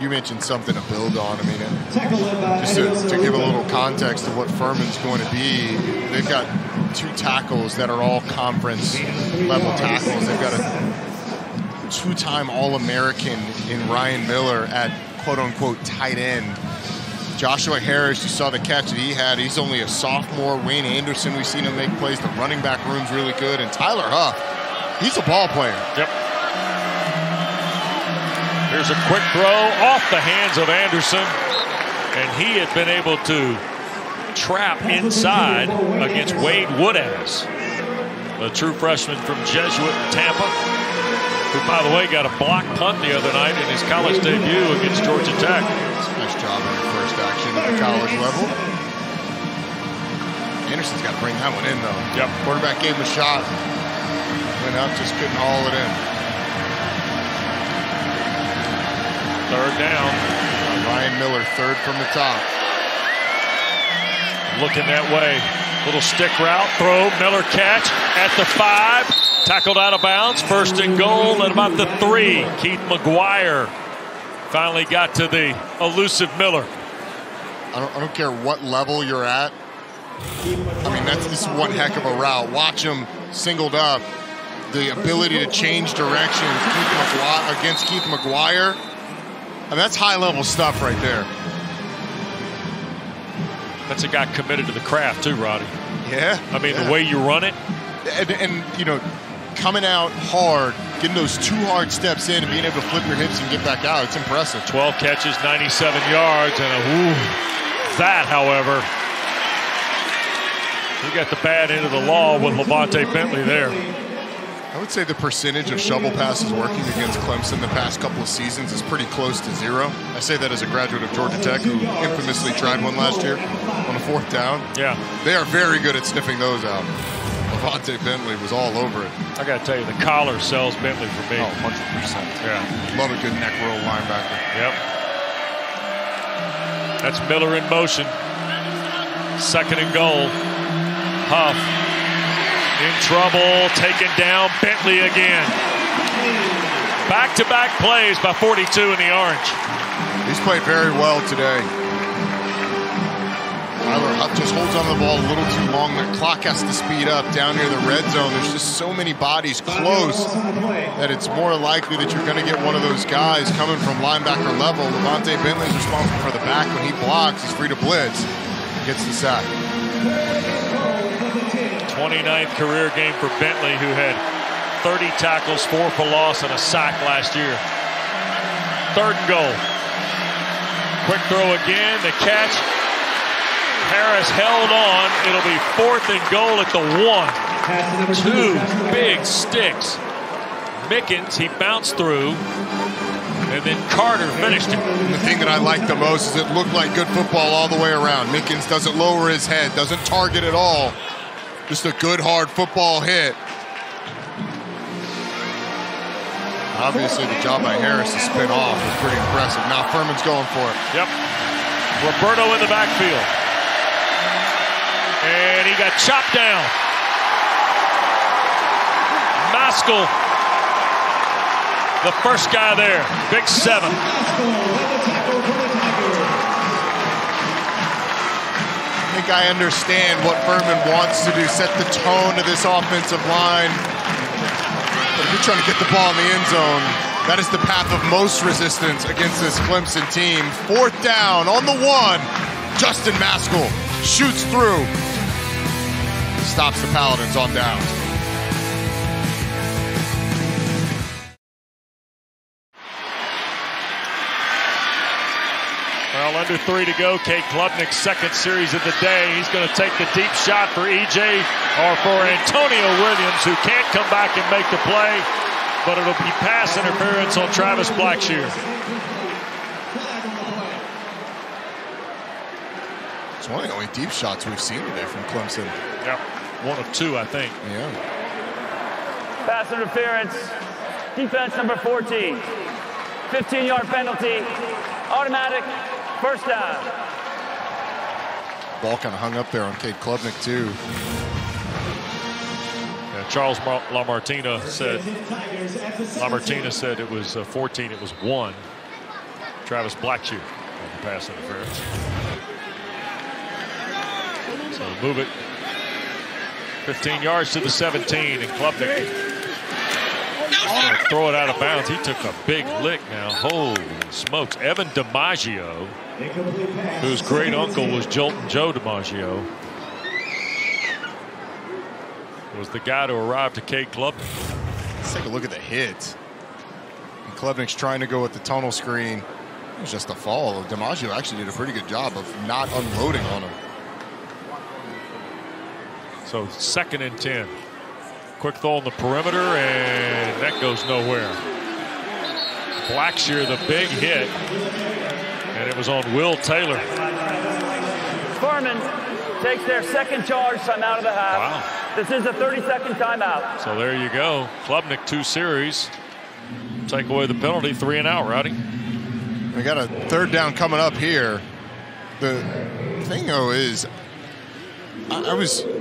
Speaker 2: You mentioned something to build on. I mean, just to give a little context of what Furman's going to be, they've got 2 tackles that are all conference level tackles. They've got a 2-time All-American in Ryan Miller at quote-unquote tight end. Joshua Harris, you saw the catch that he had. He's only a sophomore. Wayne Anderson, we've seen him make plays. The running back room's really good. And Tyler Huff, he's a ball player.
Speaker 1: Yep. Here's a quick throw off the hands of Anderson. And he had been able to trap inside against Wade Woodaz, the true freshman from Jesuit in Tampa, who, by the way, got a block punt the other night in his college debut against Georgia Tech.
Speaker 2: Nice job in the first action at the college level. Anderson's got to bring that one in, though.
Speaker 1: Yep.
Speaker 2: Quarterback gave him a shot. Went up, just couldn't haul it in.
Speaker 1: Third down.
Speaker 2: Ryan Miller, third from the top.
Speaker 1: Looking that way. Little stick route, throw, Miller catch at the 5. Tackled out of bounds. First and goal at about the 3. Keith McGuire finally got to the elusive Miller.
Speaker 2: I don't care what level you're at. I mean, this is one heck of a route. Watch him singled up. The ability to change directions against Keith McGuire. I mean, that's high-level stuff right there.
Speaker 1: That's a guy committed to the craft, too, Roddy.
Speaker 2: Yeah.
Speaker 1: I mean, the way you run it.
Speaker 2: And, you know, coming out hard, getting those 2 hard steps in and being able to flip your hips and get back out, it's impressive.
Speaker 1: 12 catches, 97 yards, and that, however, we got the bad end of the law with Levante Bentley there.
Speaker 2: I would say the percentage of shovel passes working against Clemson the past couple of seasons is pretty close to 0. I say that as a graduate of Georgia Tech who infamously tried one last year on a 4th down.
Speaker 1: Yeah.
Speaker 2: They are very good at sniffing those out. Levante Bentley was all over it.
Speaker 1: I got to tell you, the collar sells Bentley for me.
Speaker 2: Oh, 100%.
Speaker 1: Yeah.
Speaker 2: Love a good neck roll linebacker.
Speaker 1: Yep. That's Miller in motion. Second and goal. Huff in trouble, taken down. Bentley again. Back-to-back plays by 42 in the orange.
Speaker 2: He's played very well today. Tyler Huff just holds on to the ball a little too long. The clock has to speed up down near the red zone. There's just so many bodies close that it's more likely that you're going to get one of those guys coming from linebacker level. Levante Bentley is responsible for the back. When he blocks, he's free to blitz. Gets the sack.
Speaker 1: 29th career game for Bentley, who had 30 tackles, 4 for loss, and a sack last year. Third and goal. Quick throw again, the catch. Harris held on. It'll be 4th and goal at the 1. 2 big sticks. Mickens, he bounced through, and then Carter finished it.
Speaker 2: The thing that I like the most is it looked like good football all the way around. Mickens doesn't lower his head, doesn't target at all. Just a good, hard football hit. Obviously, the job by Harris to spin off was pretty impressive. Now Furman's going for it.
Speaker 1: Yep. Roberto in the backfield. And he got chopped down. Maskell, the first guy there. Big 7.
Speaker 2: I think I understand what Furman wants to do, set the tone of this offensive line. But if you're trying to get the ball in the end zone, that is the path of most resistance against this Clemson team. 4th down on the 1. Justin Maskell shoots through. Stops the Paladins on downs.
Speaker 1: Well, under 3 to go. Cade Klubnik's second series of the day. He's going to take the deep shot for EJ or for Antonio Williams, who can't come back and make the play, but it'll be pass interference on Travis Blackshear.
Speaker 2: It's one of the only deep shots we've seen today from Clemson.
Speaker 1: Yep. 1 of 2, I think.
Speaker 2: Yeah.
Speaker 4: Pass interference. Defense number 14. 15-yard penalty. Automatic. First down.
Speaker 2: Ball kind of hung up there on Cade Klubnik, too.
Speaker 1: Yeah, Charles LaMartina said it was 14. It was 1. Travis Blackshear on the pass interference. So move it 15 yards to the 17, and Klubnik throw it out of bounds. He took a big lick now. Holy smokes. Evan DiMaggio, whose great uncle was Jolton Joe DiMaggio, was the guy to arrive to Cade Klubnik.
Speaker 2: Let's take a look at the hit. And Klubnik's trying to go with the tunnel screen. It was just a fall. DiMaggio actually did a pretty good job of not unloading on him.
Speaker 1: So 2nd and 10. Quick throw on the perimeter, and that goes nowhere. Blackshear, the big hit, and it was on Will Taylor.
Speaker 4: Furman takes their 2nd charge timeout of the half.
Speaker 1: Wow.
Speaker 4: This is a 30-second timeout.
Speaker 1: So there you go. Klubnik 2 series. Take away the penalty, 3 and out, Rowdy.
Speaker 2: We got a 3rd down coming up here. The thing, though, is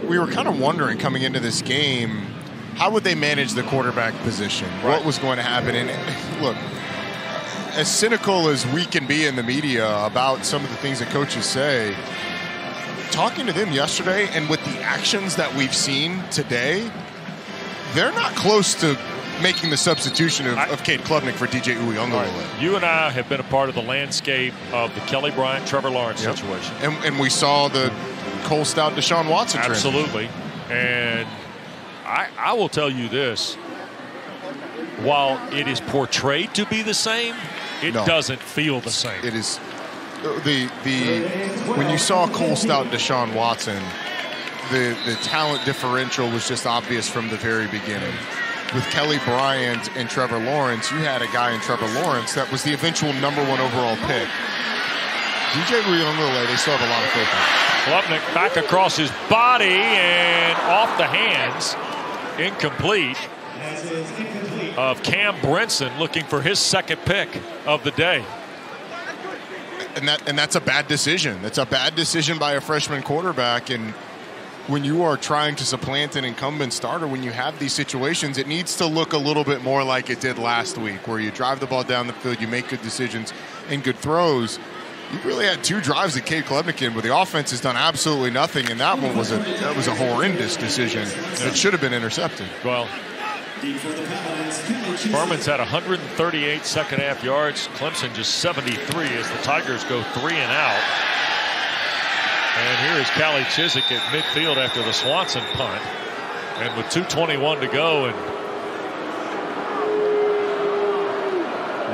Speaker 2: we were kind of wondering coming into this game, how would they manage the quarterback position? Right. What was going to happen? And look, as cynical as we can be in the media about some of the things that coaches say, talking to them yesterday and with the actions that we've seen today, they're not close to making the substitution of Cade Klubnik for DJ Uiagalelei.
Speaker 1: Right. You and I have been a part of the landscape of the Kelly Bryant, Trevor Lawrence situation.
Speaker 2: And we saw the Cole Stout, Deshaun Watson trend.
Speaker 1: Absolutely. And I will tell you this. While it is portrayed to be the same, it doesn't feel the same.
Speaker 2: It is when you saw Cole Stout, Deshaun Watson, the talent differential was just obvious from the very beginning. With Kelly Bryant and Trevor Lawrence, you had a guy in Trevor Lawrence that was the eventual #1 overall pick. DJ Uiagalelei, they still have a lot of faith in.
Speaker 1: Klubnik back across his body and off the hands. Incomplete of Cam Brinson, looking for his 2nd pick of the day.
Speaker 2: And that's a bad decision. That's a bad decision by a freshman quarterback. And when you are trying to supplant an incumbent starter, when you have these situations, it needs to look a little bit more like it did last week, where you drive the ball down the field, you make good decisions and good throws. You really had 2 drives that Cade Klubnik in, where the offense has done absolutely nothing, and that one was a horrendous decision that should have been intercepted.
Speaker 1: Well, Furman's had 138 2nd-half yards. Clemson just 73 as the Tigers go 3 and out. And here is Callie Chiswick at midfield after the Swanson punt. And with 2:21 to go and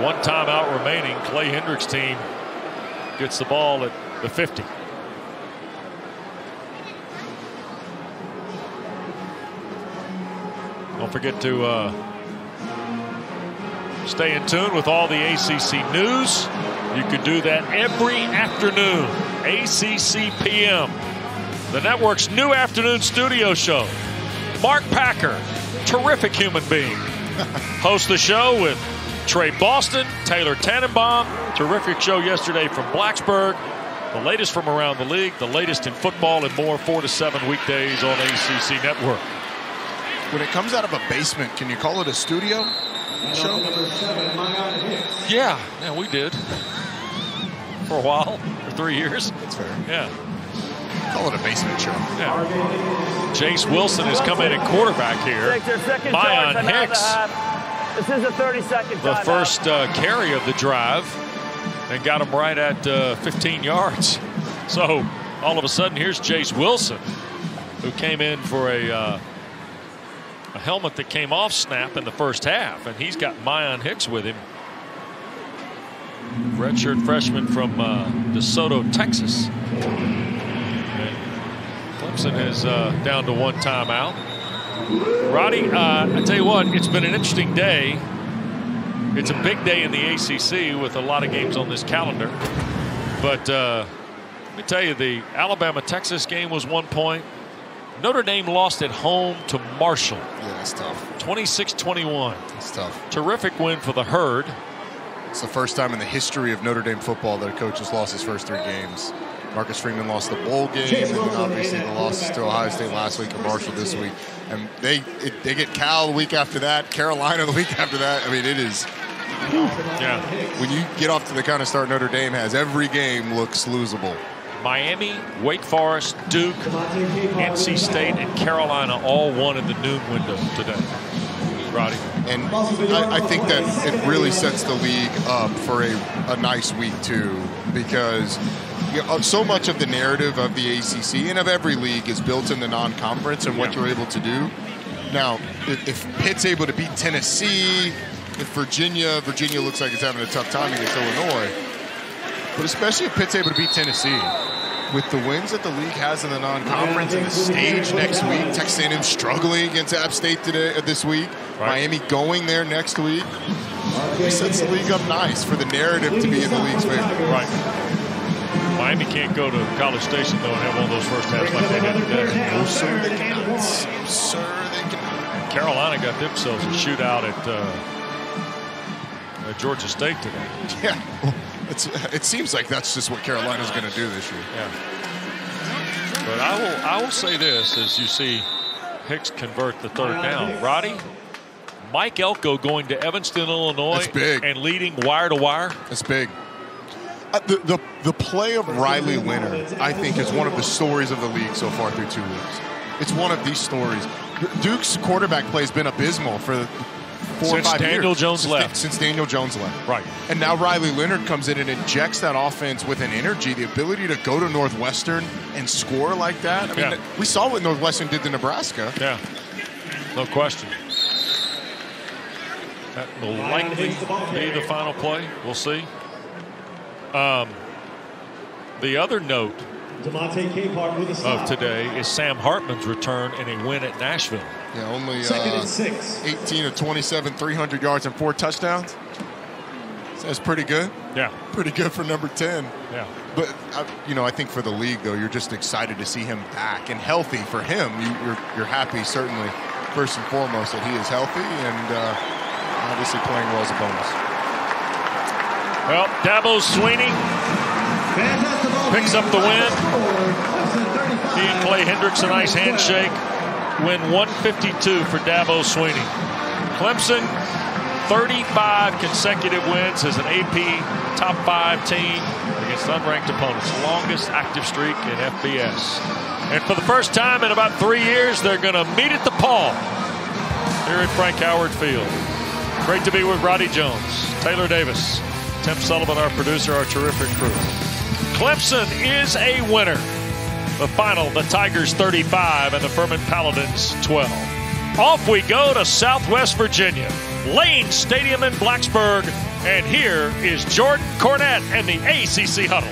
Speaker 1: 1 timeout remaining, Clay Hendricks' team gets the ball at the 50. Don't forget to stay in tune with all the ACC news. You can do that every afternoon, ACC PM. The network's new afternoon studio show. Mark Packer, terrific human being, hosts the show with Trey Boston, Taylor Tannenbaum. Terrific show yesterday from Blacksburg. The latest from around the league, the latest in football and more, 4 to 7 weekdays on ACC Network.
Speaker 2: When it comes out of a basement, can you call it a studio show?
Speaker 1: Yeah, we did. For a while, for 3 years.
Speaker 2: That's fair.
Speaker 1: Yeah.
Speaker 2: Call it a basement show.
Speaker 1: Yeah. Jace Wilson has come in at quarterback here. Mayan Hicks.
Speaker 4: This is a 30-second
Speaker 1: the first carry of the drive, and got him right at 15 yards. So all of a sudden, here's Jace Wilson, who came in for a helmet that came off snap in the first half, and he's got Mayan Hicks with him. Redshirt freshman from DeSoto, Texas. And Clemson is down to 1 timeout. Roddy, I tell you what, it's been an interesting day. It's a big day in the ACC with a lot of games on this calendar. But let me tell you, the Alabama-Texas game was 1 point. Notre Dame lost at home to Marshall.
Speaker 2: Yeah, that's tough.
Speaker 1: 26-21.
Speaker 2: That's tough.
Speaker 1: Terrific win for the Herd.
Speaker 2: It's the first time in the history of Notre Dame football that a coach has lost his first 3 games. Marcus Freeman lost the bowl game, and then obviously the losses to Ohio State last week and Marshall this week. And they get Cal the week after that, Carolina the week after that. I mean, it is.
Speaker 1: Yeah.
Speaker 2: When you get off to the kind of start Notre Dame has, every game looks losable.
Speaker 1: Miami, Wake Forest, Duke, NC State, and Carolina all won in the noon window today. Roddy.
Speaker 2: And I think that it really sets the league up for a nice week, too, because so much of the narrative of the ACC and of every league is built in the non-conference and what you're able to do. Now, if Pitt's able to beat Tennessee, if Virginia looks like it's having a tough time against Illinois, but especially if Pitt's able to beat Tennessee, with the wins that the league has in the non-conference and the stage next week, Texas A&M struggling against App State this week, Miami going there next week, it sets the league up nice for the narrative to be in the league's favor.
Speaker 1: Right. Miami can't go to College Station, though, and have one of those first halves like they did today.
Speaker 2: No, sir, they cannot. No, sir, they cannot.
Speaker 1: Carolina got themselves a shootout at Georgia State today.
Speaker 2: Yeah. Well, it seems like that's just what Carolina's going to do this year.
Speaker 1: Yeah. But I will say this as you see Hicks convert the third down. Roddy, Mike Elko going to Evanston, Illinois,
Speaker 2: that's big.
Speaker 1: And leading wire to wire.
Speaker 2: That's big. The play of Riley Leonard, I think, is one of the stories of the league so far through 2 weeks. It's one of these stories. Duke's quarterback play has been abysmal for 4 or 5 years. Since Daniel Jones left.
Speaker 1: Right.
Speaker 2: And now Riley Leonard comes in and injects that offense with an energy, the ability to go to Northwestern and score like that. I mean, we saw what Northwestern did to Nebraska.
Speaker 1: Yeah, no question. That will likely be the final play. We'll see. The other note of today is Sam Hartman's return in a win at Nashville.
Speaker 2: Yeah, only 18 of 27, 300 yards and 4 touchdowns. That's pretty good.
Speaker 1: Yeah.
Speaker 2: Pretty good for number 10.
Speaker 1: Yeah.
Speaker 2: But, I think for the league, though, you're just excited to see him back and healthy for him. You're happy, certainly, first and foremost, that he is healthy and obviously playing well as a bonus.
Speaker 1: Well, Dabo Swinney picks up the win. He and Clay Hendricks, a nice handshake. Win 152 for Dabo Swinney. Clemson, 35 consecutive wins as an AP top 5 team against unranked opponents. Longest active streak in FBS. And for the first time in about 3 years, they're going to meet at the Palm here at Frank Howard Field. Great to be with Roddy Jones, Taylor Davis, Tim Sullivan, our producer, our terrific crew. Clemson is a winner. The final, the Tigers 35 and the Furman Paladins 12. Off we go to Southwest Virginia, Lane Stadium in Blacksburg, and here is Jordan Cornette and the ACC Huddle.